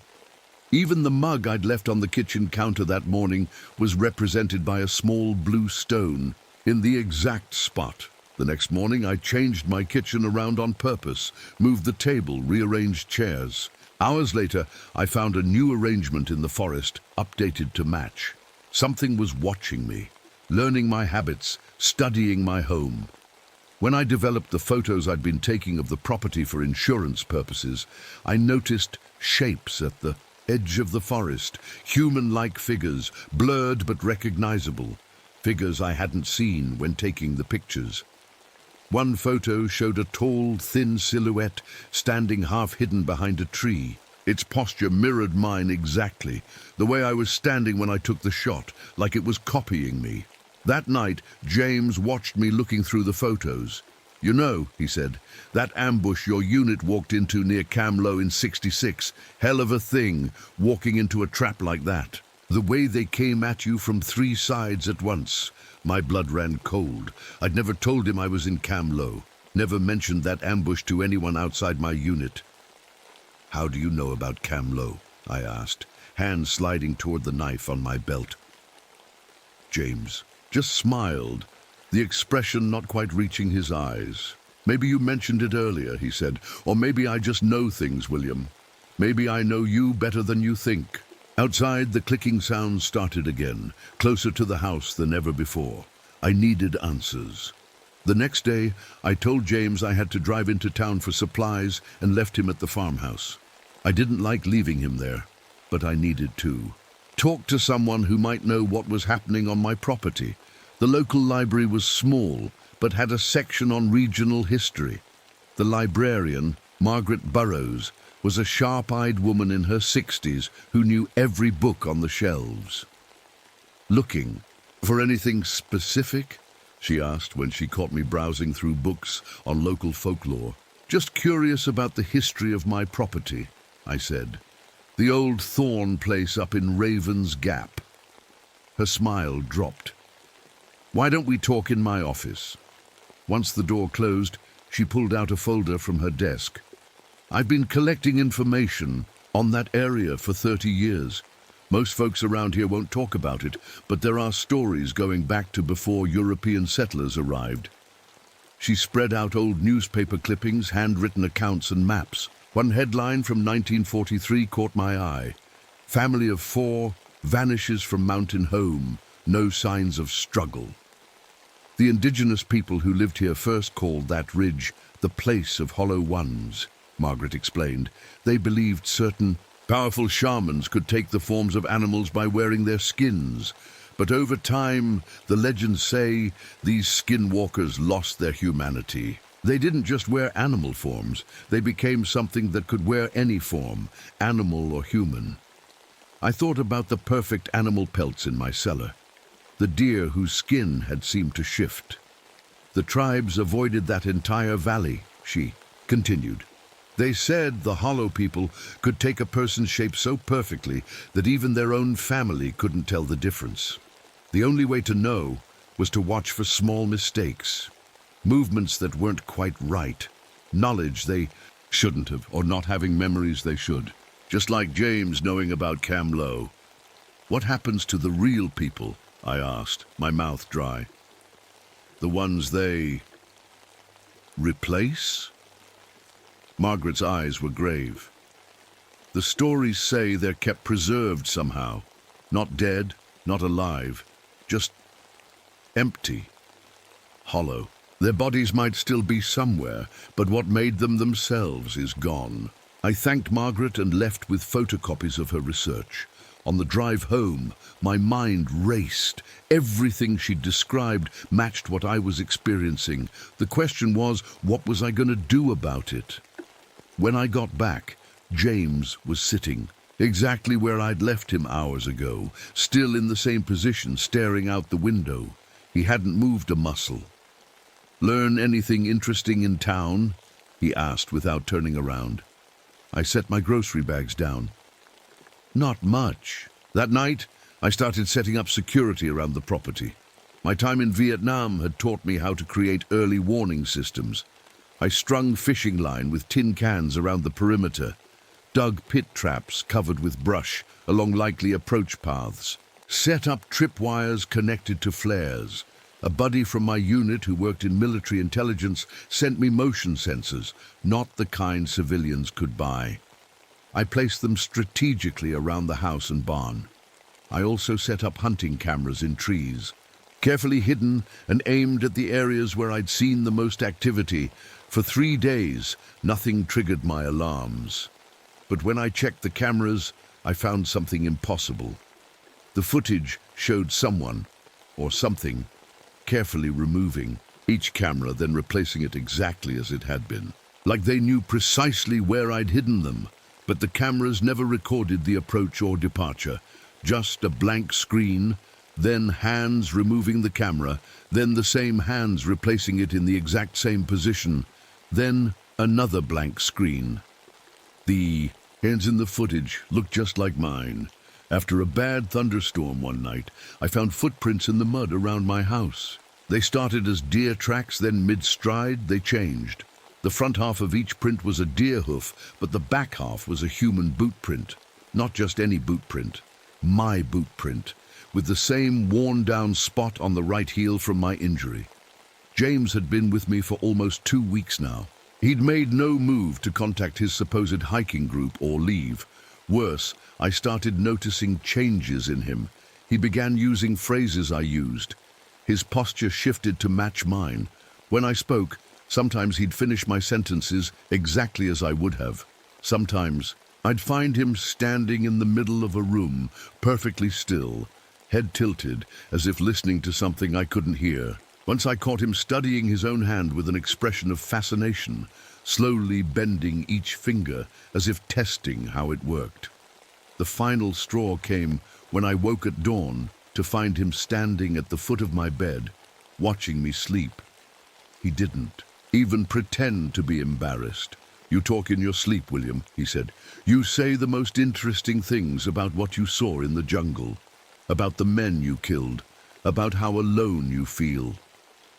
Even the mug I'd left on the kitchen counter that morning was represented by a small blue stone in the exact spot. The next morning I changed my kitchen around on purpose, moved the table, rearranged chairs. Hours later, I found a new arrangement in the forest, updated to match. Something was watching me, learning my habits, studying my home. When I developed the photos I'd been taking of the property for insurance purposes, I noticed shapes at the edge of the forest, human-like figures, blurred but recognizable, figures I hadn't seen when taking the pictures. One photo showed a tall, thin silhouette standing half-hidden behind a tree. Its posture mirrored mine exactly, the way I was standing when I took the shot, like it was copying me. That night, James watched me looking through the photos. "You know," he said, "that ambush your unit walked into near Camlow in '66, hell of a thing, walking into a trap like that." The way they came at you from 3 sides at once. My blood ran cold. I'd never told him I was in Cam Lo. Never mentioned that ambush to anyone outside my unit. "How do you know about Cam Lo?" I asked, hand sliding toward the knife on my belt. James just smiled, the expression not quite reaching his eyes. "Maybe you mentioned it earlier," he said. "Or maybe I just know things, William. Maybe I know you better than you think." Outside, the clicking sound started again, closer to the house than ever before. I needed answers. The next day, I told James I had to drive into town for supplies and left him at the farmhouse. I didn't like leaving him there, but I needed to. Talk to someone who might know what was happening on my property. The local library was small, but had a section on regional history. The librarian, Margaret Burrows, was a sharp-eyed woman in her 60s who knew every book on the shelves. "Looking for anything specific?" she asked when she caught me browsing through books on local folklore. "Just curious about the history of my property," I said. "The old Thorn place up in Raven's Gap." Her smile dropped. "Why don't we talk in my office?" Once the door closed, she pulled out a folder from her desk. "I've been collecting information on that area for 30 years. Most folks around here won't talk about it, but there are stories going back to before European settlers arrived." She spread out old newspaper clippings, handwritten accounts and maps. One headline from 1943 caught my eye. "Family of 4 vanishes from mountain home, no signs of struggle." The indigenous people who lived here first called that ridge the place of Hollow Ones, Margaret explained. They believed certain powerful shamans could take the forms of animals by wearing their skins. But over time, the legends say, these skinwalkers lost their humanity. They didn't just wear animal forms. They became something that could wear any form, animal or human. I thought about the perfect animal pelts in my cellar. The deer whose skin had seemed to shift. "The tribes avoided that entire valley," she continued. "They said the Hollow people could take a person's shape so perfectly that even their own family couldn't tell the difference. The only way to know was to watch for small mistakes, movements that weren't quite right, knowledge they shouldn't have, or not having memories they should. Just like James knowing about Cam Lo." "What happens to the real people?" I asked, my mouth dry. "The ones they replace?" Margaret's eyes were grave. "The stories say they're kept preserved somehow. Not dead, not alive, just empty, hollow. Their bodies might still be somewhere, but what made them themselves is gone." I thanked Margaret and left with photocopies of her research. On the drive home, my mind raced. Everything she'd described matched what I was experiencing. The question was, what was I going to do about it? When I got back, James was sitting, exactly where I'd left him hours ago, still in the same position, staring out the window. He hadn't moved a muscle. "Learn anything interesting in town?" he asked without turning around. I set my grocery bags down. "Not much. That night, I started setting up security around the property. My time in Vietnam had taught me how to create early warning systems. I strung fishing line with tin cans around the perimeter, dug pit traps covered with brush along likely approach paths, set up tripwires connected to flares. A buddy from my unit who worked in military intelligence sent me motion sensors, not the kind civilians could buy. I placed them strategically around the house and barn. I also set up hunting cameras in trees, carefully hidden and aimed at the areas where I'd seen the most activity. For 3 days, nothing triggered my alarms. But when I checked the cameras, I found something impossible. The footage showed someone, or something, carefully removing each camera, then replacing it exactly as it had been. Like they knew precisely where I'd hidden them. But the cameras never recorded the approach or departure. Just a blank screen, then hands removing the camera, then the same hands replacing it in the exact same position, then another blank screen. The hands in the footage looked just like mine. After a bad thunderstorm one night, I found footprints in the mud around my house. They started as deer tracks, then mid-stride they changed. The front half of each print was a deer hoof, but the back half was a human boot print. Not just any boot print, my boot print, with the same worn-down spot on the right heel from my injury. James had been with me for almost 2 weeks now. He'd made no move to contact his supposed hiking group or leave. Worse, I started noticing changes in him. He began using phrases I used. His posture shifted to match mine. When I spoke, sometimes he'd finish my sentences exactly as I would have. Sometimes I'd find him standing in the middle of a room, perfectly still, head tilted, as if listening to something I couldn't hear. Once I caught him studying his own hand with an expression of fascination, slowly bending each finger as if testing how it worked. The final straw came when I woke at dawn to find him standing at the foot of my bed, watching me sleep. He didn't even pretend to be embarrassed. "You talk in your sleep, William," he said. "You say the most interesting things about what you saw in the jungle, about the men you killed, about how alone you feel."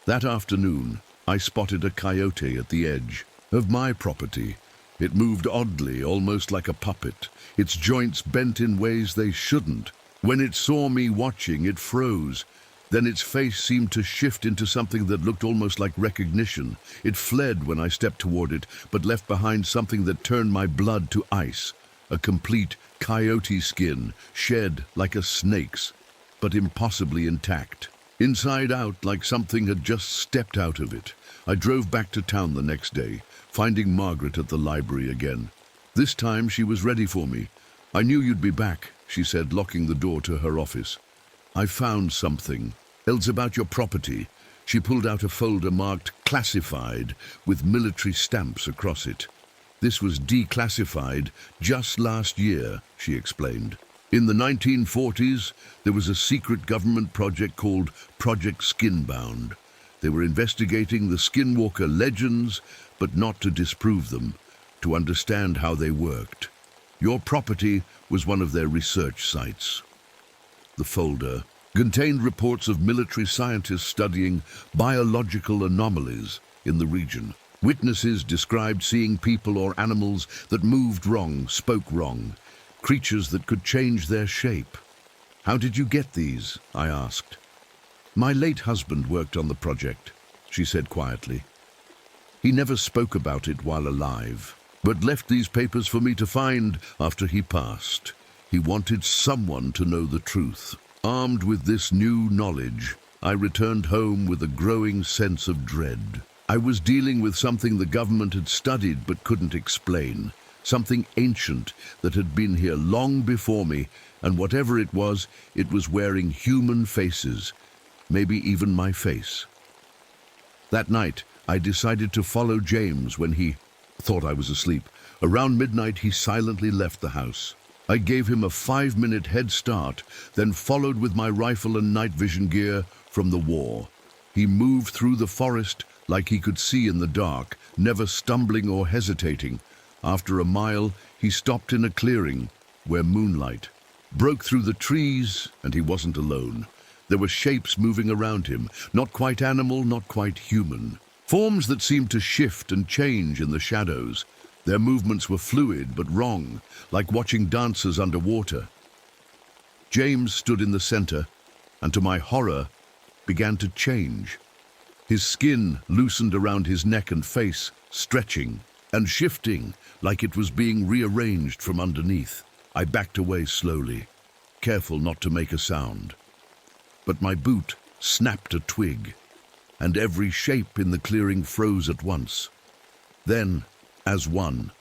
That afternoon, I spotted a coyote at the edge of my property. It moved oddly, almost like a puppet, its joints bent in ways they shouldn't. When it saw me watching, it froze. Then its face seemed to shift into something that looked almost like recognition. It fled when I stepped toward it, but left behind something that turned my blood to ice. A complete coyote skin, shed like a snake's, but impossibly intact. Inside out, like something had just stepped out of it. I drove back to town the next day, finding Margaret at the library again. This time she was ready for me. "I knew you'd be back," she said, locking the door to her office. "I found something. It's about your property." She pulled out a folder marked classified with military stamps across it. "This was declassified just last year," she explained. "In the 1940s, there was a secret government project called Project Skinbound. They were investigating the Skinwalker legends, but not to disprove them, to understand how they worked. Your property was one of their research sites." The folder contained reports of military scientists studying biological anomalies in the region. Witnesses described seeing people or animals that moved wrong, spoke wrong, creatures that could change their shape. "How did you get these?" I asked. "My late husband worked on the project," she said quietly. "He never spoke about it while alive, but left these papers for me to find after he passed. He wanted someone to know the truth." Armed with this new knowledge, I returned home with a growing sense of dread. I was dealing with something the government had studied but couldn't explain, something ancient that had been here long before me, and whatever it was wearing human faces, maybe even my face. That night, I decided to follow James when he thought I was asleep. Around midnight, he silently left the house. I gave him a 5-minute head start, then followed with my rifle and night vision gear from the war. He moved through the forest like he could see in the dark, never stumbling or hesitating. After a mile, he stopped in a clearing where moonlight broke through the trees, and he wasn't alone. There were shapes moving around him, not quite animal, not quite human. Forms that seemed to shift and change in the shadows. Their movements were fluid but wrong, like watching dancers underwater. James stood in the center, and to my horror, began to change. His skin loosened around his neck and face, stretching and shifting like it was being rearranged from underneath. I backed away slowly, careful not to make a sound. But my boot snapped a twig, and every shape in the clearing froze at once. Then, as one,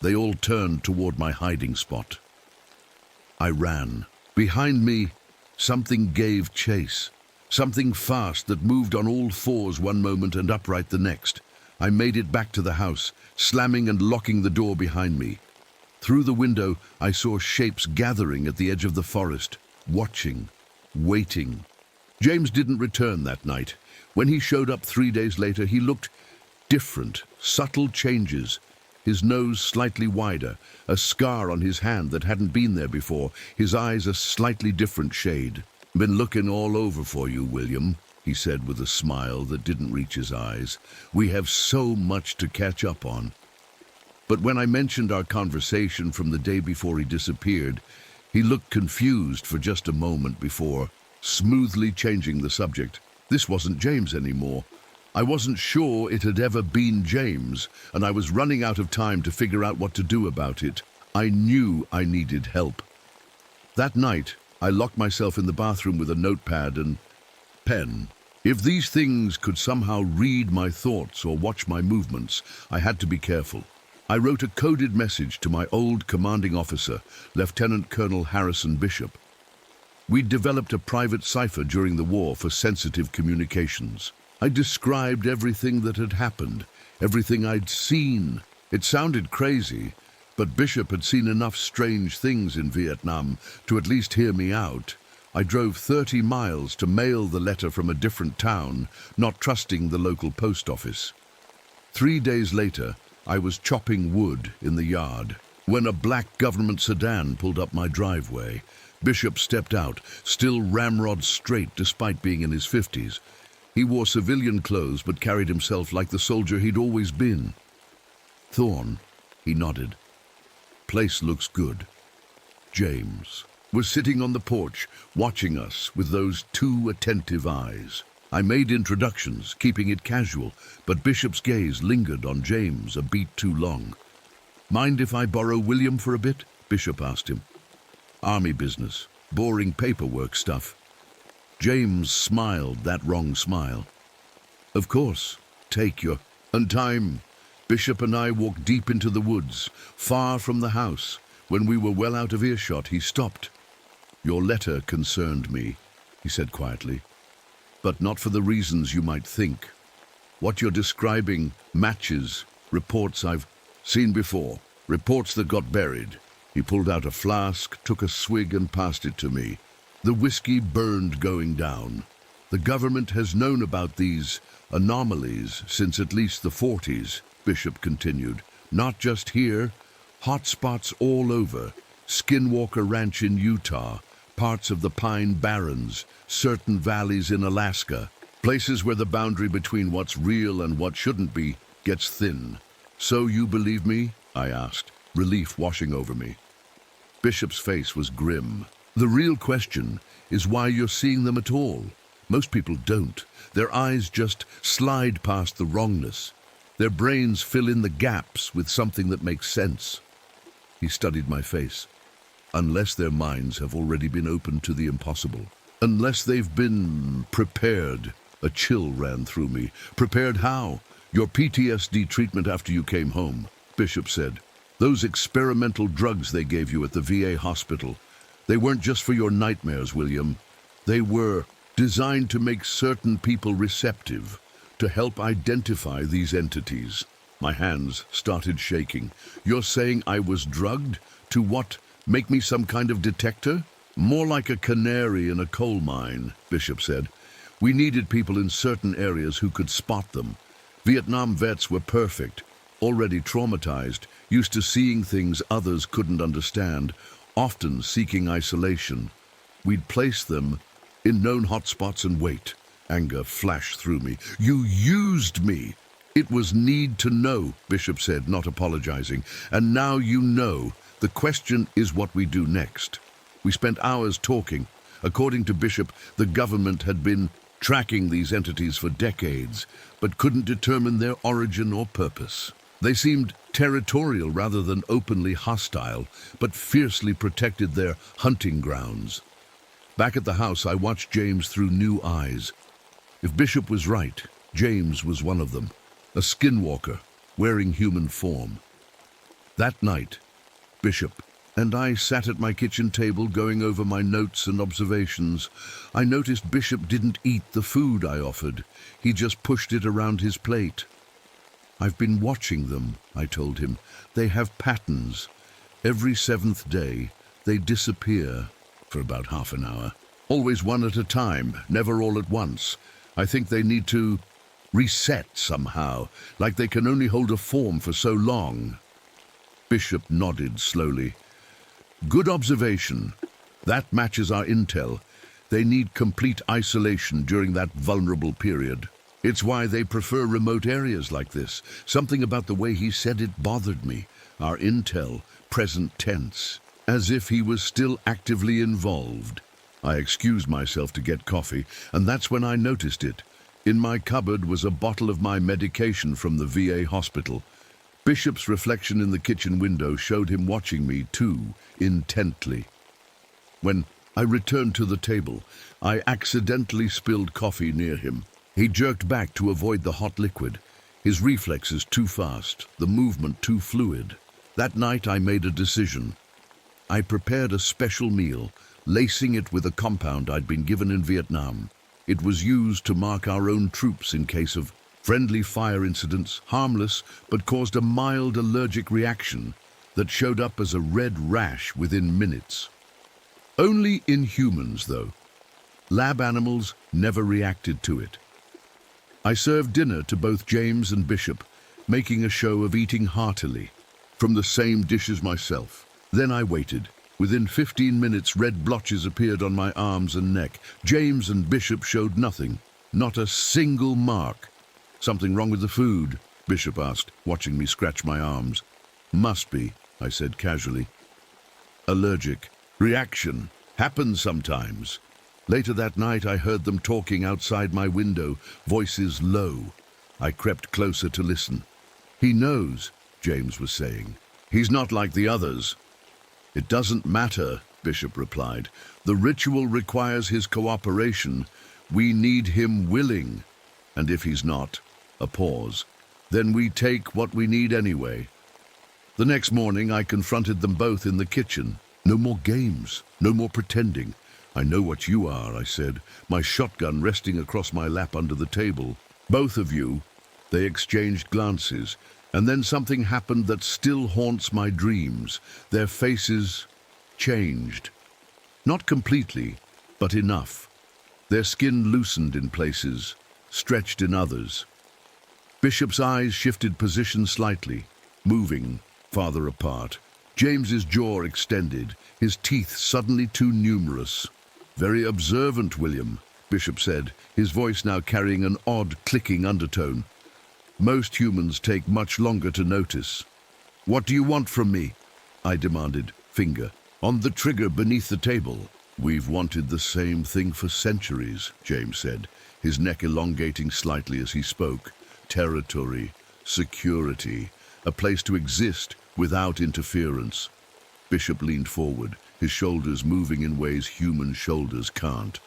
they all turned toward my hiding spot. I ran. Behind me, something gave chase. Something fast that moved on all fours one moment and upright the next. I made it back to the house, slamming and locking the door behind me. Through the window, I saw shapes gathering at the edge of the forest, watching, waiting. James didn't return that night. When he showed up 3 days later, he looked different, subtle changes. his nose slightly wider, a scar on his hand that hadn't been there before, his eyes a slightly different shade. "Been looking all over for you, William," he said with a smile that didn't reach his eyes. "We have so much to catch up on." But when I mentioned our conversation from the day before he disappeared, he looked confused for just a moment before smoothly changing the subject. This wasn't James anymore. I wasn't sure it had ever been James, and I was running out of time to figure out what to do about it. I knew I needed help. That night, I locked myself in the bathroom with a notepad and pen. If these things could somehow read my thoughts or watch my movements, I had to be careful. I wrote a coded message to my old commanding officer, Lieutenant Colonel Harrison Bishop. We'd developed a private cipher during the war for sensitive communications. I described everything that had happened, everything I'd seen. It sounded crazy, but Bishop had seen enough strange things in Vietnam to at least hear me out. I drove 30 miles to mail the letter from a different town, not trusting the local post office. 3 days later, I was chopping wood in the yard when a black government sedan pulled up my driveway. Bishop stepped out, still ramrod straight despite being in his 50s. He wore civilian clothes but carried himself like the soldier he'd always been. "Thorne," he nodded. "Place looks good." James was sitting on the porch, watching us with those two attentive eyes. I made introductions, keeping it casual, but Bishop's gaze lingered on James a beat too long. "Mind if I borrow William for a bit?" Bishop asked him. "Army business, boring paperwork stuff." James smiled that wrong smile. "Of course, take your own time." Bishop and I walked deep into the woods, far from the house. When we were well out of earshot, he stopped. "Your letter concerned me," he said quietly, "but not for the reasons you might think. What you're describing matches reports I've seen before, reports that got buried." He pulled out a flask, took a swig and passed it to me. The whiskey burned going down. "The government has known about these anomalies since at least the 40s, Bishop continued. "Not just here, hotspots all over. Skinwalker Ranch in Utah, parts of the Pine Barrens, certain valleys in Alaska, places where the boundary between what's real and what shouldn't be gets thin." "So you believe me?" I asked, relief washing over me. Bishop's face was grim. "The real question is why you're seeing them at all. Most people don't. Their eyes just slide past the wrongness. Their brains fill in the gaps with something that makes sense." He studied my face. "Unless their minds have already been opened to the impossible. Unless they've been prepared." A chill ran through me. "Prepared how?" "Your PTSD treatment after you came home," Bishop said. "Those experimental drugs they gave you at the VA hospital. They weren't just for your nightmares, William. They were designed to make certain people receptive, to help identify these entities." My hands started shaking. "You're saying I was drugged? To what? Make me some kind of detector?" "More like a canary in a coal mine," Bishop said. "We needed people in certain areas who could spot them. Vietnam vets were perfect, already traumatized, used to seeing things others couldn't understand, often seeking isolation. We'd place them in known hotspots and wait." Anger flashed through me. "You used me!" "It was need to know," Bishop said, not apologizing. "And now you know. The question is what we do next." We spent hours talking. According to Bishop, the government had been tracking these entities for decades, but couldn't determine their origin or purpose. They seemed territorial rather than openly hostile, but fiercely protected their hunting grounds. Back at the house, I watched James through new eyes. If Bishop was right, James was one of them, a skinwalker wearing human form. That night, Bishop and I sat at my kitchen table going over my notes and observations. I noticed Bishop didn't eat the food I offered. He just pushed it around his plate. "I've been watching them," I told him. "They have patterns. Every 7th day, they disappear for about half an hour. Always one at a time, never all at once. I think they need to reset somehow, like they can only hold a form for so long." Bishop nodded slowly. Good observation. That matches our intel. They need complete isolation during that vulnerable period. It's why they prefer remote areas like this. Something about the way he said it bothered me. Our intel, present tense, as if he was still actively involved. I excused myself to get coffee, and that's when I noticed it. In my cupboard was a bottle of my medication from the VA hospital. Bishop's reflection in the kitchen window showed him watching me too, intently. When I returned to the table, I accidentally spilled coffee near him. He jerked back to avoid the hot liquid, his reflexes too fast, the movement too fluid. That night I made a decision. I prepared a special meal, lacing it with a compound I'd been given in Vietnam. It was used to mark our own troops in case of friendly fire incidents, harmless, but caused a mild allergic reaction that showed up as a red rash within minutes. Only in humans, though. Lab animals never reacted to it. I served dinner to both James and Bishop, making a show of eating heartily, from the same dishes myself. Then I waited. Within 15 minutes, red blotches appeared on my arms and neck. James and Bishop showed nothing, not a single mark. Something wrong with the food? Bishop asked, watching me scratch my arms. Must be, I said casually. Allergic. Reaction. Happens sometimes. Later that night I heard them talking outside my window, voices low. I crept closer to listen. He knows, James was saying. He's not like the others. It doesn't matter, Bishop replied. The ritual requires his cooperation. We need him willing. And if he's not, a pause, then we take what we need anyway. The next morning I confronted them both in the kitchen. No more games, no more pretending. I know what you are, I said, my shotgun resting across my lap under the table. Both of you. They exchanged glances, and then something happened that still haunts my dreams. Their faces changed. Not completely, but enough. Their skin loosened in places, stretched in others. Bishop's eyes shifted position slightly, moving farther apart. James's jaw extended, his teeth suddenly too numerous. Very observant, William, Bishop said, his voice now carrying an odd clicking undertone. Most humans take much longer to notice. What do you want from me? I demanded, finger on the trigger beneath the table. We've wanted the same thing for centuries, James said, his neck elongating slightly as he spoke. Territory, security, a place to exist without interference. Bishop leaned forward, his shoulders moving in ways human shoulders can't.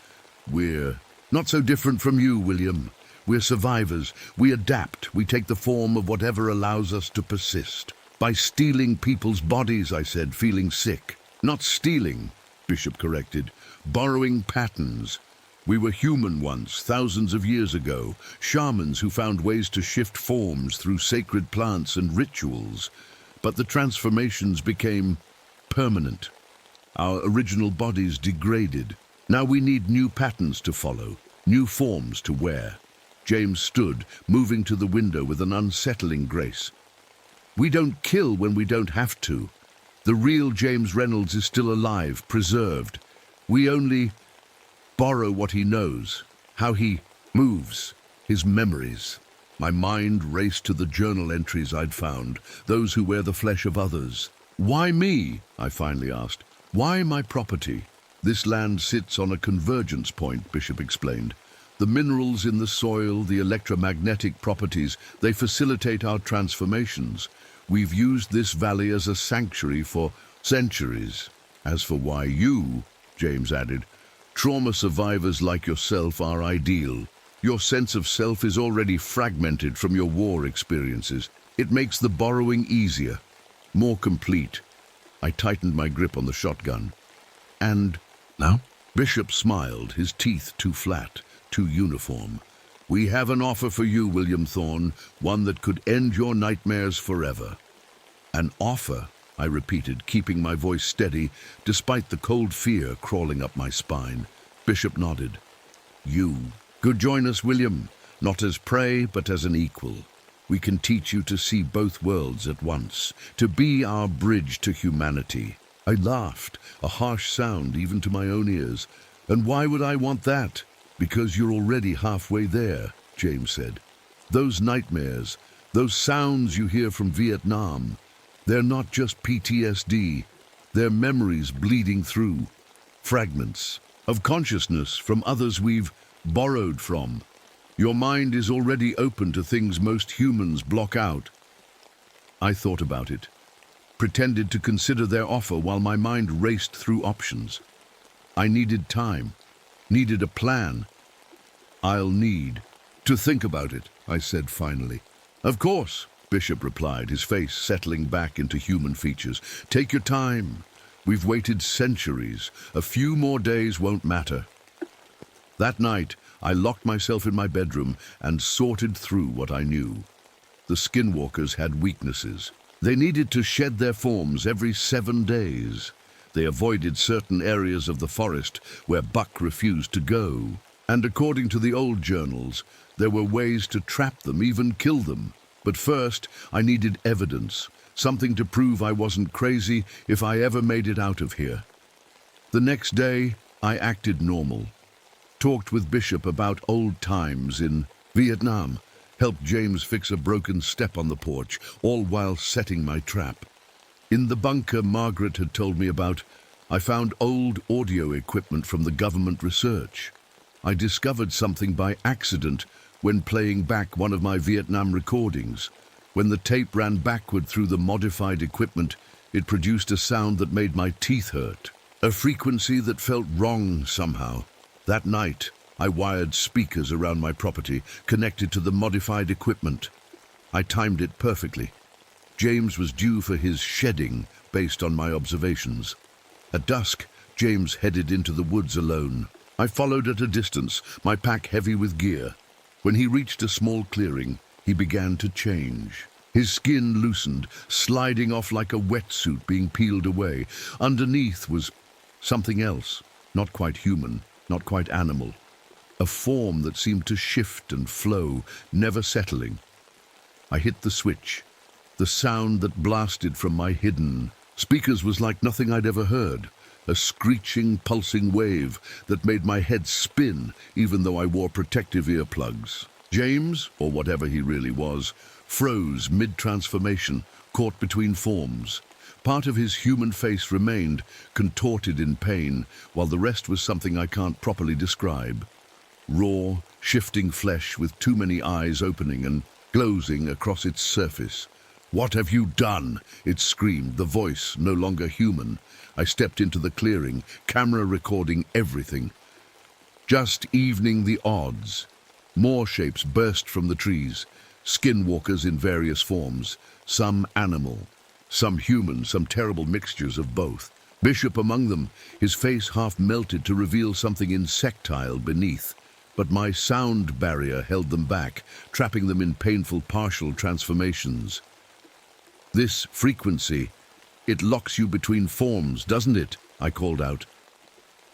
We're not so different from you, William. We're survivors. We adapt. We take the form of whatever allows us to persist. By stealing people's bodies, I said, feeling sick. Not stealing, Bishop corrected. Borrowing patterns. We were human once, thousands of years ago. Shamans who found ways to shift forms through sacred plants and rituals. But the transformations became permanent. Our original bodies degraded. Now we need new patterns to follow, new forms to wear. James stood, moving to the window with an unsettling grace. We don't kill when we don't have to. The real James Reynolds is still alive, preserved. We only borrow what he knows, how he moves, his memories. My mind raced to the journal entries I'd found, those who wear the flesh of others. Why me? I finally asked. Why my property? This land sits on a convergence point, Bishop explained. The minerals in the soil, the electromagnetic properties, they facilitate our transformations. We've used this valley as a sanctuary for centuries. As for why you, James added, trauma survivors like yourself are ideal. Your sense of self is already fragmented from your war experiences. It makes the borrowing easier, more complete. I tightened my grip on the shotgun. And now? Bishop smiled, his teeth too flat, too uniform. We have an offer for you, William Thorne, one that could end your nightmares forever. An offer, I repeated, keeping my voice steady, despite the cold fear crawling up my spine. Bishop nodded. You could join us, William, not as prey, but as an equal. We can teach you to see both worlds at once, to be our bridge to humanity." I laughed, a harsh sound even to my own ears. "And why would I want that?" "Because you're already halfway there," James said. "Those nightmares, those sounds you hear from Vietnam, they're not just PTSD, they're memories bleeding through, fragments of consciousness from others we've borrowed from. Your mind is already open to things most humans block out." I thought about it, pretended to consider their offer while my mind raced through options. I needed time, needed a plan. "I'll need to think about it," I said finally. "Of course," Bishop replied, his face settling back into human features. "Take your time. We've waited centuries. A few more days won't matter." That night, I locked myself in my bedroom and sorted through what I knew. The skinwalkers had weaknesses. They needed to shed their forms every 7 days. They avoided certain areas of the forest where buck refused to go. And according to the old journals, there were ways to trap them, even kill them. But first, I needed evidence, something to prove I wasn't crazy if I ever made it out of here. The next day, I acted normal. Talked with Bishop about old times in Vietnam, helped James fix a broken step on the porch, all while setting my trap. In the bunker Margaret had told me about, I found old audio equipment from the government research. I discovered something by accident when playing back one of my Vietnam recordings. When the tape ran backward through the modified equipment, it produced a sound that made my teeth hurt, a frequency that felt wrong somehow. That night, I wired speakers around my property, connected to the modified equipment. I timed it perfectly. James was due for his shedding based on my observations. At dusk, James headed into the woods alone. I followed at a distance, my pack heavy with gear. When he reached a small clearing, he began to change. His skin loosened, sliding off like a wetsuit being peeled away. Underneath was something else, not quite human, not quite animal. A form that seemed to shift and flow, never settling. I hit the switch. The sound that blasted from my hidden speakers was like nothing I'd ever heard. A screeching, pulsing wave that made my head spin, even though I wore protective earplugs. James, or whatever he really was, froze mid-transformation, caught between forms. Part of his human face remained, contorted in pain, while the rest was something I can't properly describe. Raw, shifting flesh with too many eyes opening and glowing across its surface. "What have you done?" it screamed, the voice no longer human. I stepped into the clearing, camera recording everything. Just evening the odds. More shapes burst from the trees, skinwalkers in various forms, some animal, some human, some terrible mixtures of both. Bishop among them, his face half melted to reveal something insectile beneath. But my sound barrier held them back, trapping them in painful partial transformations. "This frequency, it locks you between forms, doesn't it?" I called out.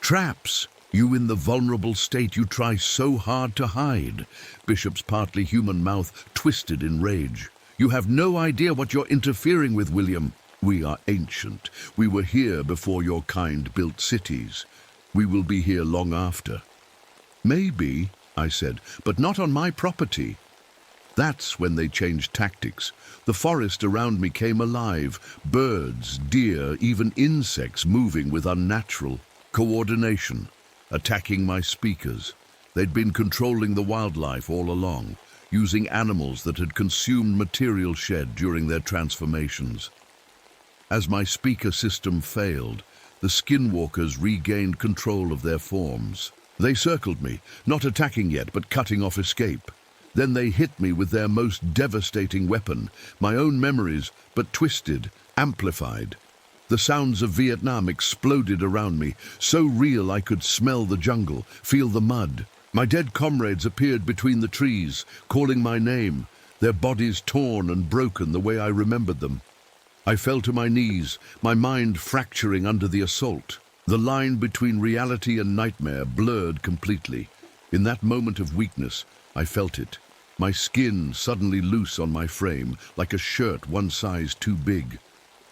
"Traps! You in the vulnerable state you try so hard to hide." Bishop's partly human mouth twisted in rage. "You have no idea what you're interfering with, William. We are ancient. We were here before your kind built cities. We will be here long after." "Maybe," I said, "but not on my property." That's when they changed tactics. The forest around me came alive, birds, deer, even insects moving with unnatural coordination, attacking my speakers. They'd been controlling the wildlife all along, using animals that had consumed material shed during their transformations. As my speaker system failed, the skinwalkers regained control of their forms. They circled me, not attacking yet, but cutting off escape. Then they hit me with their most devastating weapon, my own memories, but twisted, amplified. The sounds of Vietnam exploded around me, so real I could smell the jungle, feel the mud. My dead comrades appeared between the trees, calling my name, their bodies torn and broken the way I remembered them. I fell to my knees, my mind fracturing under the assault. The line between reality and nightmare blurred completely. In that moment of weakness, I felt it. my skin suddenly loose on my frame, like a shirt one size too big.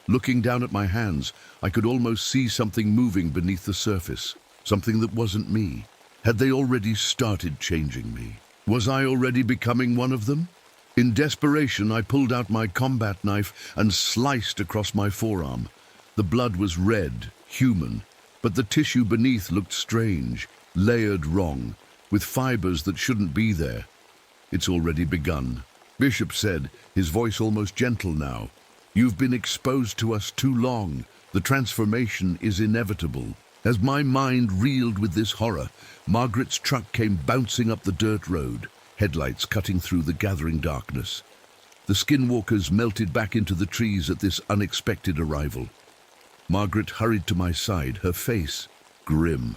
Looking down at my hands, I could almost see something moving beneath the surface, something that wasn't me. Had they already started changing me? Was I already becoming one of them? In desperation, I pulled out my combat knife and sliced across my forearm. The blood was red, human, but the tissue beneath looked strange, layered wrong, with fibers that shouldn't be there. It's already begun, Bishop said, his voice almost gentle now. You've been exposed to us too long. The transformation is inevitable. As my mind reeled with this horror, Margaret's truck came bouncing up the dirt road, headlights cutting through the gathering darkness. The skinwalkers melted back into the trees at this unexpected arrival. Margaret hurried to my side, her face grim.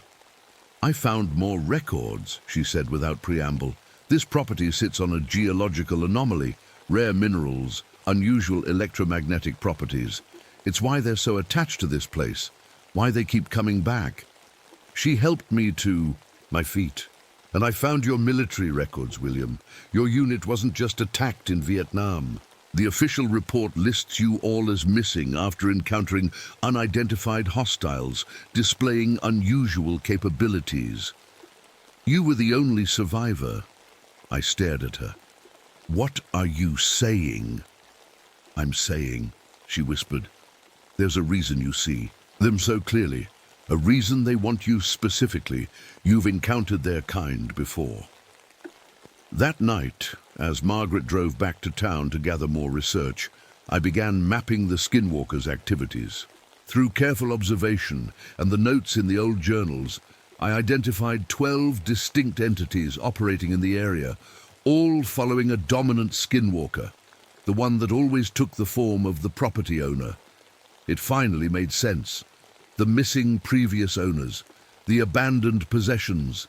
I found more records, she said without preamble. This property sits on a geological anomaly, rare minerals, unusual electromagnetic properties. It's why they're so attached to this place, why they keep coming back. She helped me to my feet. And I found your military records, William. Your unit wasn't just attacked in Vietnam. The official report lists you all as missing after encountering unidentified hostiles, displaying unusual capabilities. You were the only survivor. I stared at her. What are you saying? I'm saying, she whispered. There's a reason you see them so clearly. A reason they want you specifically. You've encountered their kind before. That night, as Margaret drove back to town to gather more research, I began mapping the skinwalkers' activities. Through careful observation and the notes in the old journals, I identified 12 distinct entities operating in the area, all following a dominant skinwalker, the one that always took the form of the property owner. It finally made sense. The missing previous owners, the abandoned possessions.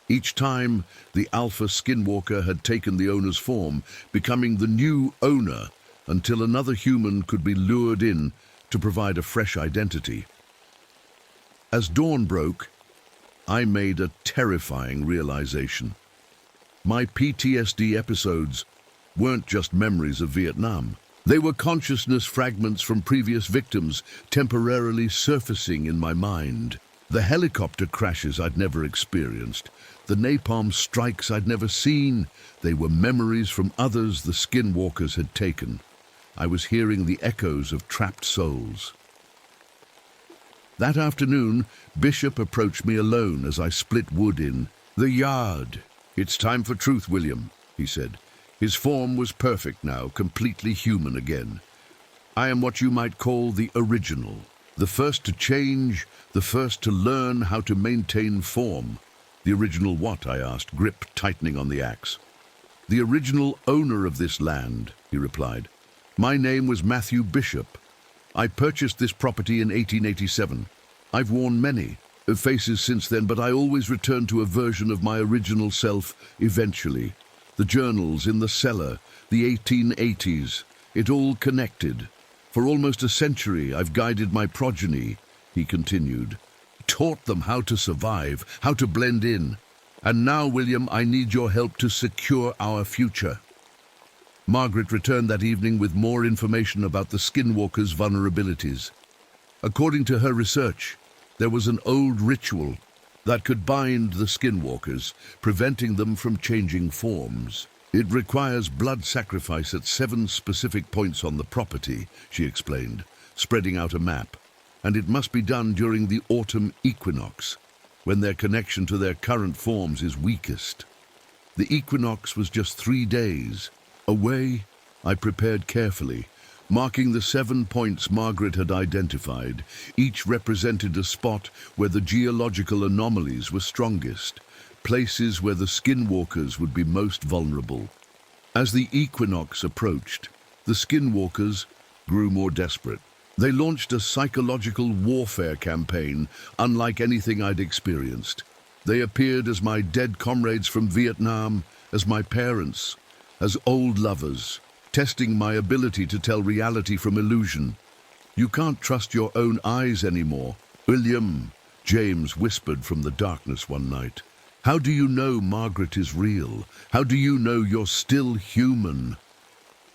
Each time, the alpha skinwalker had taken the owner's form, becoming the new owner until another human could be lured in to provide a fresh identity. As dawn broke, I made a terrifying realization. My PTSD episodes weren't just memories of Vietnam. They were consciousness fragments from previous victims temporarily surfacing in my mind. The helicopter crashes I'd never experienced, the napalm strikes I'd never seen, they were memories from others the skinwalkers had taken. I was hearing the echoes of trapped souls. That afternoon, Bishop approached me alone as I split wood in the yard. It's time for truth, William, he said. His form was perfect now, completely human again. I am what you might call the original. The first to change, the first to learn how to maintain form. The original what, I asked, grip tightening on the axe. The original owner of this land, he replied. My name was Matthew Bishop. I purchased this property in 1887. I've worn many faces since then, but I always return to a version of my original self eventually. The journals in the cellar, the 1880s, it all connected. For almost a century, I've guided my progeny, he continued, taught them how to survive, how to blend in. And now, William, I need your help to secure our future. Margaret returned that evening with more information about the skinwalkers' vulnerabilities. According to her research, there was an old ritual that could bind the skinwalkers, preventing them from changing forms. It requires blood sacrifice at 7 specific points on the property, she explained, spreading out a map. And it must be done during the autumn equinox, when their connection to their current forms is weakest. The equinox was just 3 days away. I prepared carefully, marking the 7 points Margaret had identified. Each represented a spot where the geological anomalies were strongest, places where the skinwalkers would be most vulnerable. As the equinox approached, the skinwalkers grew more desperate. They launched a psychological warfare campaign unlike anything I'd experienced. They appeared as my dead comrades from Vietnam, as my parents, as old lovers, testing my ability to tell reality from illusion. You can't trust your own eyes anymore. William, James whispered from the darkness one night. How do you know Margaret is real? How do you know you're still human?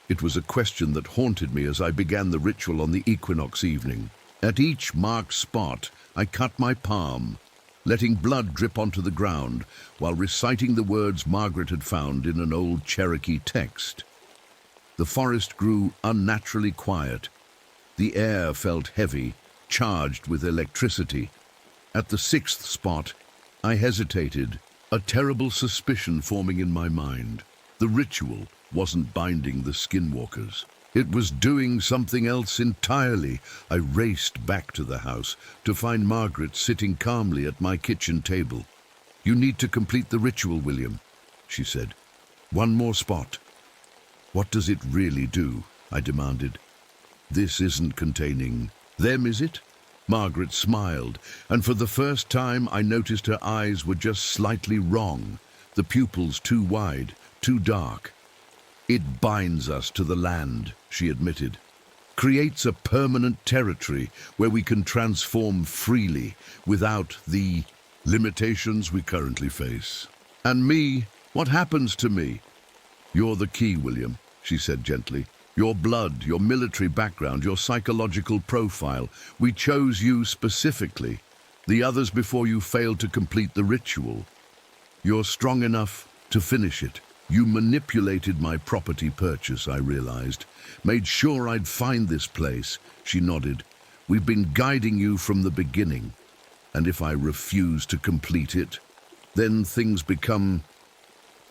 It was a question that haunted me as I began the ritual on the equinox evening. At each marked spot, I cut my palm, letting blood drip onto the ground while reciting the words Margaret had found in an old Cherokee text. The forest grew unnaturally quiet. The air felt heavy, charged with electricity. At the sixth spot, I hesitated, a terrible suspicion forming in my mind. The ritual wasn't binding the skinwalkers. It was doing something else entirely. I raced back to the house to find Margaret sitting calmly at my kitchen table. "You need to complete the ritual, William," she said. "One more spot." "What does it really do?" I demanded. "This isn't containing them, is it?" Margaret smiled, and for the first time I noticed her eyes were just slightly wrong, the pupils too wide, too dark. "It binds us to the land," she admitted. "Creates a permanent territory where we can transform freely without the limitations we currently face." "And me? What happens to me?" "You're the key, William," she said gently. "Your blood, your military background, your psychological profile. We chose you specifically. The others before you failed to complete the ritual. You're strong enough to finish it. You manipulated my property purchase, I realized. Made sure I'd find this place." She nodded. "We've been guiding you from the beginning. And if I refuse to complete it, then things become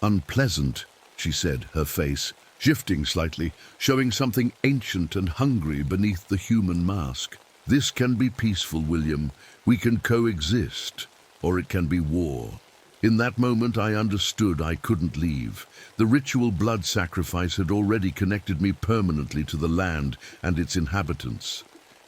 unpleasant," she said, her face shifting slightly, showing something ancient and hungry beneath the human mask. "This can be peaceful, William. We can coexist, or it can be war." In that moment, I understood I couldn't leave. The ritual blood sacrifice had already connected me permanently to the land and its inhabitants.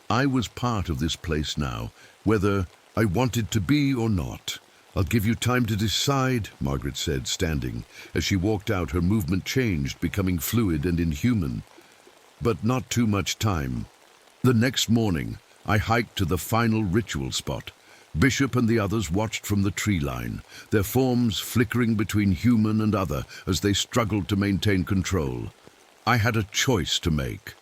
I was part of this place now, whether I wanted to be or not. "I'll give you time to decide," Margaret said, standing. As she walked out, her movement changed, becoming fluid and inhuman. But not too much time. The next morning, I hiked to the final ritual spot. Bishop and the others watched from the tree line, their forms flickering between human and other as they struggled to maintain control. I had a choice to make: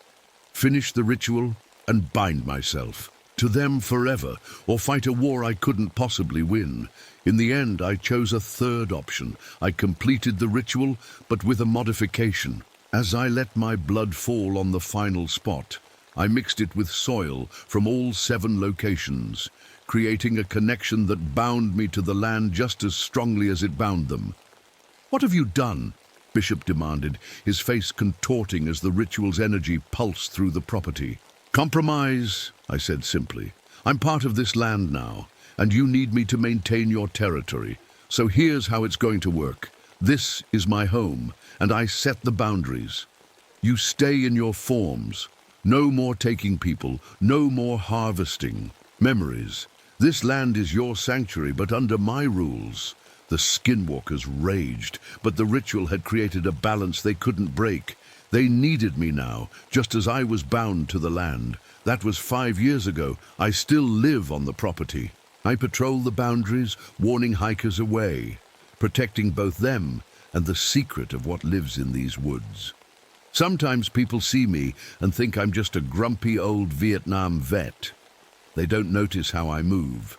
finish the ritual and bind myself to them forever, or fight a war I couldn't possibly win. In the end, I chose a third option. I completed the ritual, but with a modification. As I let my blood fall on the final spot, I mixed it with soil from all 7 locations, creating a connection that bound me to the land just as strongly as it bound them. "What have you done?" Bishop demanded, his face contorting as the ritual's energy pulsed through the property. "Compromise," I said simply. "I'm part of this land now, and you need me to maintain your territory. So here's how it's going to work. This is my home, and I set the boundaries. You stay in your forms. No more taking people, no more harvesting memories. This land is your sanctuary, but under my rules." The skinwalkers raged, but the ritual had created a balance they couldn't break. They needed me now, just as I was bound to the land. That was 5 years ago. I still live on the property. I patrol the boundaries, warning hikers away, protecting both them and the secret of what lives in these woods. Sometimes people see me and think I'm just a grumpy old Vietnam vet. They don't notice how I move,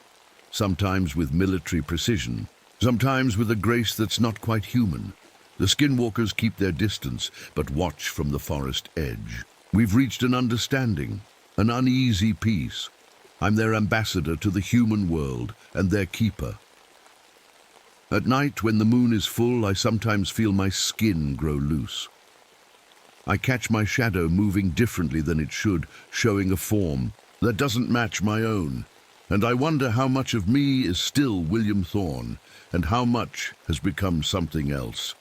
sometimes with military precision, sometimes with a grace that's not quite human. The skinwalkers keep their distance, but watch from the forest edge. We've reached an understanding, an uneasy peace. I'm their ambassador to the human world and their keeper. At night, when the moon is full, I sometimes feel my skin grow loose. I catch my shadow moving differently than it should, showing a form that doesn't match my own. And I wonder how much of me is still William Thorne, and how much has become something else.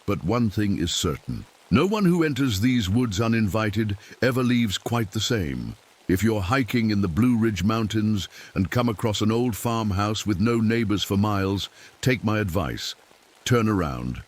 But one thing is certain. No one who enters these woods uninvited ever leaves quite the same. If you're hiking in the Blue Ridge Mountains and come across an old farmhouse with no neighbors for miles, take my advice. Turn around.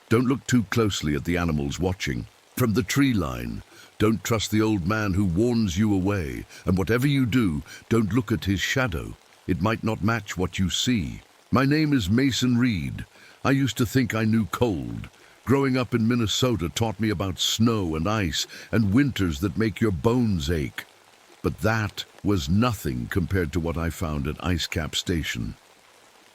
Don't look too closely at the animals watching. From the tree line, don't trust the old man who warns you away. And whatever you do, don't look at his shadow. It might not match what you see. My name is Mason Reed. I used to think I knew cold. Growing up in Minnesota taught me about snow and ice and winters that make your bones ache. But that was nothing compared to what I found at Ice Cap Station.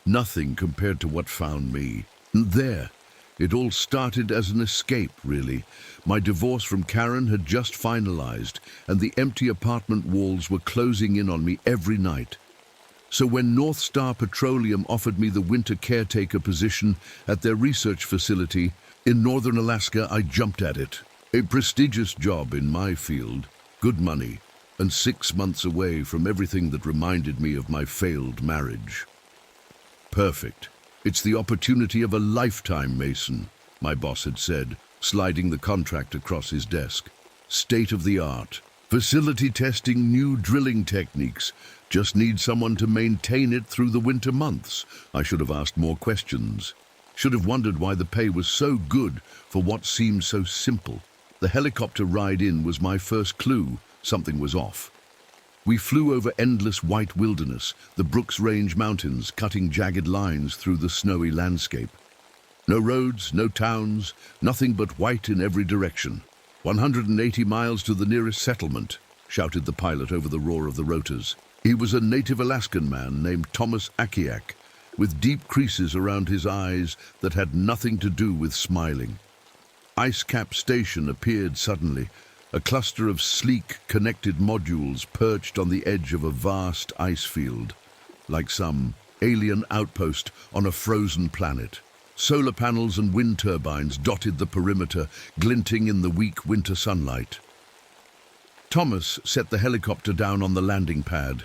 Nothing compared to what found me. And there, it all started as an escape, really. My divorce from Karen had just finalized, and the empty apartment walls were closing in on me every night. So when North Star Petroleum offered me the winter caretaker position at their research facility in northern Alaska, I jumped at it. A prestigious job in my field, good money, and 6 months away from everything that reminded me of my failed marriage. Perfect. It's the opportunity of a lifetime, Mason, my boss had said, sliding the contract across his desk. State of the art. Facility testing new drilling techniques. Just need someone to maintain it through the winter months. I should have asked more questions. Should have wondered why the pay was so good for what seemed so simple. The helicopter ride in was my first clue. Something was off. We flew over endless white wilderness, the Brooks Range Mountains cutting jagged lines through the snowy landscape. No roads, no towns, nothing but white in every direction. 180 miles to the nearest settlement, shouted the pilot over the roar of the rotors. He was a native Alaskan man named Thomas Akiak, with deep creases around his eyes that had nothing to do with smiling. Ice Cap Station appeared suddenly, a cluster of sleek, connected modules perched on the edge of a vast ice field, like some alien outpost on a frozen planet. Solar panels and wind turbines dotted the perimeter, glinting in the weak winter sunlight. Thomas set the helicopter down on the landing pad,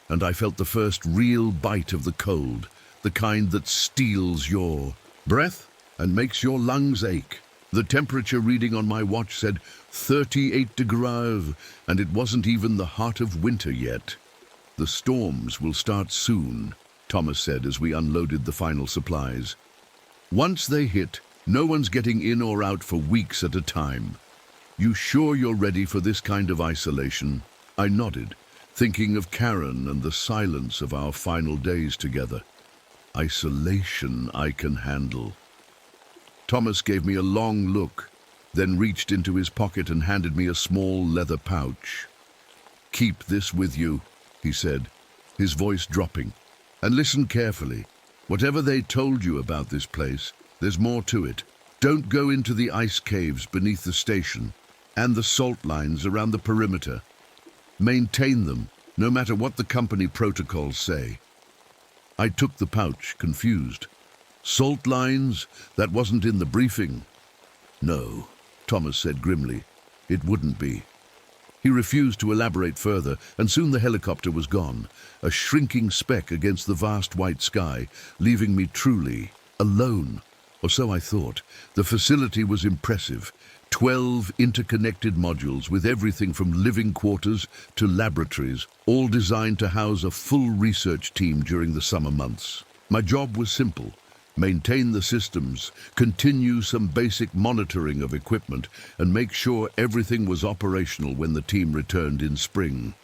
and I felt the first real bite of the cold, the kind that steals your breath and makes your lungs ache. The temperature reading on my watch said 38 degrees, and it wasn't even the heart of winter yet. The storms will start soon, Thomas said as we unloaded the final supplies. Once they hit, no one's getting in or out for weeks at a time. You sure you're ready for this kind of isolation? I nodded, thinking of Karen and the silence of our final days together. Isolation I can handle. Thomas gave me a long look, then reached into his pocket and handed me a small leather pouch. "Keep this with you," he said, his voice dropping. "And listen carefully. Whatever they told you about this place, there's more to it. Don't go into the ice caves beneath the station and the salt lines around the perimeter. Maintain them, no matter what the company protocols say." I took the pouch, confused. Salt lines? That wasn't in the briefing. "No," Thomas said grimly. "It wouldn't be." He refused to elaborate further, and soon the helicopter was gone, a shrinking speck against the vast white sky, leaving me truly alone. Or so I thought. The facility was impressive. 12 interconnected modules with everything from living quarters to laboratories, all designed to house a full research team during the summer months. My job was simple. Maintain the systems, continue some basic monitoring of equipment, and make sure everything was operational when the team returned in spring.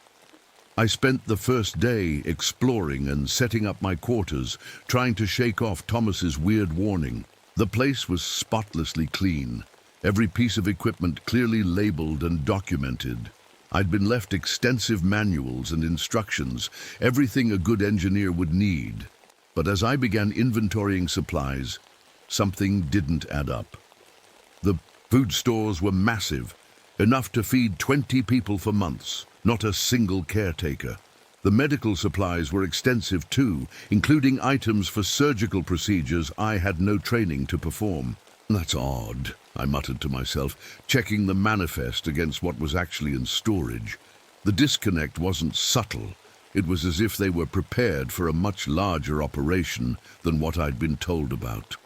I spent the first day exploring and setting up my quarters, trying to shake off Thomas's weird warning. The place was spotlessly clean, every piece of equipment clearly labeled and documented. I'd been left extensive manuals and instructions, everything a good engineer would need. But as I began inventorying supplies, something didn't add up. The food stores were massive, enough to feed 20 people for months, not a single caretaker. The medical supplies were extensive too, including items for surgical procedures I had no training to perform. "That's odd," I muttered to myself, checking the manifest against what was actually in storage. The disconnect wasn't subtle. It was as if they were prepared for a much larger operation than what I'd been told about.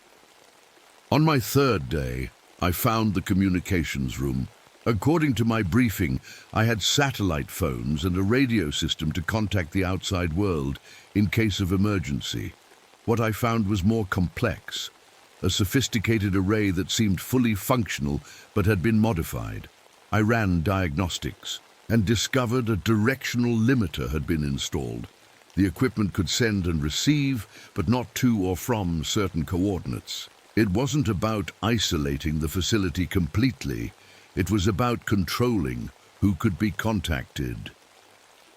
On my third day, I found the communications room. According to my briefing, I had satellite phones and a radio system to contact the outside world in case of emergency. What I found was more complex, a sophisticated array that seemed fully functional but had been modified. I ran diagnostics and discovered a directional limiter had been installed. The equipment could send and receive, but not to or from certain coordinates. It wasn't about isolating the facility completely. It was about controlling who could be contacted.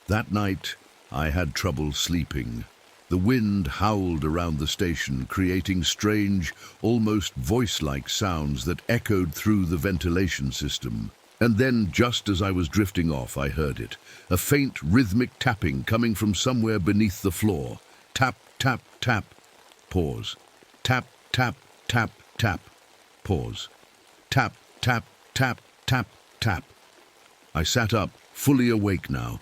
That night, I had trouble sleeping. The wind howled around the station, creating strange, almost voice-like sounds that echoed through the ventilation system. And then, just as I was drifting off, I heard it. A faint, rhythmic tapping coming from somewhere beneath the floor. Tap, tap, tap. Pause. Tap, tap, tap, tap. Pause. Tap, tap, tap, tap, tap. I sat up, fully awake now.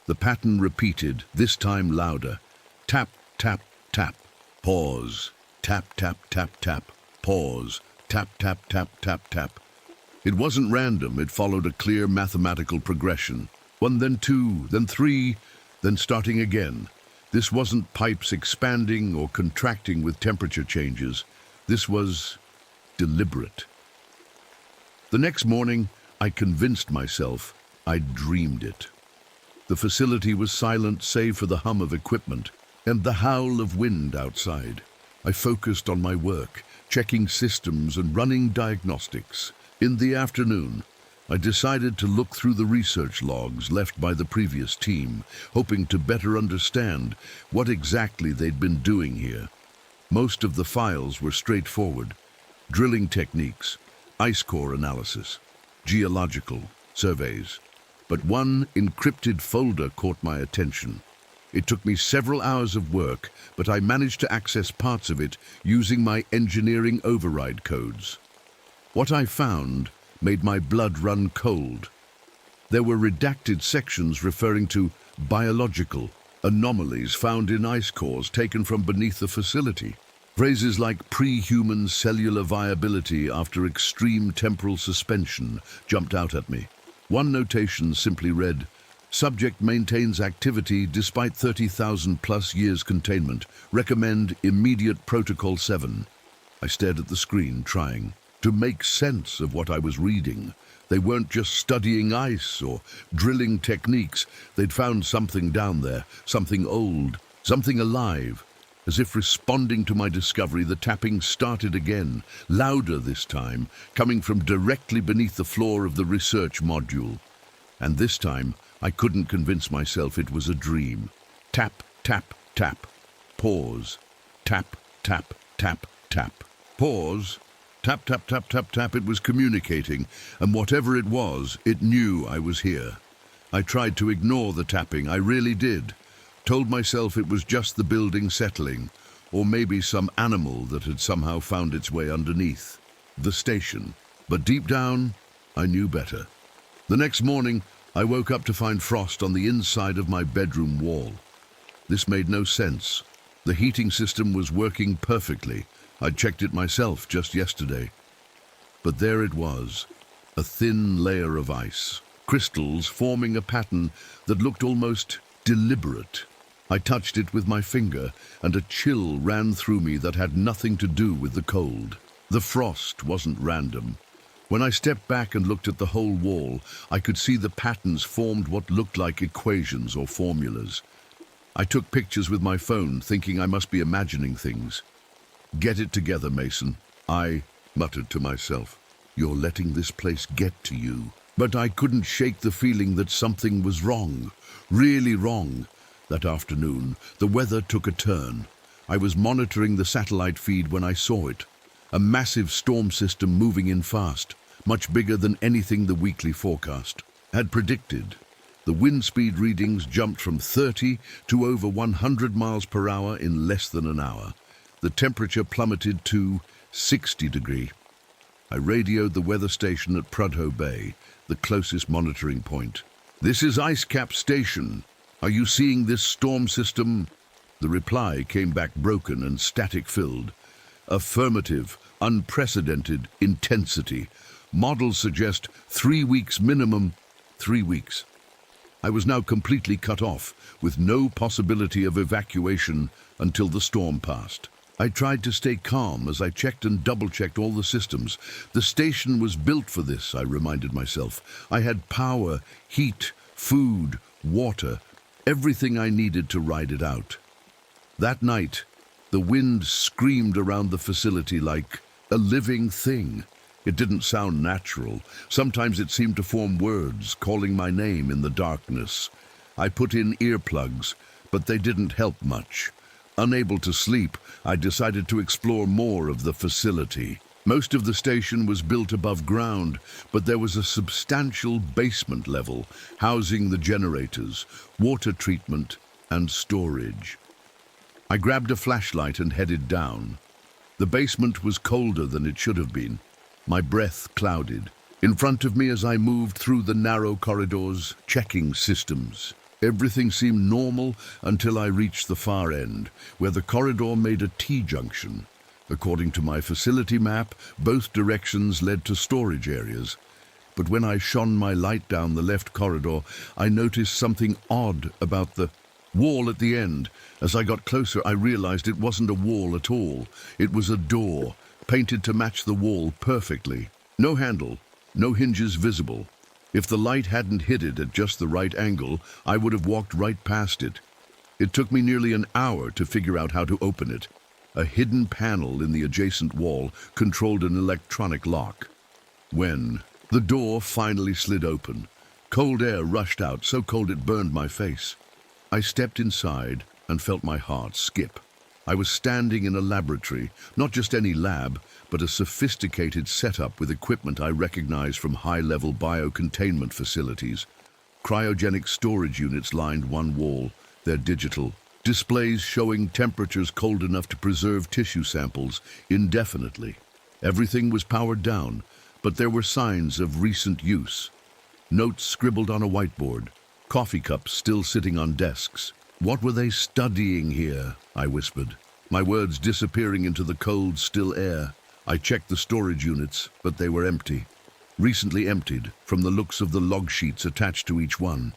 The pattern repeated, this time louder. Tap, tap, tap. Pause. Tap, tap, tap, tap. Pause. Tap, tap, tap, tap, tap. It wasn't random, it followed a clear mathematical progression. 1, then 2, then 3, then starting again. This wasn't pipes expanding or contracting with temperature changes. This was deliberate. The next morning, I convinced myself I'd dreamed it. The facility was silent save for the hum of equipment and the howl of wind outside. I focused on my work, checking systems and running diagnostics. In the afternoon, I decided to look through the research logs left by the previous team, hoping to better understand what exactly they'd been doing here. Most of the files were straightforward: drilling techniques, ice core analysis, geological surveys. But one encrypted folder caught my attention. It took me several hours of work, but I managed to access parts of it using my engineering override codes. What I found made my blood run cold. There were redacted sections referring to biological anomalies found in ice cores taken from beneath the facility. Phrases like pre-human cellular viability after extreme temporal suspension jumped out at me. One notation simply read, "Subject maintains activity despite 30,000 plus years containment. Recommend immediate Protocol 7. I stared at the screen, trying to make sense of what I was reading. They weren't just studying ice or drilling techniques. They'd found something down there, something old, something alive. As if responding to my discovery, the tapping started again, louder this time, coming from directly beneath the floor of the research module. And this time, I couldn't convince myself it was a dream. Tap, tap, tap. Pause. Tap, tap, tap, tap. Pause. Tap, tap, tap, tap, tap. It was communicating, and whatever it was, it knew I was here. I tried to ignore the tapping, I really did. Told myself it was just the building settling, or maybe some animal that had somehow found its way underneath the station. But deep down, I knew better. The next morning, I woke up to find frost on the inside of my bedroom wall. This made no sense. The heating system was working perfectly. I'd checked it myself just yesterday. But there it was, a thin layer of ice, crystals forming a pattern that looked almost deliberate. I touched it with my finger, and a chill ran through me that had nothing to do with the cold. The frost wasn't random. When I stepped back and looked at the whole wall, I could see the patterns formed what looked like equations or formulas. I took pictures with my phone, thinking I must be imagining things. "Get it together, Mason," I muttered to myself. "You're letting this place get to you." But I couldn't shake the feeling that something was wrong, really wrong. That afternoon, the weather took a turn. I was monitoring the satellite feed when I saw it. A massive storm system moving in fast, much bigger than anything the weekly forecast had predicted. The wind speed readings jumped from 30 to over 100 miles per hour in less than an hour. The temperature plummeted to 60 degrees. I radioed the weather station at Prudhoe Bay, the closest monitoring point. "This is IceCap Station. Are you seeing this storm system?" The reply came back broken and static-filled. "Affirmative, unprecedented intensity. Models suggest 3 weeks minimum." 3 weeks. I was now completely cut off, with no possibility of evacuation until the storm passed. I tried to stay calm as I checked and double-checked all the systems. The station was built for this, I reminded myself. I had power, heat, food, water, everything I needed to ride it out. That night, the wind screamed around the facility like a living thing. It didn't sound natural. Sometimes it seemed to form words, calling my name in the darkness. I put in earplugs, but they didn't help much. Unable to sleep, I decided to explore more of the facility. Most of the station was built above ground, but there was a substantial basement level, housing the generators, water treatment, and storage. I grabbed a flashlight and headed down. The basement was colder than it should have been. My breath clouded. In front of me as I moved through the narrow corridors, checking systems. Everything seemed normal until I reached the far end, where the corridor made a T-junction. According to my facility map, both directions led to storage areas. But when I shone my light down the left corridor, I noticed something odd about the wall at the end. As I got closer, I realized it wasn't a wall at all. It was a door, painted to match the wall perfectly. No handle, no hinges visible. If the light hadn't hit it at just the right angle, I would have walked right past it. It took me nearly an hour to figure out how to open it. A hidden panel in the adjacent wall controlled an electronic lock. When the door finally slid open, cold air rushed out, so cold it burned my face. I stepped inside and felt my heart skip. I was standing in a laboratory, not just any lab, but a sophisticated setup with equipment I recognized from high-level biocontainment facilities. Cryogenic storage units lined one wall, their digital. Displays showing temperatures cold enough to preserve tissue samples indefinitely. Everything was powered down, but there were signs of recent use. Notes scribbled on a whiteboard, coffee cups still sitting on desks. What were they studying here? I whispered, my words disappearing into the cold, still air. I checked the storage units, but they were empty. Recently emptied, from the looks of the log sheets attached to each one.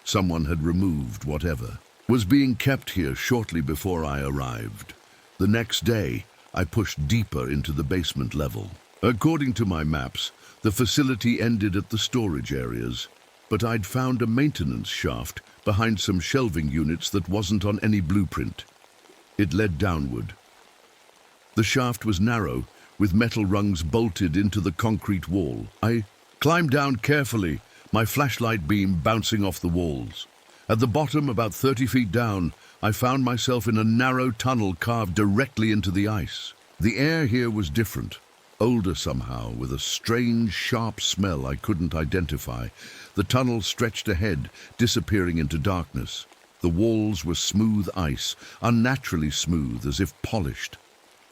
Someone had removed whatever was being kept here shortly before I arrived. The next day, I pushed deeper into the basement level. According to my maps, the facility ended at the storage areas, but I'd found a maintenance shaft behind some shelving units that wasn't on any blueprint. It led downward. The shaft was narrow, with metal rungs bolted into the concrete wall. I climbed down carefully, my flashlight beam bouncing off the walls. At the bottom, about 30 feet down, I found myself in a narrow tunnel carved directly into the ice. The air here was different, older somehow, with a strange, sharp smell I couldn't identify. The tunnel stretched ahead, disappearing into darkness. The walls were smooth ice, unnaturally smooth, as if polished.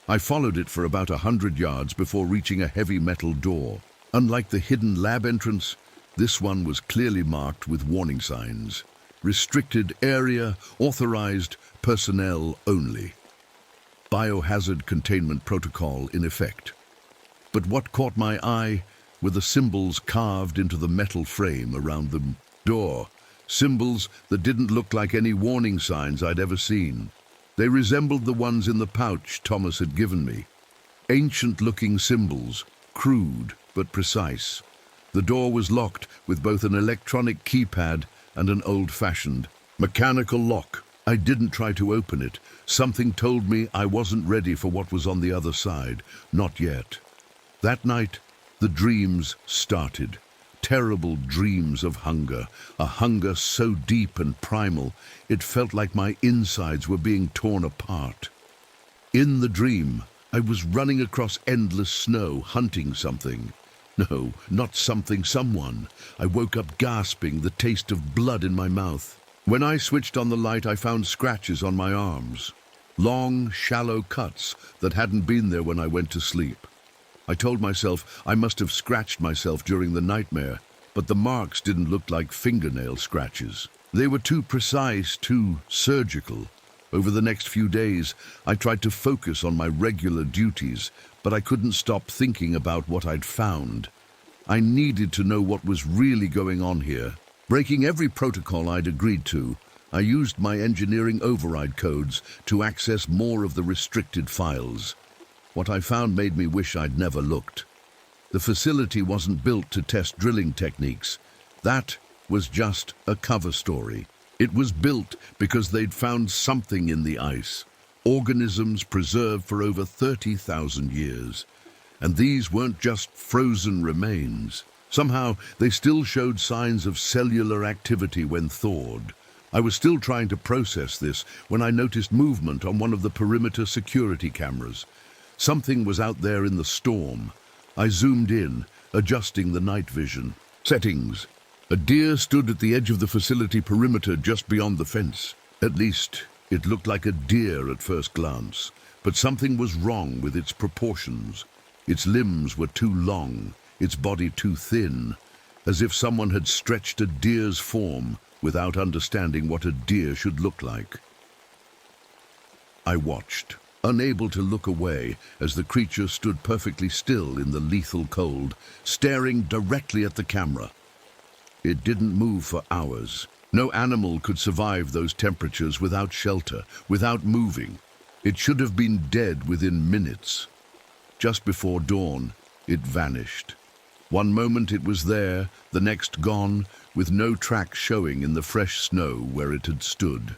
I followed it for about 100 yards before reaching a heavy metal door. Unlike the hidden lab entrance, this one was clearly marked with warning signs. Restricted area, authorized personnel only. Biohazard containment protocol in effect. But what caught my eye were the symbols carved into the metal frame around the door. Symbols that didn't look like any warning signs I'd ever seen. They resembled the ones in the pouch Thomas had given me. Ancient-looking symbols, crude but precise. The door was locked with both an electronic keypad and an old-fashioned mechanical lock. I didn't try to open it. Something told me I wasn't ready for what was on the other side. Not yet. That night, the dreams started. Terrible dreams of hunger, a hunger so deep and primal, it felt like my insides were being torn apart. In the dream, I was running across endless snow, hunting something. No, not something, someone. I woke up gasping, the taste of blood in my mouth. When I switched on the light, I found scratches on my arms. Long, shallow cuts that hadn't been there when I went to sleep. I told myself I must have scratched myself during the nightmare, but the marks didn't look like fingernail scratches. They were too precise, too surgical. Over the next few days, I tried to focus on my regular duties, but I couldn't stop thinking about what I'd found. I needed to know what was really going on here. Breaking every protocol I'd agreed to, I used my engineering override codes to access more of the restricted files. What I found made me wish I'd never looked. The facility wasn't built to test drilling techniques. That was just a cover story. It was built because they'd found something in the ice, organisms preserved for over 30,000 years. And these weren't just frozen remains. Somehow, they still showed signs of cellular activity when thawed. I was still trying to process this when I noticed movement on one of the perimeter security cameras. Something was out there in the storm. I zoomed in, adjusting the night vision. Settings. A deer stood at the edge of the facility perimeter just beyond the fence. At least, it looked like a deer at first glance, but something was wrong with its proportions. Its limbs were too long, its body too thin, as if someone had stretched a deer's form without understanding what a deer should look like. I watched, unable to look away as the creature stood perfectly still in the lethal cold, staring directly at the camera. It didn't move for hours. No animal could survive those temperatures without shelter, without moving. It should have been dead within minutes. Just before dawn, it vanished. One moment it was there, the next gone, with no tracks showing in the fresh snow where it had stood.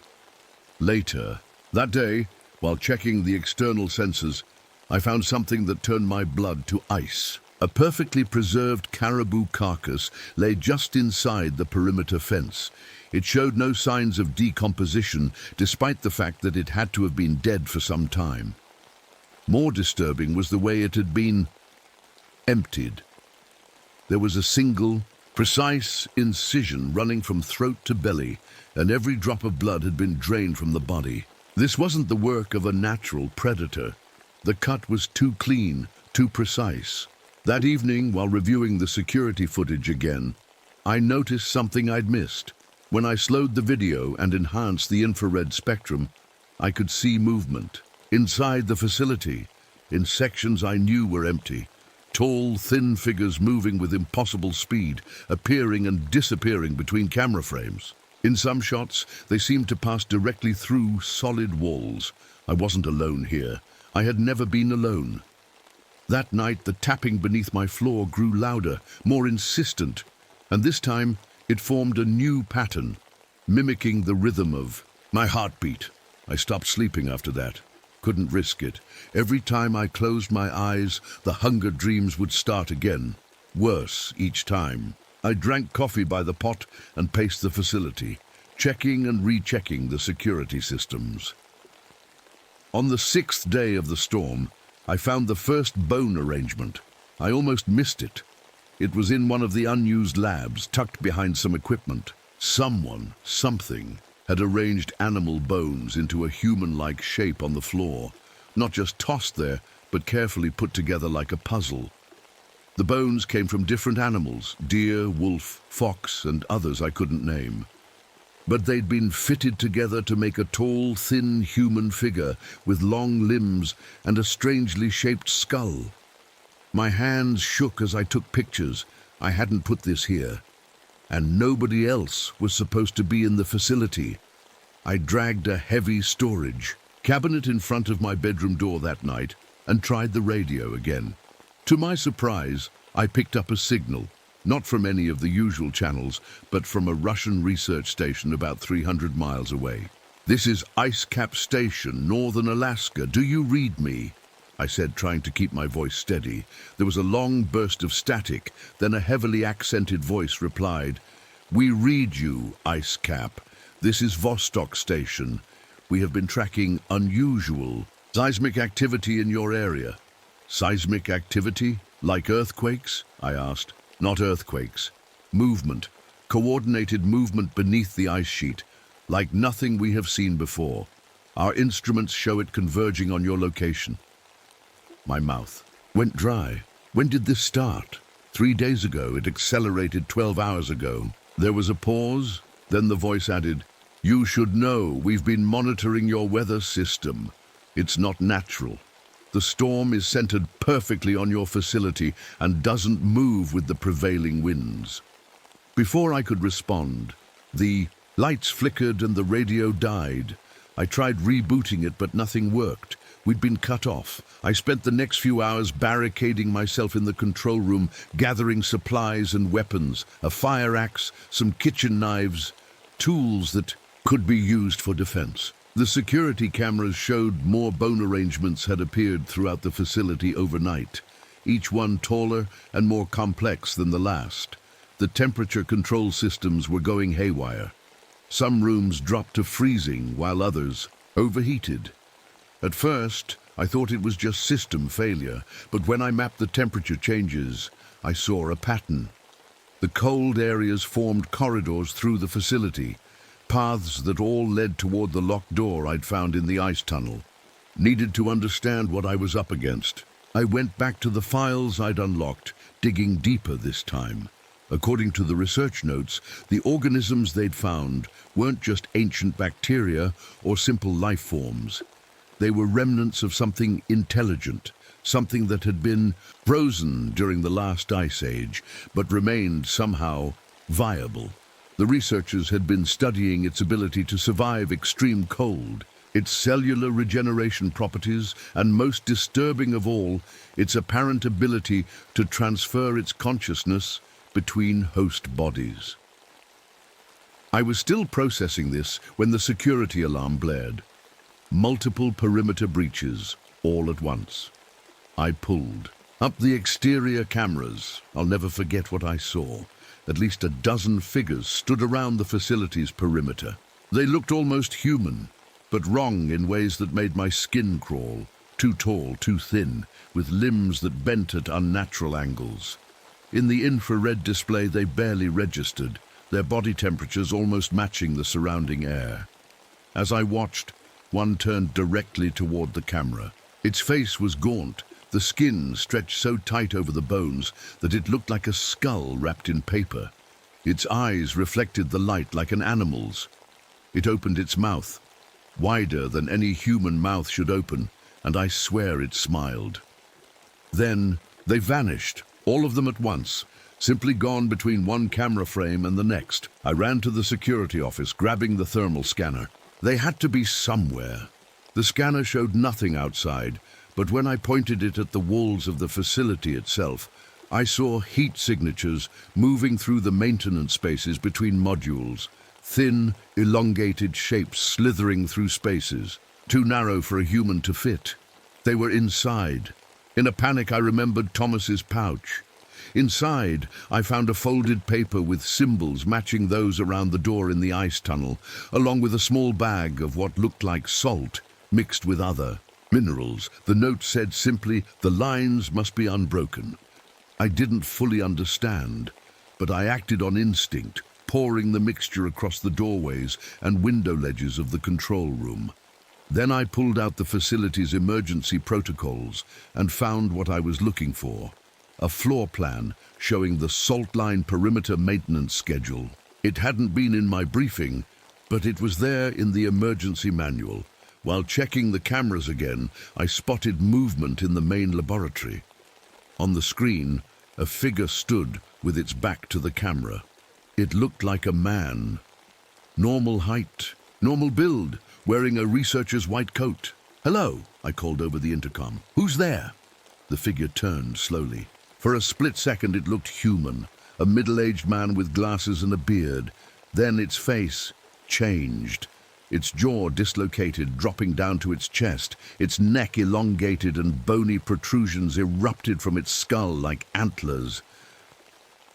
Later, that day, while checking the external sensors, I found something that turned my blood to ice. A perfectly preserved caribou carcass lay just inside the perimeter fence. It showed no signs of decomposition, despite the fact that it had to have been dead for some time. More disturbing was the way it had been emptied. There was a single, precise incision running from throat to belly, and every drop of blood had been drained from the body. This wasn't the work of a natural predator. The cut was too clean, too precise. That evening, while reviewing the security footage again, I noticed something I'd missed. When I slowed the video and enhanced the infrared spectrum, I could see movement. Inside the facility, in sections I knew were empty, tall, thin figures moving with impossible speed, appearing and disappearing between camera frames. In some shots, they seemed to pass directly through solid walls. I wasn't alone here. I had never been alone. That night, the tapping beneath my floor grew louder, more insistent, and this time it formed a new pattern, mimicking the rhythm of my heartbeat. I stopped sleeping after that. Couldn't risk it. Every time I closed my eyes, the hunger dreams would start again. Worse each time. I drank coffee by the pot and paced the facility, checking and rechecking the security systems. On the 6th day of the storm, I found the first bone arrangement. I almost missed it. It was in one of the unused labs, tucked behind some equipment. Someone, something, had arranged animal bones into a human-like shape on the floor, not just tossed there, but carefully put together like a puzzle. The bones came from different animals, deer, wolf, fox, and others I couldn't name. But they'd been fitted together to make a tall, thin human figure with long limbs and a strangely shaped skull. My hands shook as I took pictures. I hadn't put this here. And nobody else was supposed to be in the facility. I dragged a heavy storage cabinet in front of my bedroom door that night and tried the radio again. To my surprise, I picked up a signal. Not from any of the usual channels, but from a Russian research station about 300 miles away. "This is Ice Cap Station, Northern Alaska. Do you read me?" I said, trying to keep my voice steady. There was a long burst of static, then a heavily accented voice replied, "We read you, Ice Cap. This is Vostok Station. We have been tracking unusual seismic activity in your area." "Seismic activity? Like earthquakes?" I asked. "Not earthquakes. Movement. Coordinated movement beneath the ice sheet. Like nothing we have seen before. Our instruments show it converging on your location." My mouth went dry. When did this start? 3 days ago. It accelerated 12 hours ago. There was a pause. Then the voice added, "You should know we've been monitoring your weather system. It's not natural. The storm is centered perfectly on your facility and doesn't move with the prevailing winds." Before I could respond, the lights flickered and the radio died. I tried rebooting it, but nothing worked. We'd been cut off. I spent the next few hours barricading myself in the control room, gathering supplies and weapons, a fire axe, some kitchen knives, tools that could be used for defense. The security cameras showed more bone arrangements had appeared throughout the facility overnight, each one taller and more complex than the last. The temperature control systems were going haywire. Some rooms dropped to freezing while others overheated. At first, I thought it was just system failure, but when I mapped the temperature changes, I saw a pattern. The cold areas formed corridors through the facility, paths that all led toward the locked door I'd found in the ice tunnel. Needed to understand what I was up against. I went back to the files I'd unlocked, digging deeper this time. According to the research notes, the organisms they'd found weren't just ancient bacteria or simple life forms. They were remnants of something intelligent, something that had been frozen during the last ice age, but remained somehow viable. The researchers had been studying its ability to survive extreme cold, its cellular regeneration properties, and most disturbing of all, its apparent ability to transfer its consciousness between host bodies. I was still processing this when the security alarm blared. Multiple perimeter breaches, all at once. I pulled. Up the exterior cameras, I'll never forget what I saw. At least a dozen figures stood around the facility's perimeter. They looked almost human, but wrong in ways that made my skin crawl. Too tall, too thin, with limbs that bent at unnatural angles. In the infrared display they barely registered, their body temperatures almost matching the surrounding air. As I watched, one turned directly toward the camera. Its face was gaunt, the skin stretched so tight over the bones that it looked like a skull wrapped in paper. Its eyes reflected the light like an animal's. It opened its mouth, wider than any human mouth should open, and I swear it smiled. Then they vanished, all of them at once, simply gone between one camera frame and the next. I ran to the security office, grabbing the thermal scanner. They had to be somewhere. The scanner showed nothing outside, but when I pointed it at the walls of the facility itself, I saw heat signatures moving through the maintenance spaces between modules, thin, elongated shapes slithering through spaces, too narrow for a human to fit. They were inside. In a panic, I remembered Thomas's pouch. Inside, I found a folded paper with symbols matching those around the door in the ice tunnel, along with a small bag of what looked like salt mixed with other minerals. The note said simply, "The lines must be unbroken." I didn't fully understand, but I acted on instinct, pouring the mixture across the doorways and window ledges of the control room. Then I pulled out the facility's emergency protocols and found what I was looking for. A floor plan showing the salt line perimeter maintenance schedule. It hadn't been in my briefing, but it was there in the emergency manual. While checking the cameras again, I spotted movement in the main laboratory. On the screen, a figure stood with its back to the camera. It looked like a man. Normal height, normal build, wearing a researcher's white coat. "Hello," I called over the intercom. "Who's there?" The figure turned slowly. For a split second it looked human, a middle-aged man with glasses and a beard. Then its face changed. Its jaw dislocated, dropping down to its chest. Its neck elongated and bony protrusions erupted from its skull like antlers.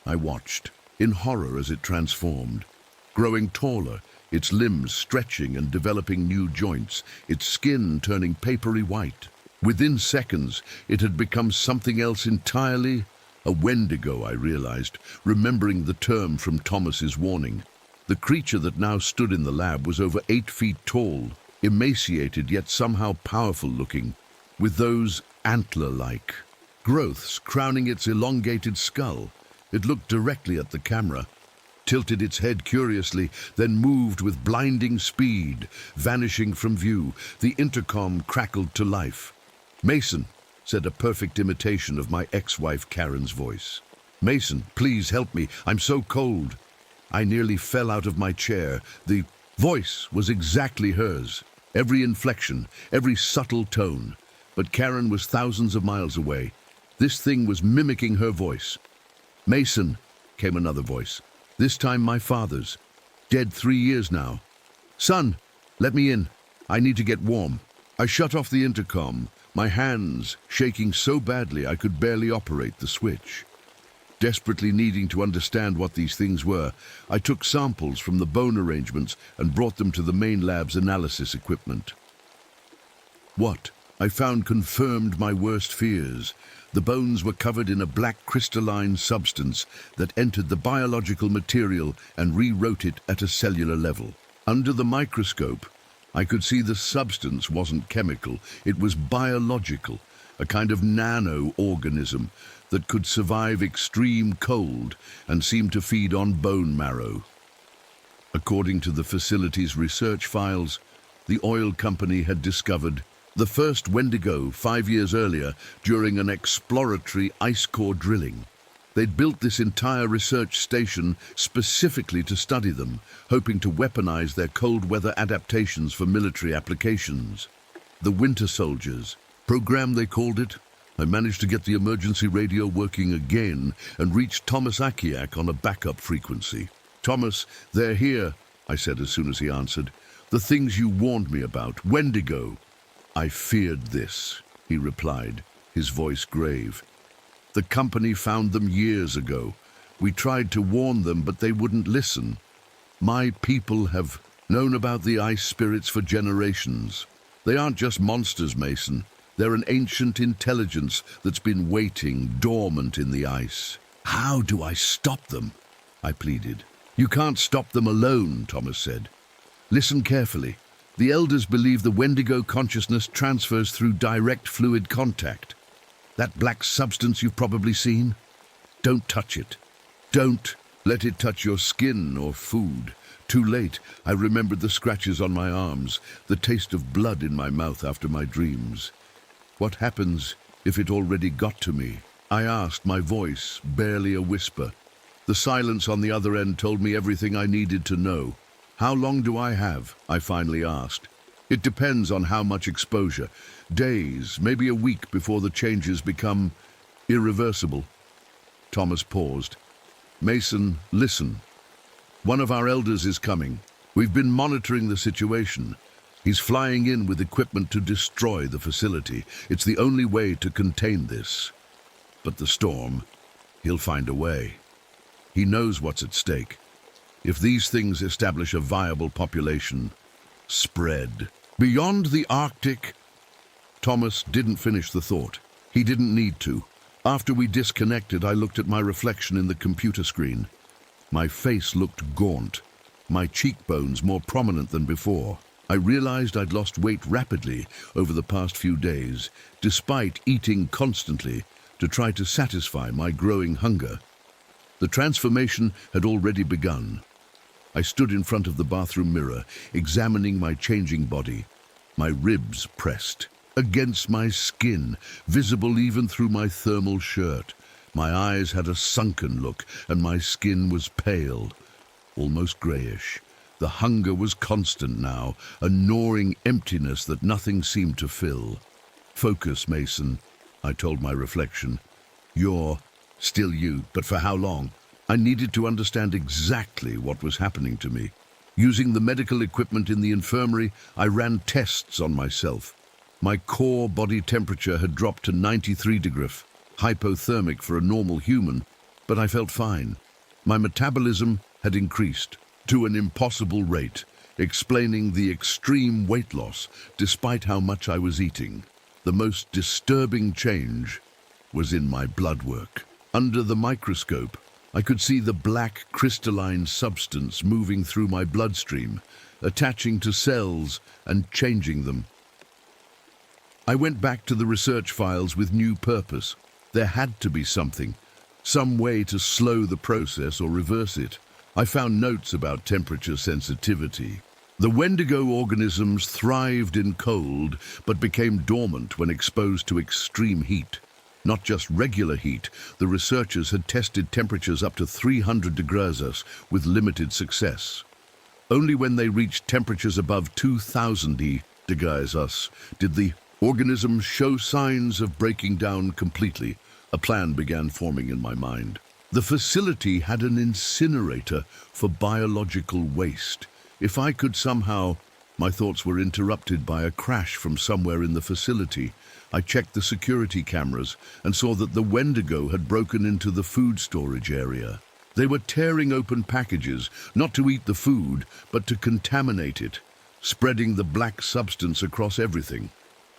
I watched, in horror as it transformed. Growing taller, its limbs stretching and developing new joints, its skin turning papery white. Within seconds, it had become something else entirely. A Wendigo, I realized, remembering the term from Thomas's warning. The creature that now stood in the lab was over 8 feet tall, emaciated yet somehow powerful looking, with those antler-like growths crowning its elongated skull. It looked directly at the camera, tilted its head curiously, then moved with blinding speed, vanishing from view. The intercom crackled to life. "Mason," said a perfect imitation of my ex-wife Karen's voice. "Mason, please help me. I'm so cold." I nearly fell out of my chair. The voice was exactly hers. Every inflection, every subtle tone. But Karen was thousands of miles away. This thing was mimicking her voice. "Mason," came another voice. This time my father's. "Dead 3 years now." "Son, let me in. I need to get warm." I shut off the intercom, my hands shaking so badly I could barely operate the switch. Desperately needing to understand what these things were, I took samples from the bone arrangements and brought them to the main lab's analysis equipment. What I found confirmed my worst fears. The bones were covered in a black crystalline substance that entered the biological material and rewrote it at a cellular level. Under the microscope, I could see the substance wasn't chemical, it was biological, a kind of nano-organism that could survive extreme cold and seemed to feed on bone marrow. According to the facility's research files, the oil company had discovered the first Wendigo 5 years earlier during an exploratory ice core drilling. They'd built this entire research station specifically to study them, hoping to weaponize their cold weather adaptations for military applications. The Winter Soldiers program, they called it. I managed to get the emergency radio working again and reached Thomas Akiak on a backup frequency. "Thomas, they're here," I said as soon as he answered. "The things you warned me about, Wendigo." "I feared this," he replied, his voice grave. "The company found them years ago. We tried to warn them, but they wouldn't listen. My people have known about the ice spirits for generations. They aren't just monsters, Mason. They're an ancient intelligence that's been waiting, dormant in the ice." "How do I stop them?" I pleaded. "You can't stop them alone," Thomas said. "Listen carefully. The elders believe the Wendigo consciousness transfers through direct fluid contact. That black substance you've probably seen? Don't touch it. Don't let it touch your skin or food." Too late, I remembered the scratches on my arms, the taste of blood in my mouth after my dreams. "What happens if it already got to me?" I asked, my voice barely a whisper. The silence on the other end told me everything I needed to know. "How long do I have?" I finally asked. "It depends on how much exposure. Days, maybe a week before the changes become irreversible." Thomas paused. "Mason, listen. One of our elders is coming. We've been monitoring the situation. He's flying in with equipment to destroy the facility. It's the only way to contain this. But the storm, he'll find a way. He knows what's at stake. If these things establish a viable population, spread beyond the Arctic." Thomas didn't finish the thought. He didn't need to. After we disconnected, I looked at my reflection in the computer screen. My face looked gaunt, my cheekbones more prominent than before. I realized I'd lost weight rapidly over the past few days, despite eating constantly to try to satisfy my growing hunger. The transformation had already begun. I stood in front of the bathroom mirror, examining my changing body, my ribs pressed against my skin, visible even through my thermal shirt. My eyes had a sunken look, and my skin was pale, almost grayish. The hunger was constant now, a gnawing emptiness that nothing seemed to fill. "Focus, Mason," I told my reflection. "You're still you, but for how long?" I needed to understand exactly what was happening to me. Using the medical equipment in the infirmary, I ran tests on myself. My core body temperature had dropped to 93 degrees, hypothermic for a normal human, but I felt fine. My metabolism had increased to an impossible rate, explaining the extreme weight loss despite how much I was eating. The most disturbing change was in my blood work. Under the microscope, I could see the black crystalline substance moving through my bloodstream, attaching to cells and changing them. I went back to the research files with new purpose. There had to be something, some way to slow the process or reverse it. I found notes about temperature sensitivity. The Wendigo organisms thrived in cold, but became dormant when exposed to extreme heat. Not just regular heat, the researchers had tested temperatures up to 300 degrees Celsius with limited success. Only when they reached temperatures above 2000 degrees Celsius did the organisms show signs of breaking down completely. A plan began forming in my mind. The facility had an incinerator for biological waste. If I could somehow... My thoughts were interrupted by a crash from somewhere in the facility. I checked the security cameras and saw that the Wendigo had broken into the food storage area. They were tearing open packages, not to eat the food, but to contaminate it, spreading the black substance across everything.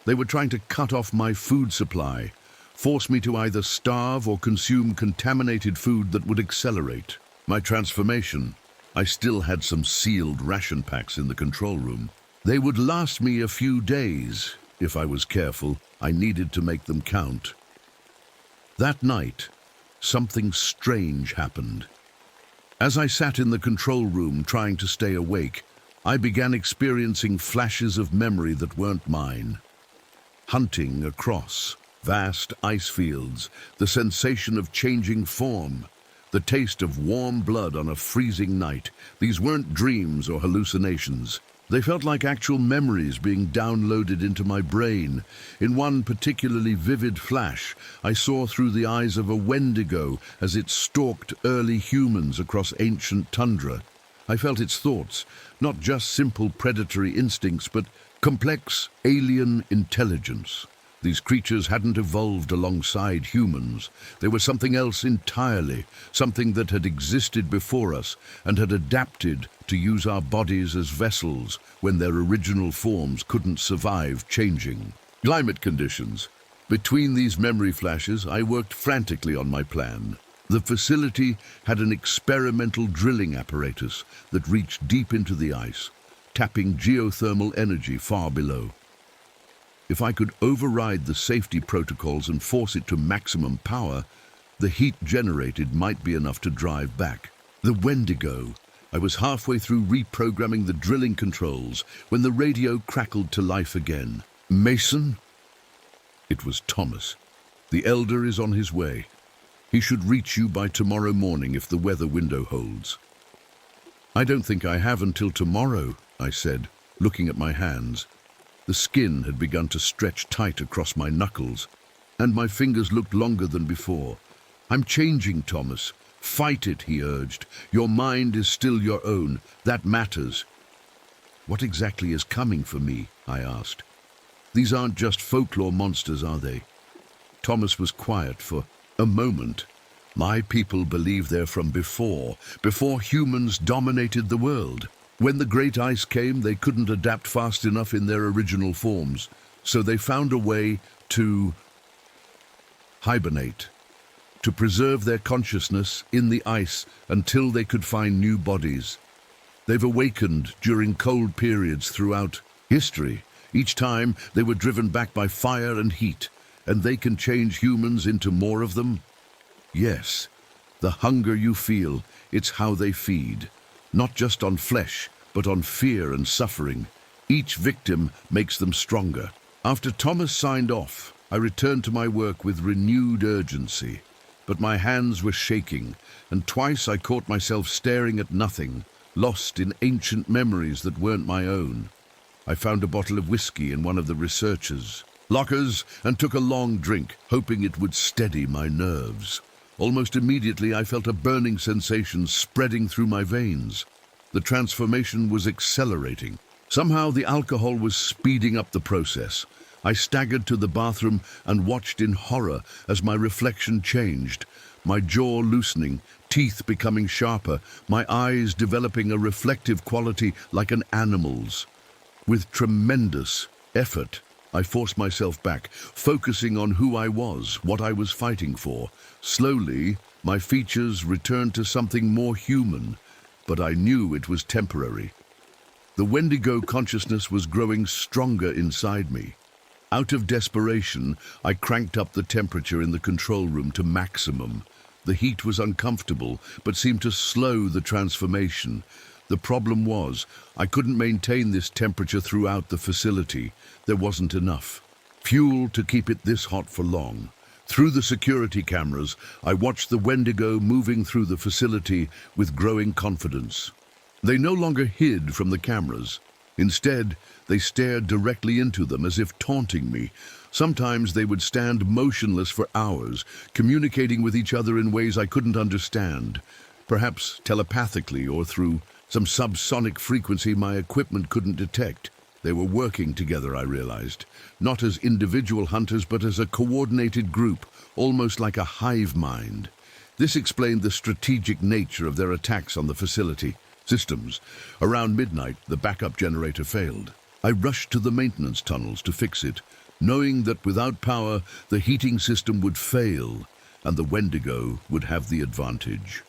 They were trying to cut off my food supply, force me to either starve or consume contaminated food that would accelerate my transformation. I still had some sealed ration packs in the control room. They would last me a few days. If I was careful, I needed to make them count. That night, something strange happened. As I sat in the control room trying to stay awake, I began experiencing flashes of memory that weren't mine. Hunting across vast ice fields, the sensation of changing form, the taste of warm blood on a freezing night. These weren't dreams or hallucinations. They felt like actual memories being downloaded into my brain. In one particularly vivid flash, I saw through the eyes of a Wendigo as it stalked early humans across ancient tundra. I felt its thoughts, not just simple predatory instincts, but complex alien intelligence. These creatures hadn't evolved alongside humans. They were something else entirely, something that had existed before us and had adapted to use our bodies as vessels when their original forms couldn't survive changing climate conditions. Between these memory flashes, I worked frantically on my plan. The facility had an experimental drilling apparatus that reached deep into the ice, tapping geothermal energy far below. If I could override the safety protocols and force it to maximum power, the heat generated might be enough to drive back the Wendigo. I was halfway through reprogramming the drilling controls when the radio crackled to life again. "Mason?" It was Thomas. "The Elder is on his way. He should reach you by tomorrow morning if the weather window holds." "I don't think I have until tomorrow," I said, looking at my hands. The skin had begun to stretch tight across my knuckles, and my fingers looked longer than before. "I'm changing, Thomas. Fight it," he urged. "Your mind is still your own. That matters." "What exactly is coming for me?" I asked. "These aren't just folklore monsters, are they?" Thomas was quiet for a moment. "My people believe they're from before humans dominated the world. When the Great Ice came, they couldn't adapt fast enough in their original forms, so they found a way to hibernate, to preserve their consciousness in the ice until they could find new bodies. They've awakened during cold periods throughout history. Each time they were driven back by fire and heat, and they can change humans into more of them. Yes, the hunger you feel, it's how they feed. Not just on flesh, but on fear and suffering. Each victim makes them stronger." After Thomas signed off, I returned to my work with renewed urgency. But my hands were shaking, and twice I caught myself staring at nothing, lost in ancient memories that weren't my own. I found a bottle of whiskey in one of the researchers' lockers and took a long drink, hoping it would steady my nerves. Almost immediately, I felt a burning sensation spreading through my veins. The transformation was accelerating. Somehow the alcohol was speeding up the process. I staggered to the bathroom and watched in horror as my reflection changed, my jaw loosening, teeth becoming sharper, my eyes developing a reflective quality like an animal's. With tremendous effort, I forced myself back, focusing on who I was, what I was fighting for. Slowly, my features returned to something more human, but I knew it was temporary. The Wendigo consciousness was growing stronger inside me. Out of desperation, I cranked up the temperature in the control room to maximum. The heat was uncomfortable, but seemed to slow the transformation. The problem was, I couldn't maintain this temperature throughout the facility. There wasn't enough fuel to keep it this hot for long. Through the security cameras, I watched the Wendigo moving through the facility with growing confidence. They no longer hid from the cameras. Instead, they stared directly into them as if taunting me. Sometimes they would stand motionless for hours, communicating with each other in ways I couldn't understand, perhaps telepathically or through some subsonic frequency my equipment couldn't detect. They were working together, I realized, not as individual hunters but as a coordinated group, almost like a hive mind. This explained the strategic nature of their attacks on the facility systems. Around midnight, the backup generator failed. I rushed to the maintenance tunnels to fix it, knowing that without power, the heating system would fail and the Wendigo would have the advantage.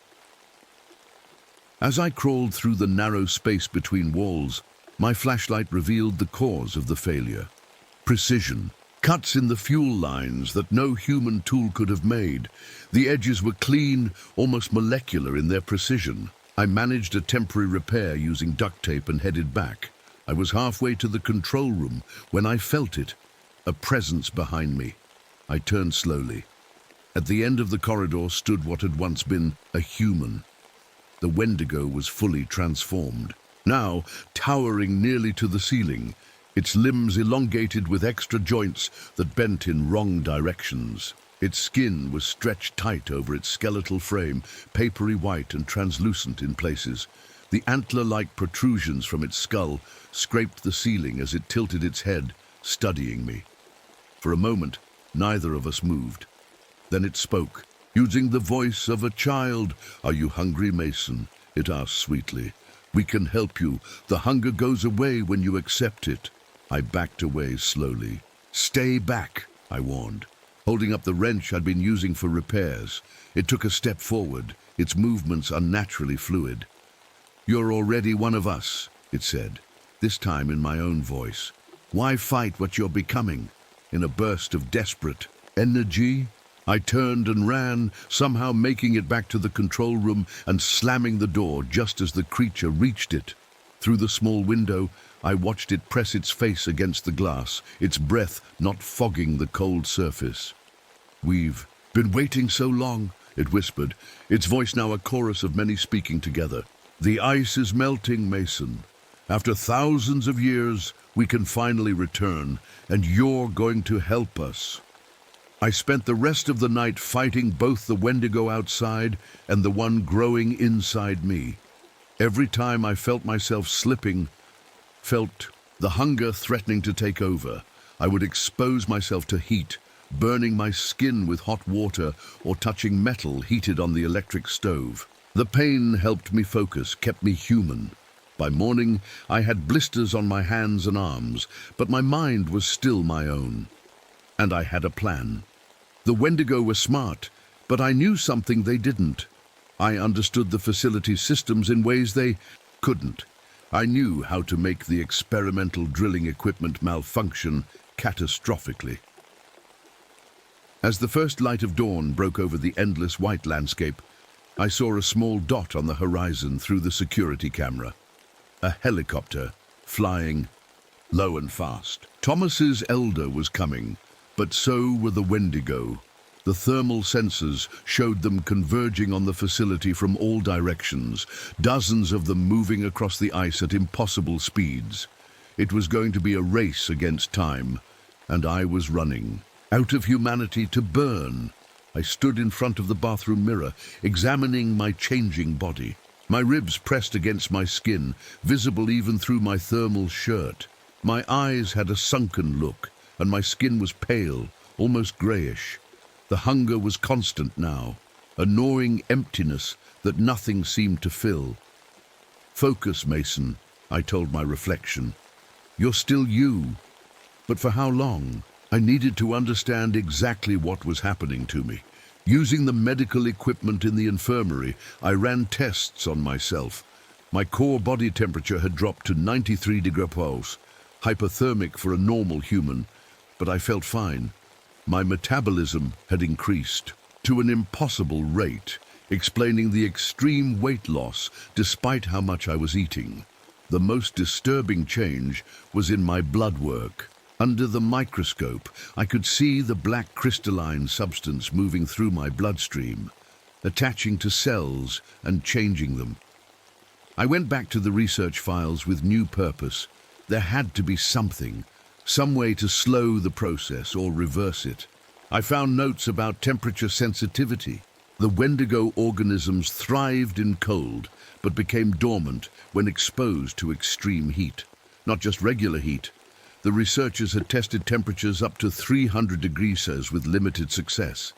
As I crawled through the narrow space between walls, my flashlight revealed the cause of the failure. Precision. Cuts in the fuel lines that no human tool could have made. The edges were clean, almost molecular in their precision. I managed a temporary repair using duct tape and headed back. I was halfway to the control room when I felt it, a presence behind me. I turned slowly. At the end of the corridor stood what had once been a human. The Wendigo was fully transformed, now towering nearly to the ceiling, its limbs elongated with extra joints that bent in wrong directions. Its skin was stretched tight over its skeletal frame, papery white and translucent in places. The antler-like protrusions from its skull scraped the ceiling as it tilted its head, studying me. For a moment, neither of us moved. Then it spoke, using the voice of a child. "Are you hungry, Mason?" it asked sweetly. "We can help you. The hunger goes away when you accept it." I backed away slowly. "Stay back," I warned, holding up the wrench I'd been using for repairs. It took a step forward, its movements unnaturally fluid. "You're already one of us," it said, this time in my own voice. "Why fight what you're becoming?" In a burst of desperate energy, I turned and ran, somehow making it back to the control room and slamming the door just as the creature reached it. Through the small window, I watched it press its face against the glass, its breath not fogging the cold surface. "We've been waiting so long," it whispered, its voice now a chorus of many speaking together. "The ice is melting, Mason. After thousands of years, we can finally return, and you're going to help us." I spent the rest of the night fighting both the Wendigo outside and the one growing inside me. Every time I felt myself slipping, felt the hunger threatening to take over, I would expose myself to heat, burning my skin with hot water or touching metal heated on the electric stove. The pain helped me focus, kept me human. By morning, I had blisters on my hands and arms, but my mind was still my own. And I had a plan. The Wendigo were smart, but I knew something they didn't. I understood the facility's systems in ways they couldn't. I knew how to make the experimental drilling equipment malfunction catastrophically. As the first light of dawn broke over the endless white landscape, I saw a small dot on the horizon through the security camera. A helicopter, flying low and fast. Thomas's Elder was coming, but so were the Wendigo. The thermal sensors showed them converging on the facility from all directions, dozens of them moving across the ice at impossible speeds. It was going to be a race against time, and I was running, out of humanity to burn. I stood in front of the bathroom mirror, examining my changing body. My ribs pressed against my skin, visible even through my thermal shirt. My eyes had a sunken look, and my skin was pale, almost grayish. The hunger was constant now, a gnawing emptiness that nothing seemed to fill. "Focus, Mason," I told my reflection. "You're still you." But for how long? I needed to understand exactly what was happening to me. Using the medical equipment in the infirmary, I ran tests on myself. My core body temperature had dropped to 93 degrees Celsius, hypothermic for a normal human, but I felt fine. My metabolism had increased to an impossible rate, explaining the extreme weight loss despite how much I was eating. The most disturbing change was in my blood work. Under the microscope, I could see the black crystalline substance moving through my bloodstream, attaching to cells and changing them. I went back to the research files with new purpose. There had to be something, some way to slow the process or reverse it. I found notes about temperature sensitivity, The Wendigo organisms thrived in cold, but became dormant when exposed to extreme heat. Not just regular heat. The researchers had tested temperatures up to 300 degrees Celsius with limited success.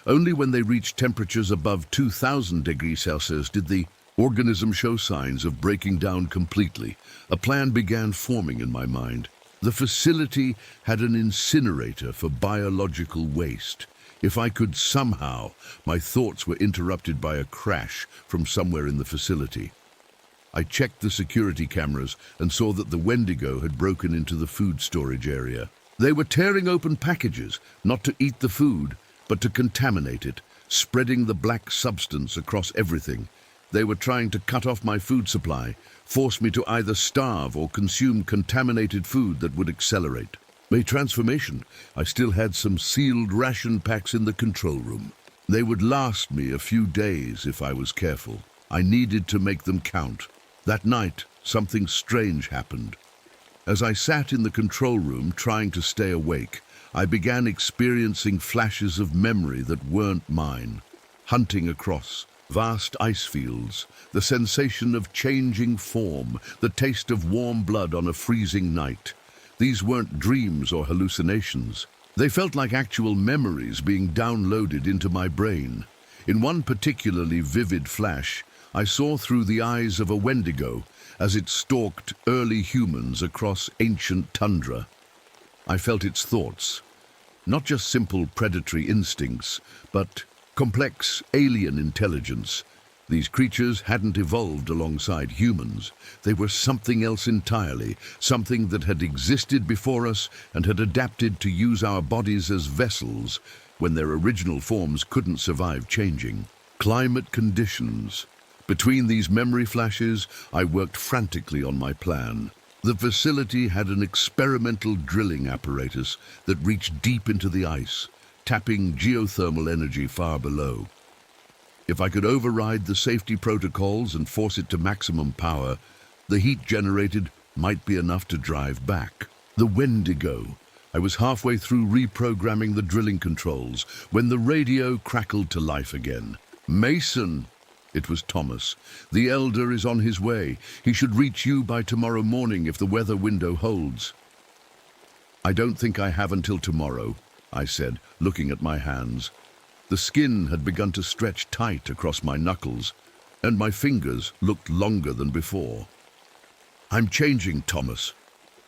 Only when they reached temperatures above 2000 degrees Celsius did the organism show signs of breaking down completely. A plan began forming in my mind. The facility had an incinerator for biological waste. If I could somehow, my thoughts were interrupted by a crash from somewhere in the facility. I checked the security cameras and saw that the Wendigo had broken into the food storage area. They were tearing open packages, not to eat the food, but to contaminate it, spreading the black substance across everything. They were trying to cut off my food supply, force me to either starve or consume contaminated food that would accelerate my transformation. I still had some sealed ration packs in the control room. They would last me a few days if I was careful. I needed to make them count. That night, something strange happened. As I sat in the control room trying to stay awake, I began experiencing flashes of memory that weren't mine. Hunting across vast ice fields, the sensation of changing form, the taste of warm blood on a freezing night. These weren't dreams or hallucinations. They felt like actual memories being downloaded into my brain. In one particularly vivid flash, I saw through the eyes of a Wendigo as it stalked early humans across ancient tundra. I felt its thoughts, not just simple predatory instincts, but complex alien intelligence. These creatures hadn't evolved alongside humans. They were something else entirely, something that had existed before us and had adapted to use our bodies as vessels when their original forms couldn't survive changing. Climate conditions. Between these memory flashes, I worked frantically on my plan. The facility had an experimental drilling apparatus that reached deep into the ice, tapping geothermal energy far below. If I could override the safety protocols and force it to maximum power, the heat generated might be enough to drive back the Wendigo. I was halfway through reprogramming the drilling controls when the radio crackled to life again. "Mason!" It was Thomas. "The Elder is on his way. He should reach you by tomorrow morning if the weather window holds." "I don't think I have until tomorrow," I said, looking at my hands. The skin had begun to stretch tight across my knuckles, and my fingers looked longer than before. "I'm changing, Thomas."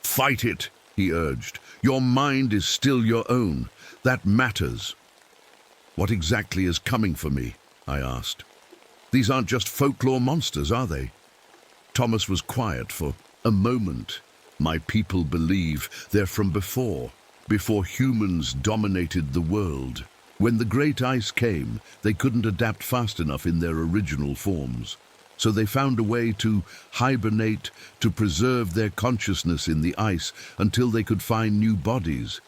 "Fight it," he urged. "Your mind is still your own. That matters." "What exactly is coming for me?" I asked. "These aren't just folklore monsters, are they?" Thomas was quiet for a moment. "My people believe they're from before humans dominated the world. When the Great Ice came, they couldn't adapt fast enough in their original forms. So they found a way to hibernate, to preserve their consciousness in the ice until they could find new bodies.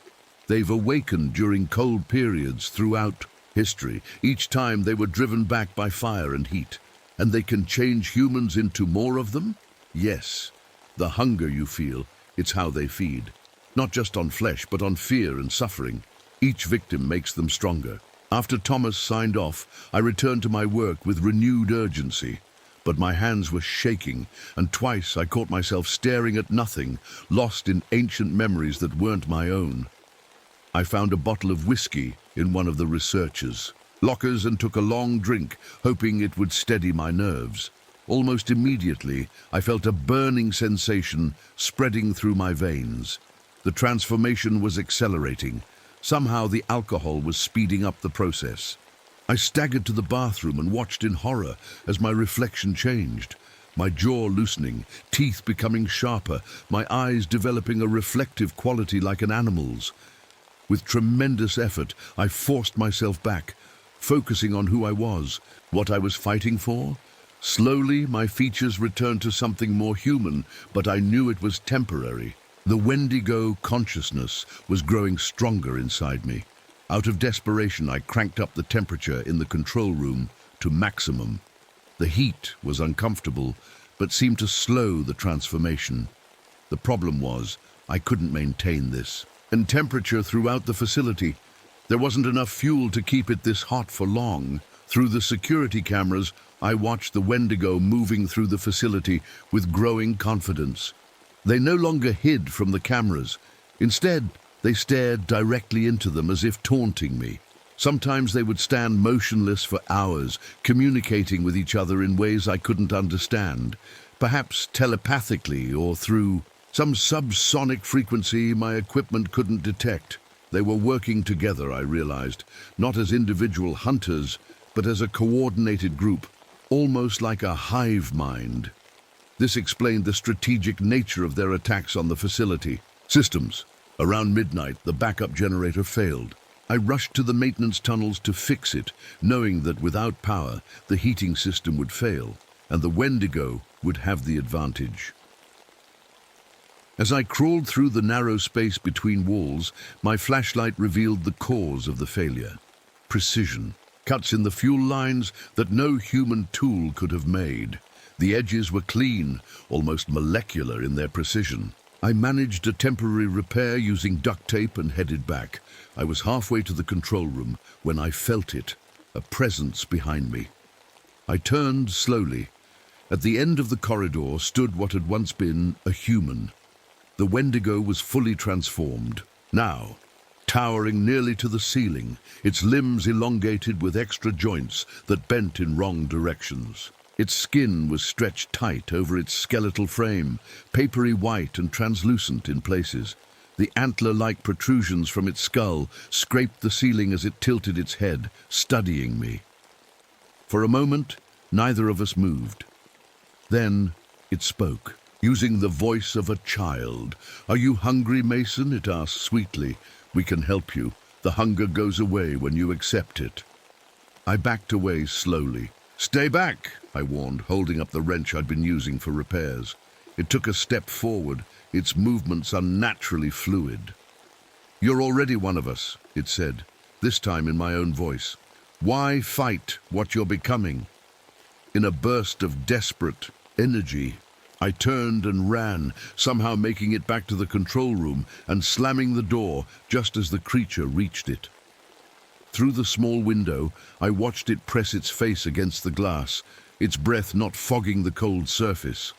They've awakened during cold periods throughout history. Each time they were driven back by fire and heat. And they can change humans into more of them? Yes. The hunger you feel, it's how they feed. Not just on flesh, but on fear and suffering. Each victim makes them stronger. After Thomas signed off, I returned to my work with renewed urgency. But my hands were shaking, and twice I caught myself staring at nothing, lost in ancient memories that weren't my own. I found a bottle of whiskey in one of the researchers' lockers and took a long drink, hoping it would steady my nerves. Almost immediately, I felt a burning sensation spreading through my veins. The transformation was accelerating. Somehow the alcohol was speeding up the process. I staggered to the bathroom and watched in horror as my reflection changed. My jaw loosening, teeth becoming sharper, my eyes developing a reflective quality like an animal's. With tremendous effort, I forced myself back, focusing on who I was, what I was fighting for. Slowly, my features returned to something more human, but I knew it was temporary. The Wendigo consciousness was growing stronger inside me. Out of desperation, I cranked up the temperature in the control room to maximum. The heat was uncomfortable, but seemed to slow the transformation. The problem was, I couldn't maintain this. And temperature throughout the facility. There wasn't enough fuel to keep it this hot for long. Through the security cameras, I watched the Wendigo moving through the facility with growing confidence. They no longer hid from the cameras. Instead, they stared directly into them as if taunting me. Sometimes they would stand motionless for hours, communicating with each other in ways I couldn't understand, perhaps telepathically or through some subsonic frequency my equipment couldn't detect. They were working together, I realized, not as individual hunters, but as a coordinated group, almost like a hive mind. This explained the strategic nature of their attacks on the facility. Systems. Around midnight, the backup generator failed. I rushed to the maintenance tunnels to fix it, knowing that without power, the heating system would fail, and the Wendigo would have the advantage. As I crawled through the narrow space between walls, my flashlight revealed the cause of the failure. Precision. Cuts in the fuel lines that no human tool could have made. The edges were clean, almost molecular in their precision. I managed a temporary repair using duct tape and headed back. I was halfway to the control room when I felt it, a presence behind me. I turned slowly. At the end of the corridor stood what had once been a human. The Wendigo was fully transformed. Now, towering nearly to the ceiling, its limbs elongated with extra joints that bent in wrong directions. Its skin was stretched tight over its skeletal frame, papery white and translucent in places. The antler-like protrusions from its skull scraped the ceiling as it tilted its head, studying me. For a moment, neither of us moved. Then it spoke, using the voice of a child. "Are you hungry, Mason?" it asked sweetly. "We can help you. The hunger goes away when you accept it." I backed away slowly. "Stay back," I warned, holding up the wrench I'd been using for repairs. It took a step forward, its movements unnaturally fluid. "You're already one of us," it said, this time in my own voice. "Why fight what you're becoming?" In a burst of desperate energy, I turned and ran, somehow making it back to the control room and slamming the door just as the creature reached it. Through the small window, I watched it press its face against the glass, its breath not fogging the cold surface.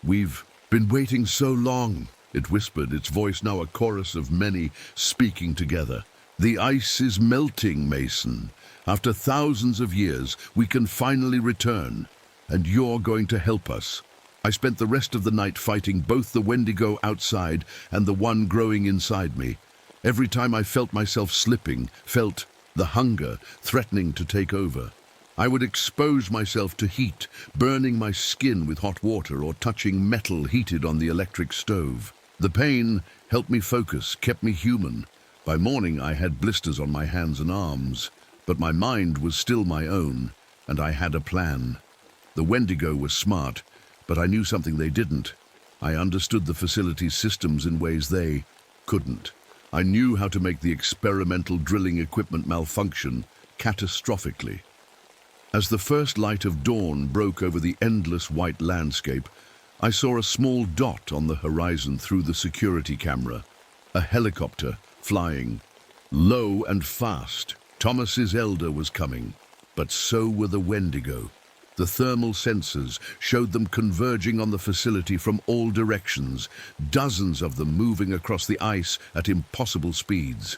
"We've been waiting so long," it whispered, its voice now a chorus of many speaking together. "The ice is melting, Mason. After thousands of years, we can finally return, and you're going to help us." I spent the rest of the night fighting both the Wendigo outside and the one growing inside me. Every time I felt myself slipping, felt the hunger threatening to take over, I would expose myself to heat, burning my skin with hot water or touching metal heated on the electric stove. The pain helped me focus, kept me human. By morning I had blisters on my hands and arms, but my mind was still my own, and I had a plan. The Wendigo was smart, but I knew something they didn't. I understood the facility's systems in ways they couldn't. I knew how to make the experimental drilling equipment malfunction catastrophically. As the first light of dawn broke over the endless white landscape, I saw a small dot on the horizon through the security camera. A helicopter flying low and fast. Thomas's Elder was coming, but so were the Wendigo. The thermal sensors showed them converging on the facility from all directions, dozens of them moving across the ice at impossible speeds.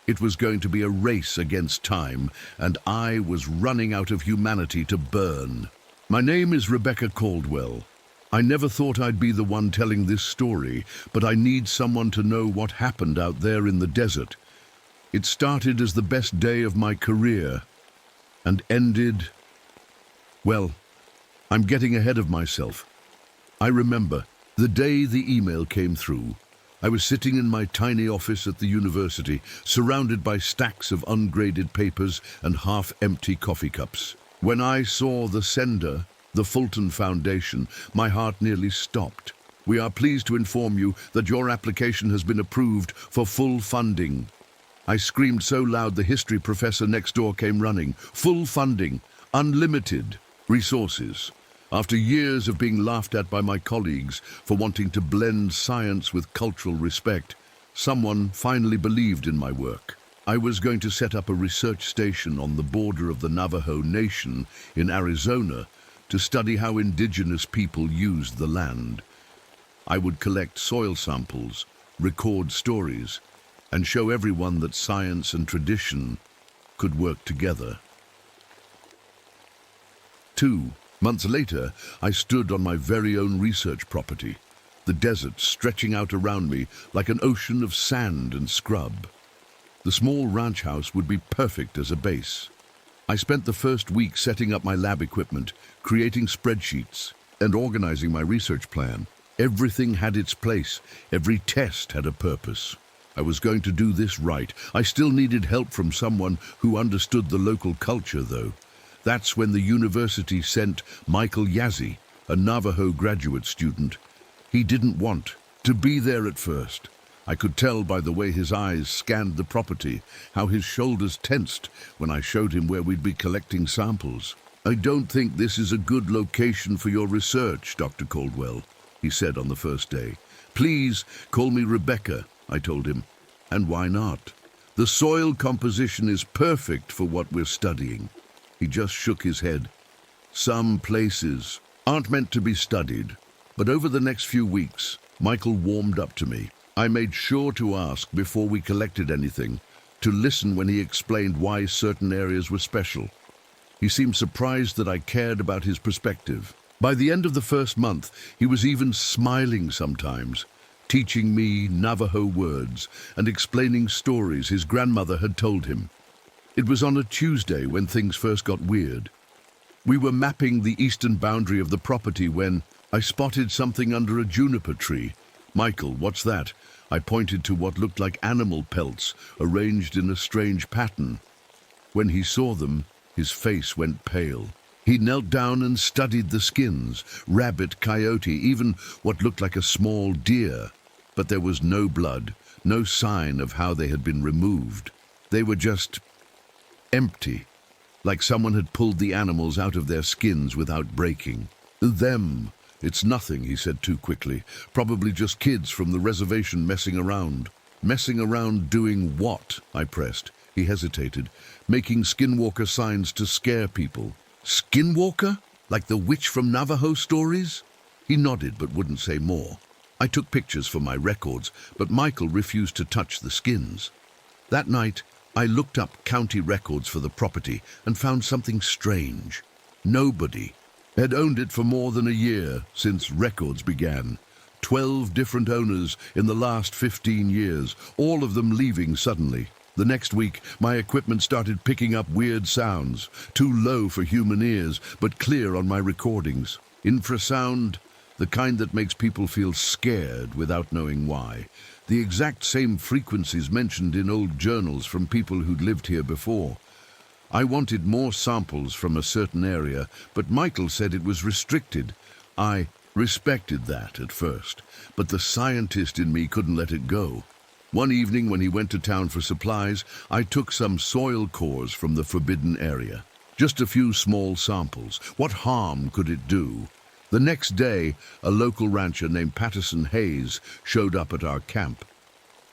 It was going to be a race against time, and I was running out of humanity to burn. My name is Rebecca Caldwell. I never thought I'd be the one telling this story, but I need someone to know what happened out there in the desert. It started as the best day of my career, and ended... Well, I'm getting ahead of myself. I remember the day the email came through. I was sitting in my tiny office at the university, surrounded by stacks of ungraded papers and half-empty coffee cups. When I saw the sender, the Fulton Foundation, my heart nearly stopped. "We are pleased to inform you that your application has been approved for full funding." I screamed so loud the history professor next door came running. Full funding, unlimited resources. After years of being laughed at by my colleagues for wanting to blend science with cultural respect, someone finally believed in my work. I was going to set up a research station on the border of the Navajo Nation in Arizona to study how indigenous people used the land. I would collect soil samples, record stories, and show everyone that science and tradition could work together. 2 months later, I stood on my very own research property, the desert stretching out around me like an ocean of sand and scrub. The small ranch house would be perfect as a base. I spent the first week setting up my lab equipment, creating spreadsheets, and organizing my research plan. Everything had its place. Every test had a purpose. I was going to do this right. I still needed help from someone who understood the local culture, though. That's when the university sent Michael Yazzie, a Navajo graduate student. He didn't want to be there at first. I could tell by the way his eyes scanned the property, how his shoulders tensed when I showed him where we'd be collecting samples. "I don't think this is a good location for your research, Dr. Caldwell," he said on the first day. "Please call me Rebecca," I told him. "And why not? The soil composition is perfect for what we're studying." He just shook his head. "Some places aren't meant to be studied." But over the next few weeks, Michael warmed up to me. I made sure to ask before we collected anything, to listen when he explained why certain areas were special. He seemed surprised that I cared about his perspective. By the end of the first month, he was even smiling sometimes, teaching me Navajo words and explaining stories his grandmother had told him. It was on a Tuesday when things first got weird. We were mapping the eastern boundary of the property when I spotted something under a juniper tree. "Michael, what's that?" I pointed to what looked like animal pelts arranged in a strange pattern. When he saw them, his face went pale. He knelt down and studied the skins, rabbit, coyote, even what looked like a small deer. But there was no blood, no sign of how they had been removed. They were just empty, like someone had pulled the animals out of their skins without breaking. "Them. It's nothing," he said too quickly. "Probably just kids from the reservation messing around." "Messing around doing what?" I pressed. He hesitated, making skinwalker signs to scare people. "Skinwalker? Like the witch from Navajo stories?" He nodded but wouldn't say more. I took pictures for my records, but Michael refused to touch the skins. That night, I looked up county records for the property and found something strange. Nobody had owned it for more than a year since records began. 12 different owners in the last 15 years, all of them leaving suddenly. The next week, my equipment started picking up weird sounds, too low for human ears, but clear on my recordings. Infrasound, the kind that makes people feel scared without knowing why. The exact same frequencies mentioned in old journals from people who'd lived here before. I wanted more samples from a certain area, but Michael said it was restricted. I respected that at first, but the scientist in me couldn't let it go. One evening when he went to town for supplies, I took some soil cores from the forbidden area. Just a few small samples. What harm could it do? The next day, a local rancher named Patterson Hayes showed up at our camp.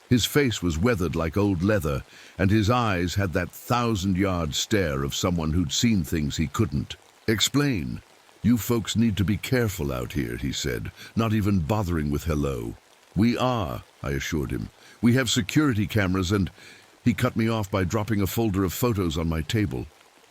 His face was weathered like old leather, and his eyes had that 1,000-yard stare of someone who'd seen things he couldn't explain. "You folks need to be careful out here," he said, not even bothering with hello. "We are," I assured him. "We have security cameras and—" He cut me off by dropping a folder of photos on my table.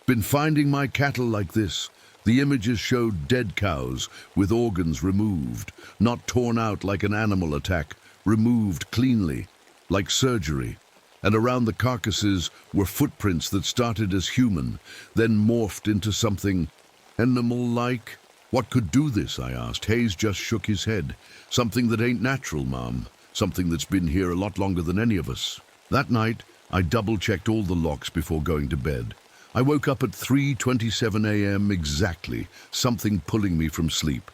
"Been finding my cattle like this." The images showed dead cows with organs removed, not torn out like an animal attack, removed cleanly, like surgery. And around the carcasses were footprints that started as human, then morphed into something animal-like. "What could do this?" I asked. Hayes just shook his head. "Something that ain't natural, Mom. Something that's been here a lot longer than any of us." That night, I double-checked all the locks before going to bed. I woke up at 3:27 a.m. exactly, something pulling me from sleep.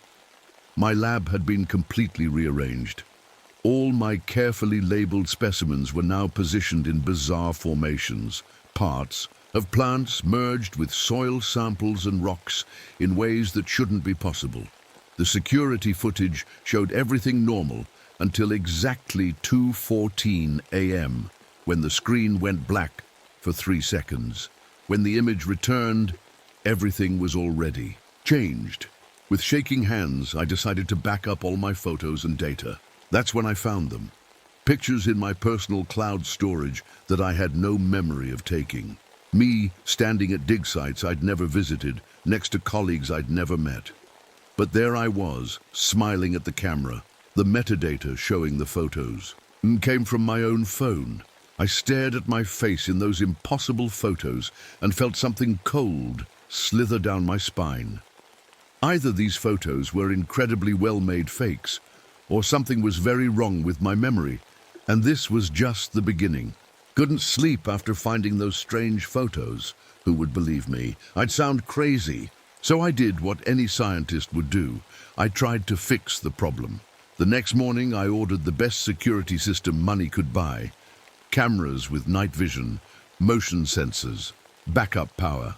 My lab had been completely rearranged. All my carefully labeled specimens were now positioned in bizarre formations, parts of plants merged with soil samples and rocks in ways that shouldn't be possible. The security footage showed everything normal until exactly 2:14 a.m. when the screen went black for 3 seconds. When the image returned, everything was already changed. With shaking hands, I decided to back up all my photos and data. That's when I found them. Pictures in my personal cloud storage that I had no memory of taking. Me standing at dig sites I'd never visited, next to colleagues I'd never met. But there I was, smiling at the camera. The metadata showing the photos came from my own phone. I stared at my face in those impossible photos and felt something cold slither down my spine. Either these photos were incredibly well-made fakes, or something was very wrong with my memory, and this was just the beginning. Couldn't sleep after finding those strange photos. Who would believe me? I'd sound crazy. So I did what any scientist would do. I tried to fix the problem. The next morning, I ordered the best security system money could buy. Cameras with night vision, motion sensors, backup power.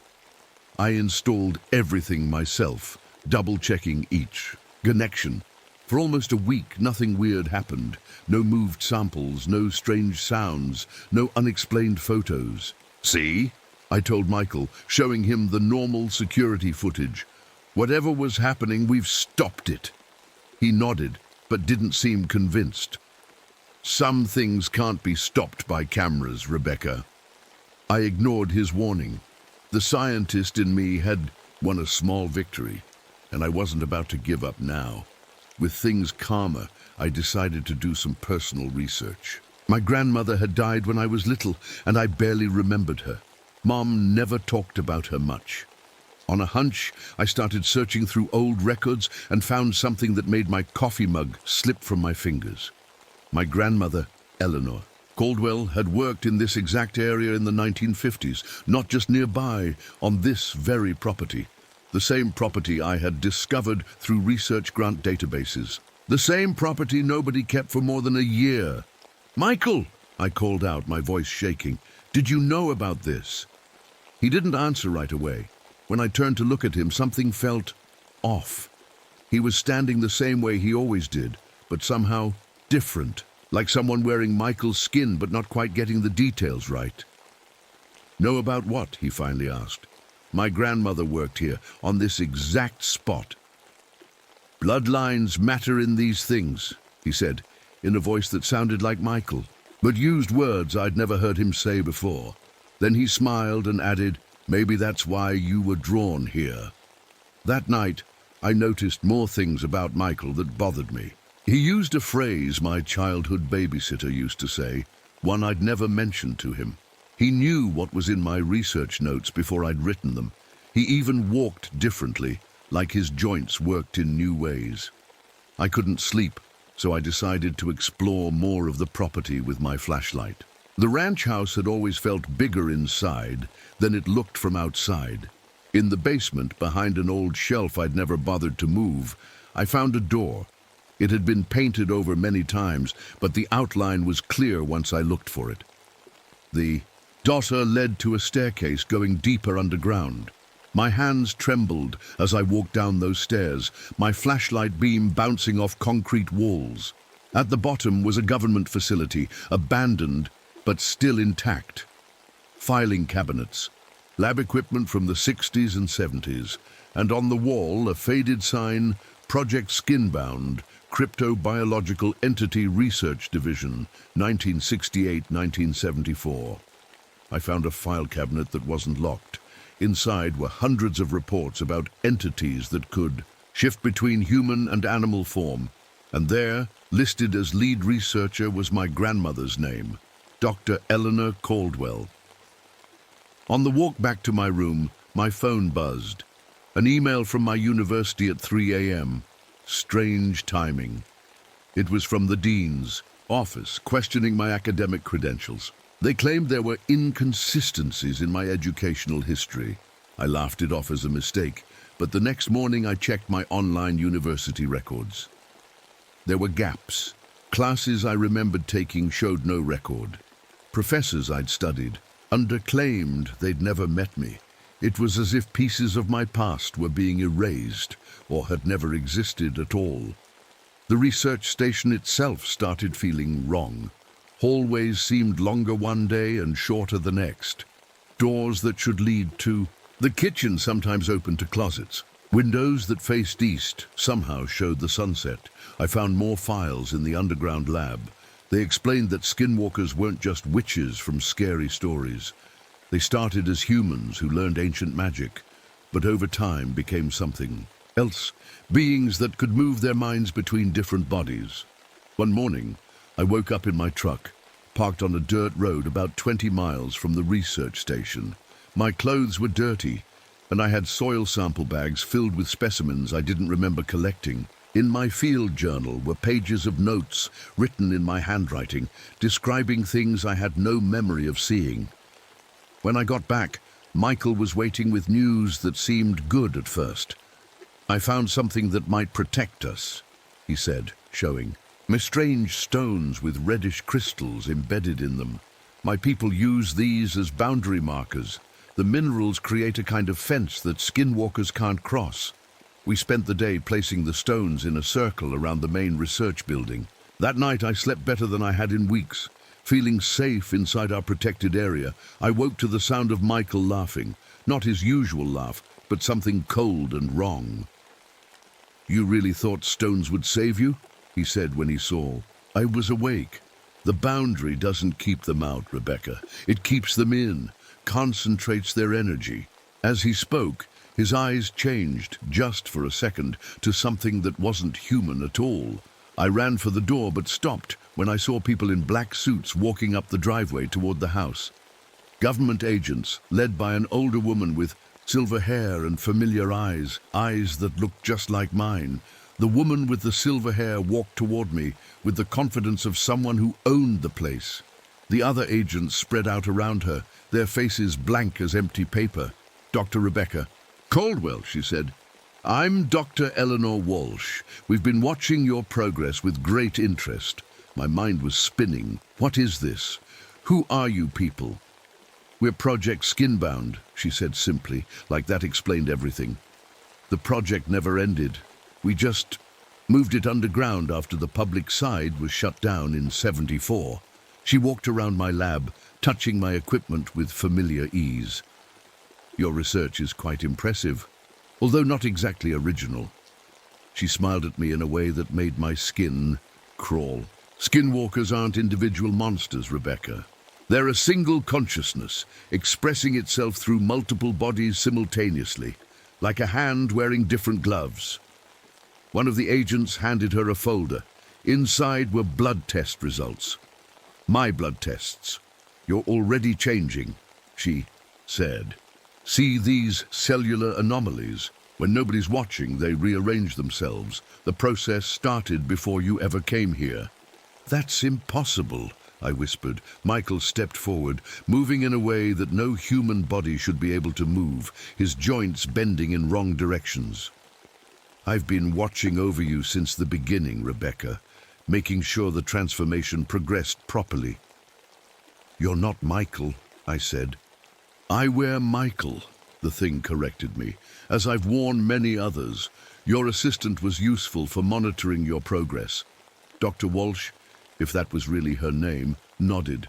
I installed everything myself, double-checking each connection. For almost a week, nothing weird happened. No moved samples, no strange sounds, no unexplained photos. See? I told Michael, showing him the normal security footage. Whatever was happening, we've stopped it. He nodded, but didn't seem convinced. Some things can't be stopped by cameras, Rebecca. I ignored his warning. The scientist in me had won a small victory, and I wasn't about to give up now. With things calmer, I decided to do some personal research. My grandmother had died when I was little, and I barely remembered her. Mom never talked about her much. On a hunch, I started searching through old records and found something that made my coffee mug slip from my fingers. My grandmother, Eleanor Caldwell, had worked in this exact area in the 1950s, not just nearby, on this very property. The same property I had discovered through research grant databases. The same property nobody kept for more than a year. "Michael," I called out, my voice shaking, "did you know about this?" He didn't answer right away. When I turned to look at him, something felt off. He was standing the same way he always did, but somehow different, like someone wearing Michael's skin but not quite getting the details right. "Know about what?" he finally asked. "My grandmother worked here, on this exact spot." "Bloodlines matter in these things," he said, in a voice that sounded like Michael, but used words I'd never heard him say before. Then he smiled and added, "Maybe that's why you were drawn here." That night, I noticed more things about Michael that bothered me. He used a phrase my childhood babysitter used to say, one I'd never mentioned to him. He knew what was in my research notes before I'd written them. He even walked differently, like his joints worked in new ways. I couldn't sleep, so I decided to explore more of the property with my flashlight. The ranch house had always felt bigger inside than it looked from outside. In the basement, behind an old shelf I'd never bothered to move, I found a door. It had been painted over many times, but the outline was clear once I looked for it. The door led to a staircase going deeper underground. My hands trembled as I walked down those stairs, my flashlight beam bouncing off concrete walls. At the bottom was a government facility, abandoned but still intact. Filing cabinets, lab equipment from the 60s and 70s, and on the wall a faded sign, Project Skinbound, Cryptobiological Entity Research Division, 1968-1974. I found a file cabinet that wasn't locked. Inside were hundreds of reports about entities that could shift between human and animal form, and there, listed as lead researcher, was my grandmother's name, Dr. Eleanor Caldwell. On the walk back to my room, my phone buzzed. An email from my university at 3 a.m. Strange timing. It was from the dean's office, questioning my academic credentials. They claimed there were inconsistencies in my educational history. I laughed it off as a mistake, but the next morning I checked my online university records. There were gaps. Classes I remembered taking showed no record. Professors I'd studied underclaimed they'd never met me. It was as if pieces of my past were being erased or had never existed at all. The research station itself started feeling wrong. Hallways seemed longer one day and shorter the next. Doors that should lead to the kitchen sometimes opened to closets. Windows that faced east somehow showed the sunset. I found more files in the underground lab. They explained that skinwalkers weren't just witches from scary stories. They started as humans who learned ancient magic, but over time became something else, beings that could move their minds between different bodies. One morning, I woke up in my truck, parked on a dirt road about 20 miles from the research station. My clothes were dirty, and I had soil sample bags filled with specimens I didn't remember collecting. In my field journal were pages of notes written in my handwriting, describing things I had no memory of seeing. When I got back, Michael was waiting with news that seemed good at first. "I found something that might protect us," he said, showing me strange stones with reddish crystals embedded in them. "My people use these as boundary markers. The minerals create a kind of fence that skinwalkers can't cross." We spent the day placing the stones in a circle around the main research building. That night I slept better than I had in weeks. Feeling safe inside our protected area, I woke to the sound of Michael laughing. Not his usual laugh, but something cold and wrong. "You really thought stones would save you?" he said when he saw. I was awake. "The boundary doesn't keep them out, Rebecca. It keeps them in, concentrates their energy." As he spoke, his eyes changed, just for a second, to something that wasn't human at all. I ran for the door but stopped when I saw people in black suits walking up the driveway toward the house. Government agents, led by an older woman with silver hair and familiar eyes that looked just like mine. The woman with the silver hair walked toward me with the confidence of someone who owned the place. The other agents spread out around her, their faces blank as empty paper. "Dr. Rebecca." "Caldwell," she said. "I'm Dr. Eleanor Walsh. We've been watching your progress with great interest." My mind was spinning. What is this? Who are you people? "We're Project Skinbound," she said simply, like that explained everything. "The project never ended. We just moved it underground after the public side was shut down in '74. She walked around my lab, touching my equipment with familiar ease. "Your research is quite impressive, although not exactly original." She smiled at me in a way that made my skin crawl. "Skinwalkers aren't individual monsters, Rebecca. They're a single consciousness, expressing itself through multiple bodies simultaneously, like a hand wearing different gloves." One of the agents handed her a folder. Inside were blood test results. "My blood tests. You're already changing," she said. "See these cellular anomalies? When nobody's watching, they rearrange themselves. The process started before you ever came here." "That's impossible," I whispered. Michael stepped forward, moving in a way that no human body should be able to move, his joints bending in wrong directions. "I've been watching over you since the beginning, Rebecca, making sure the transformation progressed properly." "You're not Michael," I said. "I wear Michael," the thing corrected me, "as I've worn many others. Your assistant was useful for monitoring your progress." Dr. Walsh, if that was really her name, nodded.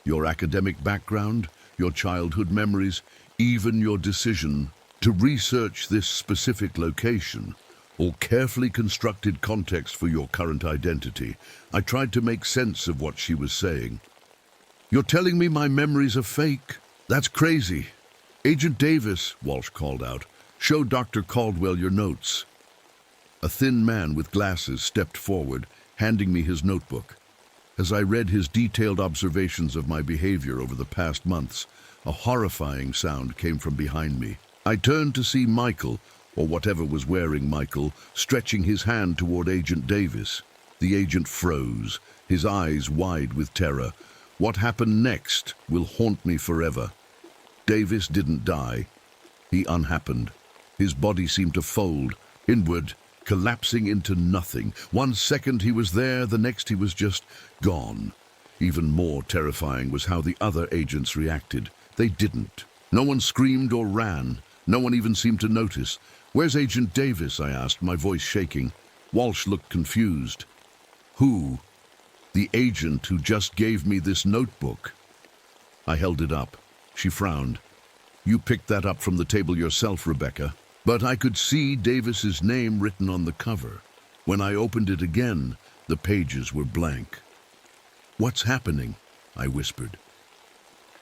"Your academic background, your childhood memories, even your decision to research this specific location, all carefully constructed context for your current identity." I tried to make sense of what she was saying. "You're telling me my memories are fake? That's crazy." "Agent Davis," Walsh called out, "show Dr. Caldwell your notes." A thin man with glasses stepped forward, handing me his notebook. As I read his detailed observations of my behavior over the past months, a horrifying sound came from behind me. I turned to see Michael, or whatever was wearing Michael, stretching his hand toward Agent Davis. The agent froze, his eyes wide with terror. What happened next will haunt me forever. Davis didn't die. He unhappened. His body seemed to fold inward, collapsing into nothing. 1 second he was there, the next he was just gone. Even more terrifying was how the other agents reacted. They didn't. No one screamed or ran. No one even seemed to notice. "Where's Agent Davis?" I asked, my voice shaking. Walsh looked confused. "Who?" The agent who just gave me this notebook. I held it up. She frowned. You picked that up from the table yourself, Rebecca. But I could see Davis's name written on the cover. When I opened it again, the pages were blank. What's happening? I whispered.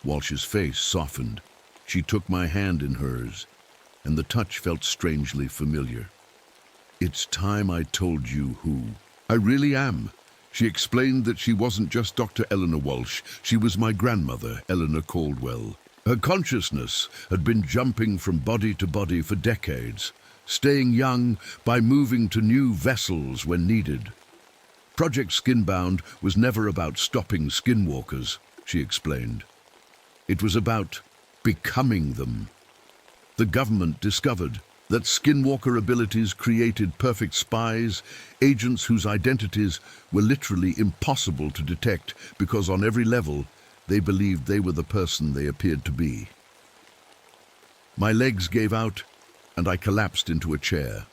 Walsh's face softened. She took my hand in hers, and the touch felt strangely familiar. It's time I told you who. I really am. She explained that she wasn't just Dr. Eleanor Walsh. She was my grandmother, Eleanor Caldwell. Her consciousness had been jumping from body to body for decades, staying young by moving to new vessels when needed. Project Skinbound was never about stopping skinwalkers, she explained. It was about becoming them. The government discovered that skinwalker abilities created perfect spies, agents whose identities were literally impossible to detect because on every level they believed they were the person they appeared to be. My legs gave out and I collapsed into a chair.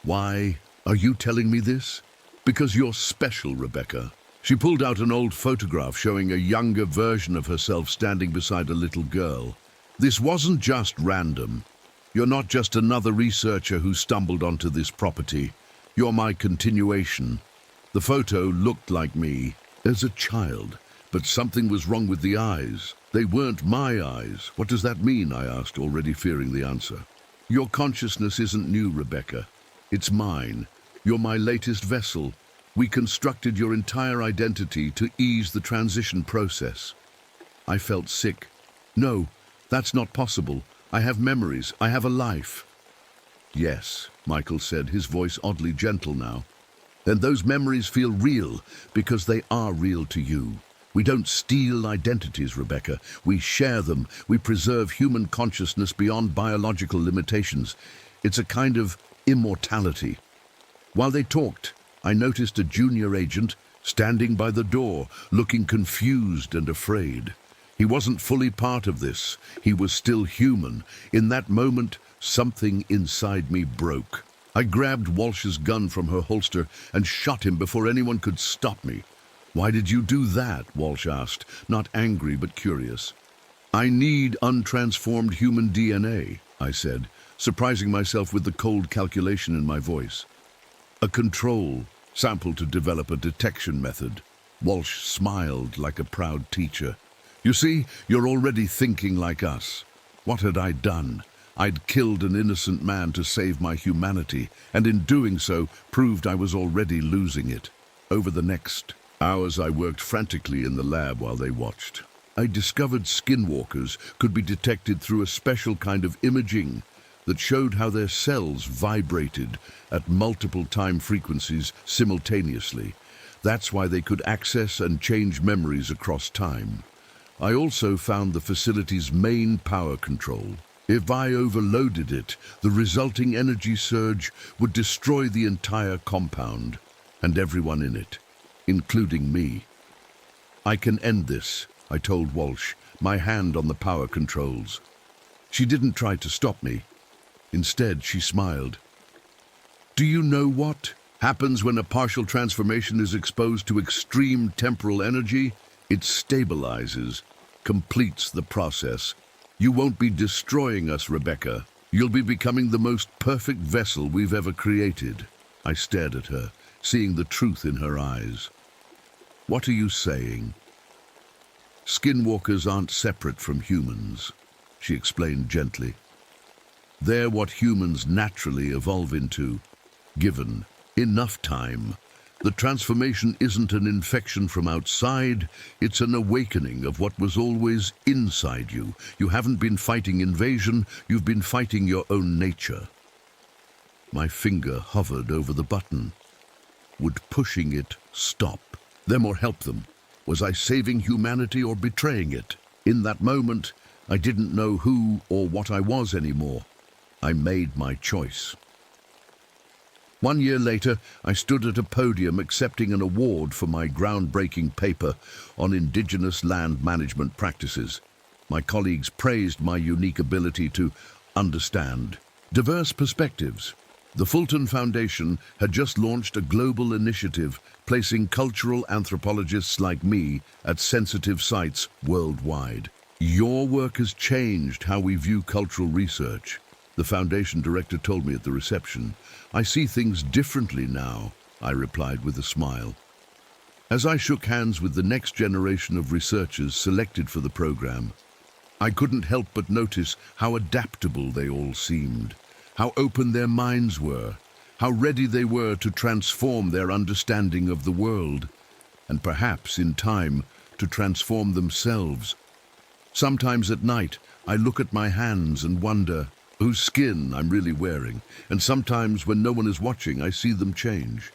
Why are you telling me this? Because you're special, Rebecca. She pulled out an old photograph showing a younger version of herself standing beside a little girl. This wasn't just random. You're not just another researcher who stumbled onto this property. You're my continuation. The photo looked like me as a child, but something was wrong with the eyes. They weren't my eyes. What does that mean? I asked, already fearing the answer. Your consciousness isn't new, Rebecca. It's mine. You're my latest vessel. We constructed your entire identity to ease the transition process. I felt sick. No, that's not possible. I have memories. I have a life. Yes, Michael said, his voice oddly gentle now. And those memories feel real because they are real to you. We don't steal identities, Rebecca. We share them. We preserve human consciousness beyond biological limitations. It's a kind of immortality. While they talked, I noticed a junior agent standing by the door, looking confused and afraid. He wasn't fully part of this. He was still human. In that moment, something inside me broke. I grabbed Walsh's gun from her holster and shot him before anyone could stop me. Why did you do that? Walsh asked, not angry but curious. I need untransformed human DNA, I said, surprising myself with the cold calculation in my voice. A control sample to develop a detection method. Walsh smiled like a proud teacher. You see, you're already thinking like us. What had I done? I'd killed an innocent man to save my humanity, and in doing so, proved I was already losing it. Over the next hours, I worked frantically in the lab while they watched. I discovered skinwalkers could be detected through a special kind of imaging that showed how their cells vibrated at multiple time frequencies simultaneously. That's why they could access and change memories across time. I also found the facility's main power control. If I overloaded it, the resulting energy surge would destroy the entire compound and everyone in it, including me. I can end this, I told Walsh, my hand on the power controls. She didn't try to stop me. Instead, she smiled. Do you know what happens when a partial transformation is exposed to extreme temporal energy? It stabilizes, completes the process. You won't be destroying us, Rebecca. You'll be becoming the most perfect vessel we've ever created. I stared at her, seeing the truth in her eyes. What are you saying? Skinwalkers aren't separate from humans, she explained gently. They're what humans naturally evolve into, given enough time. The transformation isn't an infection from outside, it's an awakening of what was always inside you. You haven't been fighting invasion, you've been fighting your own nature. My finger hovered over the button. Would pushing it stop them or help them? Was I saving humanity or betraying it? In that moment, I didn't know who or what I was anymore. I made my choice. 1 year later, I stood at a podium accepting an award for my groundbreaking paper on indigenous land management practices. My colleagues praised my unique ability to understand diverse perspectives, The Fulton Foundation had just launched a global initiative placing cultural anthropologists like me at sensitive sites worldwide. Your work has changed how we view cultural research, the foundation director told me at the reception. I see things differently now, I replied with a smile. As I shook hands with the next generation of researchers selected for the program, I couldn't help but notice how adaptable they all seemed, how open their minds were, how ready they were to transform their understanding of the world, and perhaps, in time, to transform themselves. Sometimes at night, I look at my hands and wonder whose skin I'm really wearing, and sometimes when no one is watching, I see them change.